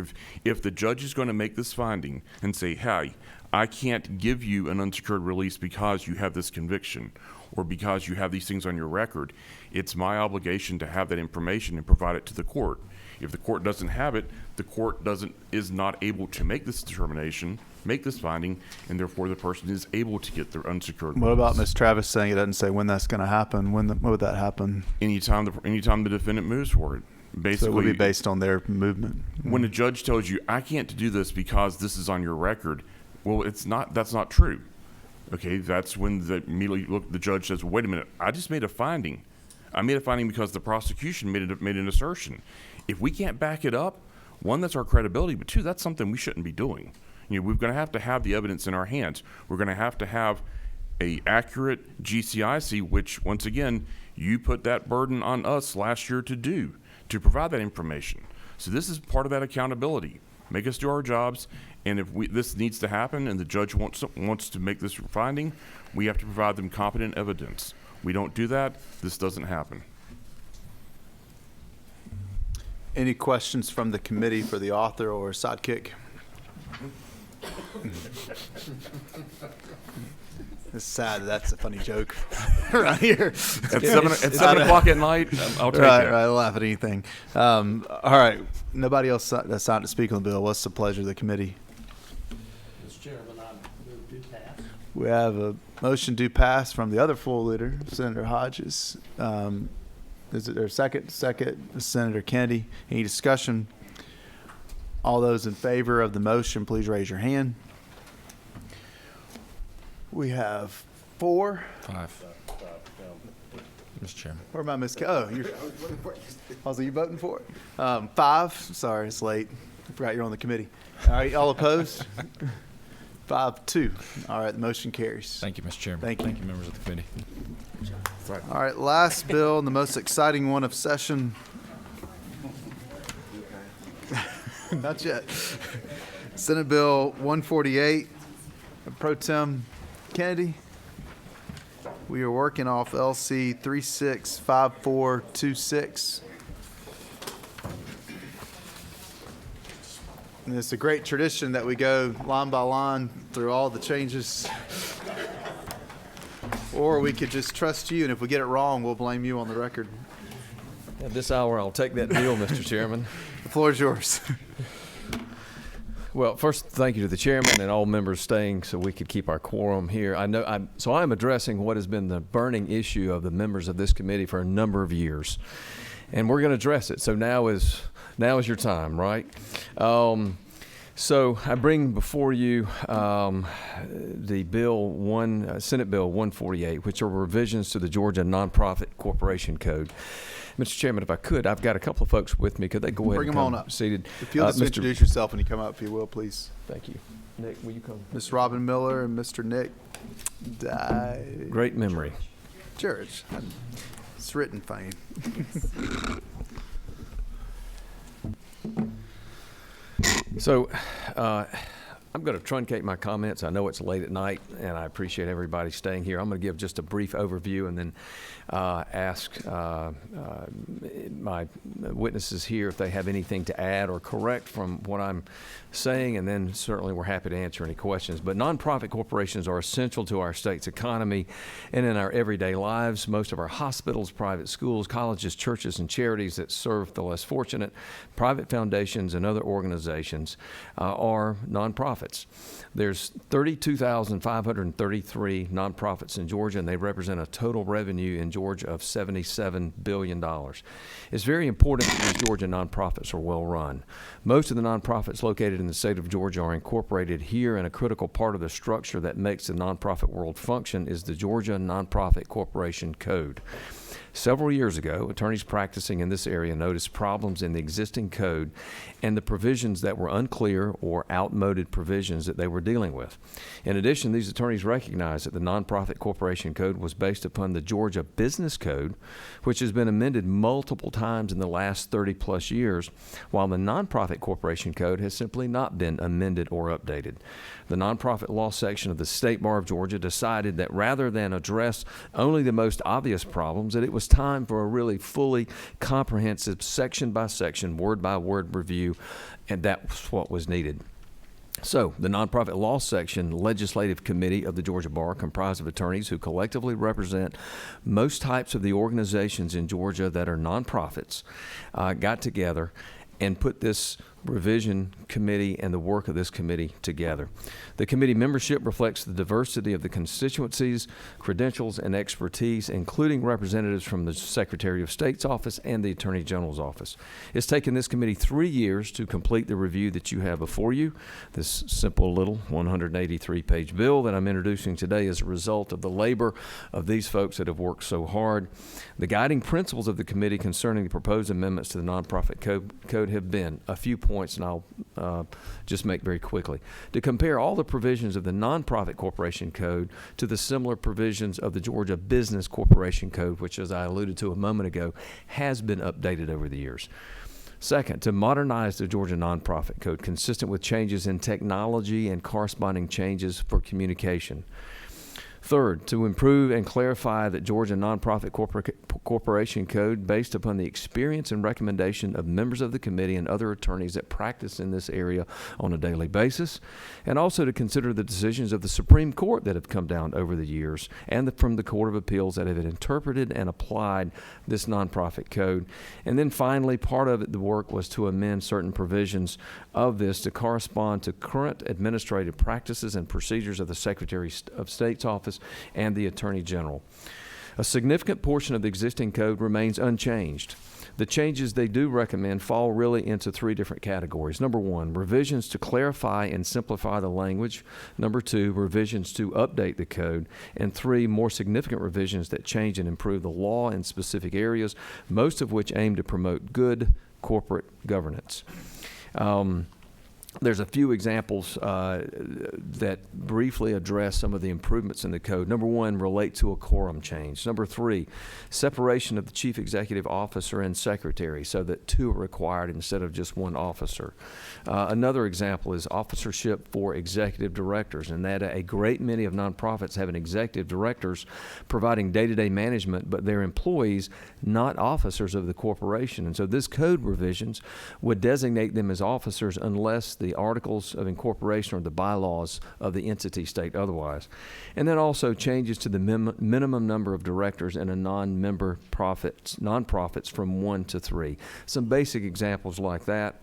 If the judge is going to make this finding and say, hey, I can't give you an unsecured release because you have this conviction or because you have these things on your record, it's my obligation to have that information and provide it to the court. If the court doesn't have it, the court is not able to make this determination, make this finding, and therefore the person is able to get their unsecured release. What about Ms. Travis saying it doesn't say when that's going to happen? When would that happen? Anytime the defendant moves for it. Basically, so it would be based on their movement. When a judge tells you, I can't do this because this is on your record, well, that's not true. Okay, that's when the judge says, wait a minute, I just made a finding. I made a finding because the prosecution made an assertion. If we can't back it up, one, that's our credibility, but two, that's something we shouldn't be doing. We're going to have the evidence in our hands. We're going to have a accurate GCIC, which, once again, you put that burden on us last year to provide that information. So this is part of that accountability. Make us do our jobs, and if this needs to happen and the judge wants to make this finding, we have to provide them competent evidence. We don't do that, this doesn't happen. Any questions from the committee for the author or sidekick? It's sad. That's a funny joke around here. At 7 o'clock at night, I'll take it. Right, I'll laugh at anything. All right. Nobody else that's signed to speak on the bill. What's the pleasure of the committee? Mr. Chairman, I move to pass. We have a motion to pass from the other full leader, Senator Hodges. Is it their second, Senator Kennedy? Any discussion? All those in favor of the motion, please raise your hand. We have 4. 5. Mr. Chairman. Where am I, Ms. Also, you voting for it? 5. Sorry, it's late. I forgot you're on the committee. All right, all opposed? 5-2. All right, the motion carries. Thank you, Mr. Chairman. Thank you. Thank you, members of the committee. All right, last bill and the most exciting one of session. Not yet. Senate Bill 148. Pro Tem Kennedy. We are working off LC 365426. And it's a great tradition that we go line by line through all the changes. Or we could just trust you, and if we get it wrong, we'll blame you on the record. At this hour, I'll take that deal, Mr. Chairman. The floor is yours. Well, first, thank you to the chairman and all members staying so we could keep our quorum here. I'm addressing what has been the burning issue of the members of this committee for a number of years, and we're going to address it. So now is your time, right? So I bring before you the Senate Bill 148, which are revisions to the Georgia Nonprofit Corporation Code. Mr. Chairman, if I could, I've got a couple of folks with me. Could they go ahead Bring and them come on up. seated? If you'll just introduce yourself when you come up, if you will, please. Thank you. Nick, will you come? Ms. Robin Miller and Mr. Nick Great memory. Church. It's written fine. So I'm going to truncate my comments. I know it's late at night, and I appreciate everybody staying here. I'm going to give just a brief overview and then ask my witnesses here if they have anything to add or correct from what I'm saying, and then certainly we're happy to answer any questions. But nonprofit corporations are essential to our state's economy and in our everyday lives. Most of our hospitals, private schools, colleges, churches, and charities that serve the less fortunate, private foundations, and other organizations are nonprofits. There's 32,533 nonprofits in Georgia, and they represent a total revenue in Georgia of $77 billion. It's very important that these Georgia nonprofits are well run. Most of the nonprofits located in the state of Georgia are incorporated here, and a critical part of the structure that makes the nonprofit world function is the Georgia Nonprofit Corporation Code. Several years ago, attorneys practicing in this area noticed problems in the existing code and the provisions that were unclear or outmoded provisions that they were dealing with. In addition, these attorneys recognized that the Nonprofit Corporation Code was based upon the Georgia Business Code, which has been amended multiple times in the last 30-plus years, while the Nonprofit Corporation Code has simply not been amended or updated. The nonprofit law section of the State Bar of Georgia decided that rather than address only the most obvious problems, that it was time for a really fully comprehensive section-by-section, word-by-word review, and that's what was needed. So, the Nonprofit Law Section Legislative Committee of the Georgia Bar, comprised of attorneys who collectively represent most types of the organizations in Georgia that are nonprofits, got together and put this revision committee and the work of this committee together. The committee membership reflects the diversity of the constituencies, credentials, and expertise, including representatives from the Secretary of State's office and the Attorney General's office. It's taken this committee 3 years to complete the review that you have before you. This simple little 183-page bill that I'm introducing today is a result of the labor of these folks that have worked so hard. The guiding principles of the committee concerning the proposed amendments to the nonprofit code have been a few points, and I'll just make very quickly. To compare all the provisions of the Nonprofit Corporation Code to the similar provisions of the Georgia Business Corporation Code, which, as I alluded to a moment ago, has been updated over the years. Second, to modernize the Georgia Nonprofit Code consistent with changes in technology and corresponding changes for communication. Third, to improve and clarify the Georgia Nonprofit Corporation Code based upon the experience and recommendation of members of the committee and other attorneys that practice in this area on a daily basis, and also to consider the decisions of the Supreme Court that have come down over the years and from the Court of Appeals that have interpreted and applied this nonprofit code. And then finally, part of it, the work was to amend certain provisions of this to correspond to current administrative practices and procedures of the Secretary of State's office and the Attorney General. A significant portion of the existing code remains unchanged. The changes they do recommend fall really into 3 different categories. Number 1, revisions to clarify and simplify the language. Number 2, revisions to update the code. And 3, more significant revisions that change and improve the law in specific areas, most of which aim to promote good corporate governance. there's a few examples that briefly address some of the improvements in the code. Number one, relate to a quorum change. Number three, separation of the chief executive officer and secretary so that two are required instead of just one officer. Another example is officership for executive directors, and that a great many of nonprofits have an executive directors providing day-to-day management, but they're employees, not officers of the corporation. And so this code revisions would designate them as officers unless the articles of incorporation or the bylaws of the entity state otherwise. And then also changes to the minimum number of directors in a nonprofits from 1 to 3. Some basic examples like that.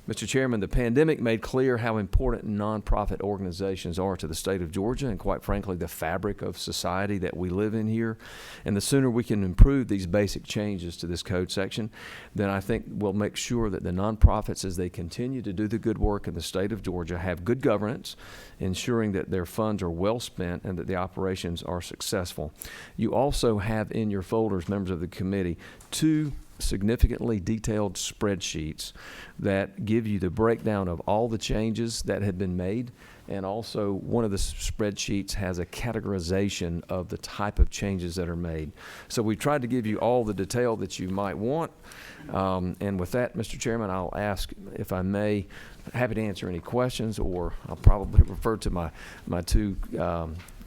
Mr. Chairman, the pandemic made clear how important nonprofit organizations are to the state of Georgia and, quite frankly, the fabric of society that we live in here. And the sooner we can improve these basic changes to this code section, then I think we'll make sure that the nonprofits, as they continue to do the good work in the state of Georgia, have good governance, ensuring that their funds are well spent and that the operations are successful. You also have in your folders, members of the committee, 2 significantly detailed spreadsheets that give you the breakdown of all the changes that have been made, and also one of the spreadsheets has a categorization of the type of changes that are made. So we tried to give you all the detail that you might want, and with that, Mr. Chairman, I'll ask, if I may, happy to answer any questions, or I'll probably refer to my 2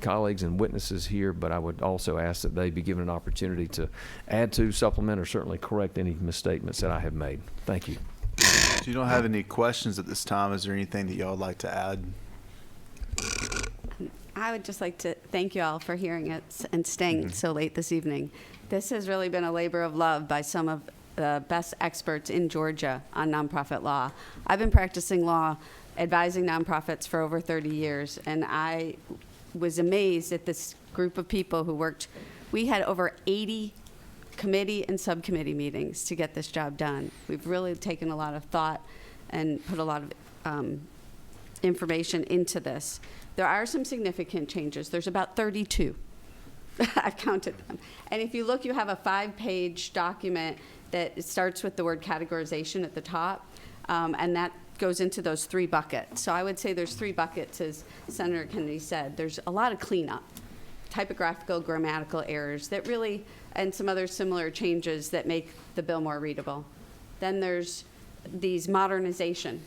colleagues and witnesses here, but I would also ask that they be given an opportunity to add to, supplement, or certainly correct any misstatements that I have made. Thank you. If you don't have any questions at this time, is there anything that y'all would like to add? I would just like to thank you all for hearing it and staying so late this evening. This has really been a labor of love by some of the best experts in Georgia on nonprofit law. I've been practicing law, advising nonprofits for over 30 years, and I was amazed at this group of people who worked. We had over 80 committee and subcommittee meetings to get this job done. We've really taken a lot of thought and put a lot of information into this. There are some significant changes. There's about 32. I've counted them. And if you look, you have a 5-page document that starts with the word categorization at the top, and that goes into those 3 buckets. So I would say there's 3 buckets, as Senator Kennedy said. There's a lot of cleanup, typographical, grammatical errors that really, and some other similar changes that make the bill more readable. Then there's these modernization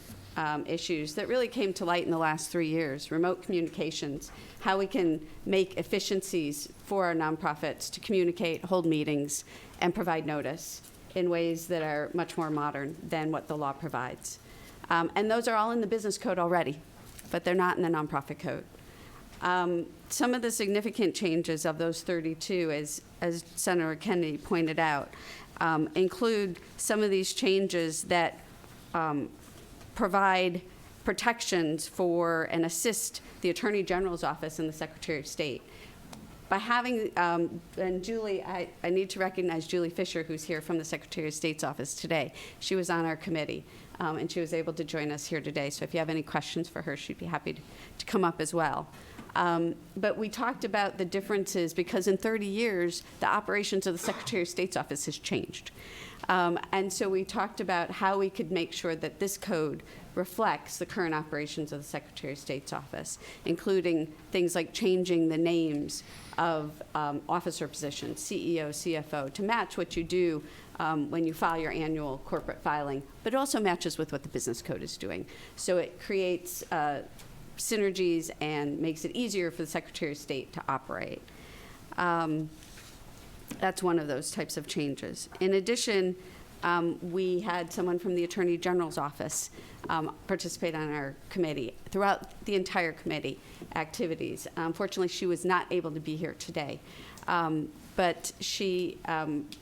issues that really came to light in the last 3 years. Remote communications, how we can make efficiencies for our nonprofits to communicate, hold meetings, and provide notice in ways that are much more modern than what the law provides. And those are all in the business code already, but they're not in the nonprofit code. Some of the significant changes of those 32, as Senator Kennedy pointed out, include some of these changes that provide protections for and assist the Attorney General's office and the Secretary of State. By having, and Julie, I need to recognize Julie Fisher, who's here from the Secretary of State's office today. She was on our committee, and she was able to join us here today. So if you have any questions for her, she'd be happy to come up as well. But we talked about the differences because in 30 years, the operations of the Secretary of State's office has changed. And so we talked about how we could make sure that this code reflects the current operations of the Secretary of State's office, including things like changing the names of officer positions, CEO, CFO, to match what you do when you file your annual corporate filing, but it also matches with what the business code is doing. So it creates synergies and makes it easier for the Secretary of State to operate. That's one of those types of changes. In addition, we had someone from the Attorney General's office participate on our committee throughout the entire committee activities. Unfortunately, she was not able to be here today. But she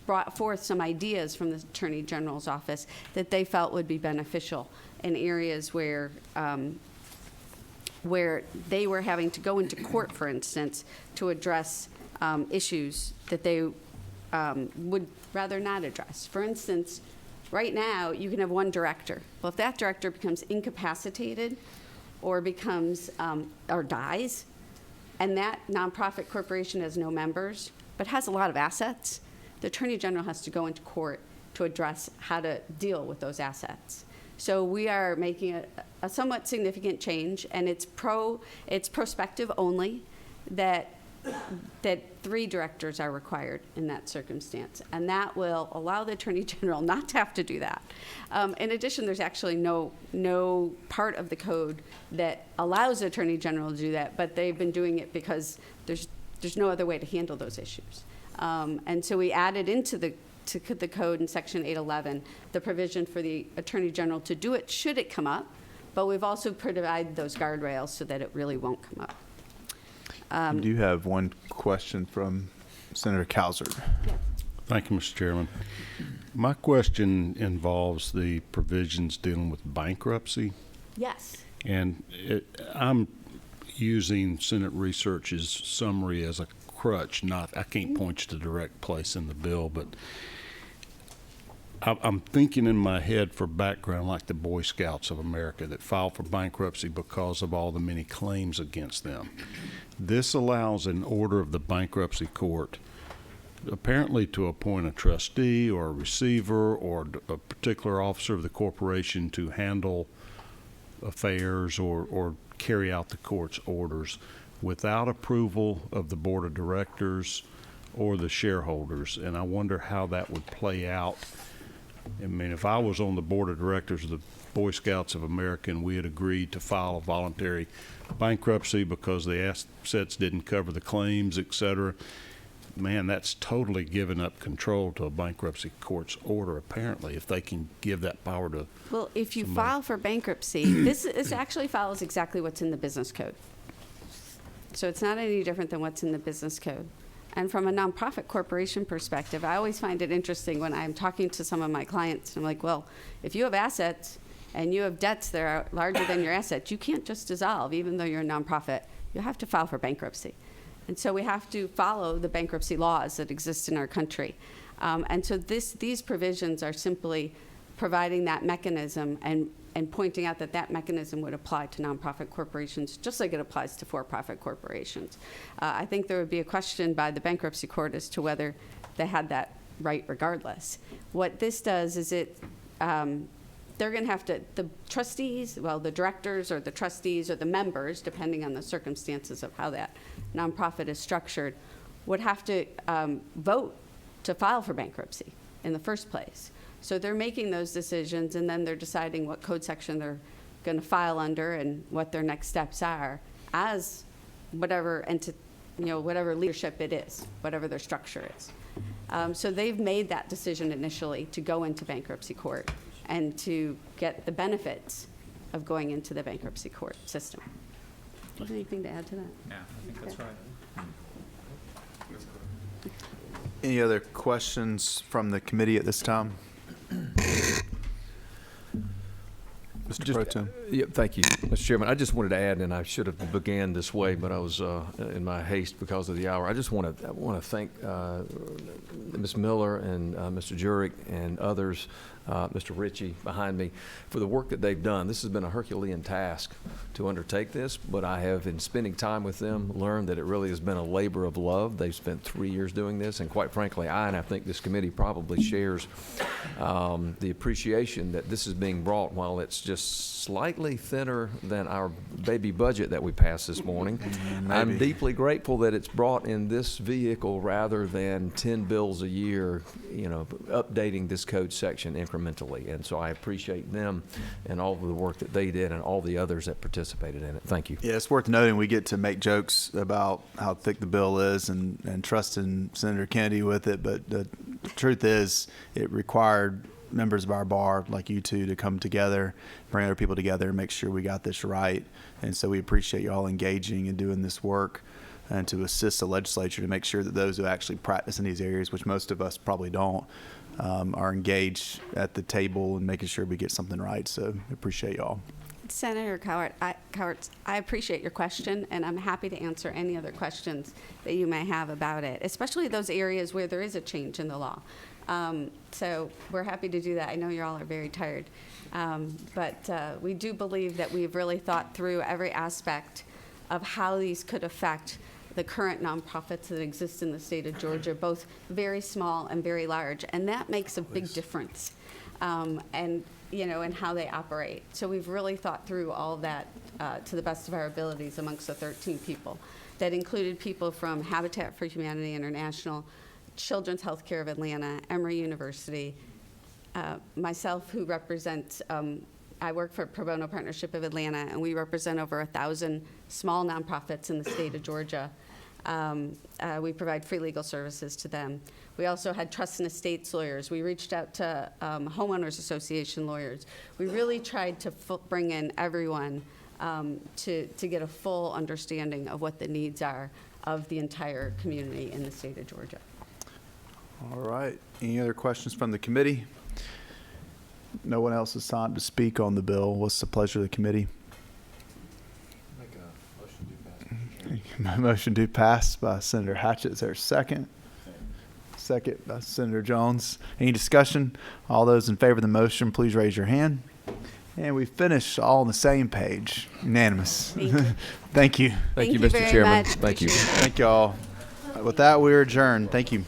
brought forth some ideas from the Attorney General's office that they felt would be beneficial in areas where they were having to go into court, for instance, to address issues that they would rather not address. For instance, right now, you can have one director. Well, if that director becomes incapacitated or becomes, or dies, and that nonprofit corporation has no members, but has a lot of assets, the Attorney General has to go into court to address how to deal with those assets. So we are making a somewhat significant change, and it's prospective only, that 3 directors are required in that circumstance, and that will allow the Attorney General not to have to do that. In addition, there's actually no part of the code that allows the Attorney General to do that, but they've been doing it because there's no other way to handle those issues. And so we added into the code in Section 811 the provision for the Attorney General to do it should it come up, but we've also provided those guardrails so that it really won't come up. I do have one question from Senator Cowsert. Thank you, Mr. Chairman. My question involves the provisions dealing with bankruptcy. Yes. And I'm using Senate Research's summary as a crutch. I can't point you to the direct place in the bill, but I'm thinking in my head for background like the Boy Scouts of America that filed for bankruptcy because of all the many claims against them. This allows an order of the bankruptcy court apparently to appoint a trustee or a receiver or a particular officer of the corporation to handle affairs or carry out the court's orders without approval of the board of directors or the shareholders. And I wonder how that would play out. I mean, if I was on the board of directors of the Boy Scouts of America and we had agreed to file a voluntary bankruptcy because the assets didn't cover the claims, et cetera, man, that's totally giving up control to a bankruptcy court's order, apparently, if they can give that power to Well, if you somebody. file for bankruptcy, this actually follows exactly what's in the business code. So it's not any different than what's in the business code. And from a nonprofit corporation perspective, I always find it interesting when I'm talking to some of my clients. I'm like, well, if you have assets and you have debts that are larger than your assets, you can't just dissolve, even though you're a nonprofit. You have to file for bankruptcy. And so we have to follow the bankruptcy laws that exist in our country. And so these provisions are simply providing that mechanism and pointing out that mechanism would apply to nonprofit corporations just like it applies to for-profit corporations. I think there would be a question by the bankruptcy court as to whether they had that right regardless. What this does is they're going to have to, the trustees, well, the directors or the trustees or the members, depending on the circumstances of how that nonprofit is structured, would have to vote to file for bankruptcy in the first place. So they're making those decisions, and then they're deciding what code section they're going to file under and what their next steps are as whatever whatever leadership it is, whatever their structure is. So they've made that decision initially to go into bankruptcy court and to get the benefits of going into the bankruptcy court system. Do you have anything to add to that? Yeah, I think that's right. Any other questions from the committee at this time? Mr. Pro Tem. Yeah, thank you, Mr. Chairman. I just wanted to add, and I should have began this way, but I was in my haste because of the hour. I just want to thank Ms. Miller and Mr. Jurek and others, Mr. Ritchie behind me, for the work that they've done. This has been a Herculean task to undertake this, but I have, in spending time with them, learned that it really has been a labor of love. They've spent 3 years doing this, and quite frankly, I think this committee probably shares the appreciation that this is being brought while it's just slightly thinner than our baby budget that we passed this morning. I'm deeply grateful that it's brought in this vehicle rather than 10 bills a year, updating this code section incrementally. And so I appreciate them and all of the work that they did and all the others that participated in it. Thank you. Yeah, it's worth noting we get to make jokes about how thick the bill is and trusting Senator Kennedy with it, but the truth is it required members of our bar like you two to come together, bring other people together, and make sure we got this right. And so we appreciate you all engaging and doing this work and to assist the legislature to make sure that those who actually practice in these areas, which most of us probably don't, are engaged at the table and making sure we get something right. So I appreciate y'all. Senator Cowarts, I appreciate your question, and I'm happy to answer any other questions that you may have about it, especially those areas where there is a change in the law. So we're happy to do that. I know you all are very tired, but we do believe that we've really thought through every aspect of how these could affect the current nonprofits that exist in the state of Georgia, both very small and very large, and that makes a big difference. and and how they operate. So we've really thought through all of that to the best of our abilities amongst the 13 people. That included people from Habitat for Humanity International, Children's Healthcare of Atlanta, Emory University, myself, who represents, I work for Pro Bono Partnership of Atlanta, and we represent over 1,000 small nonprofits in the state of Georgia. We provide free legal services to them. We also had trust and estates lawyers. We reached out to homeowners association lawyers. We really tried to bring in everyone to get a full understanding of what the needs are of the entire community in the state of Georgia. All right. Any other questions from the committee? No one else has time to speak on the bill. What's the pleasure of the committee? Motion to pass by Senator Hatchett. Is there a second? Second by Senator Jones. Any discussion? All those in favor of the motion, please raise your hand. And we finished all on the same page. Unanimous. Thank you. Thank you. Thank you, Thank Mr. you very Chairman. much. Thank you. Thank you all. With that, we're adjourned. Thank you.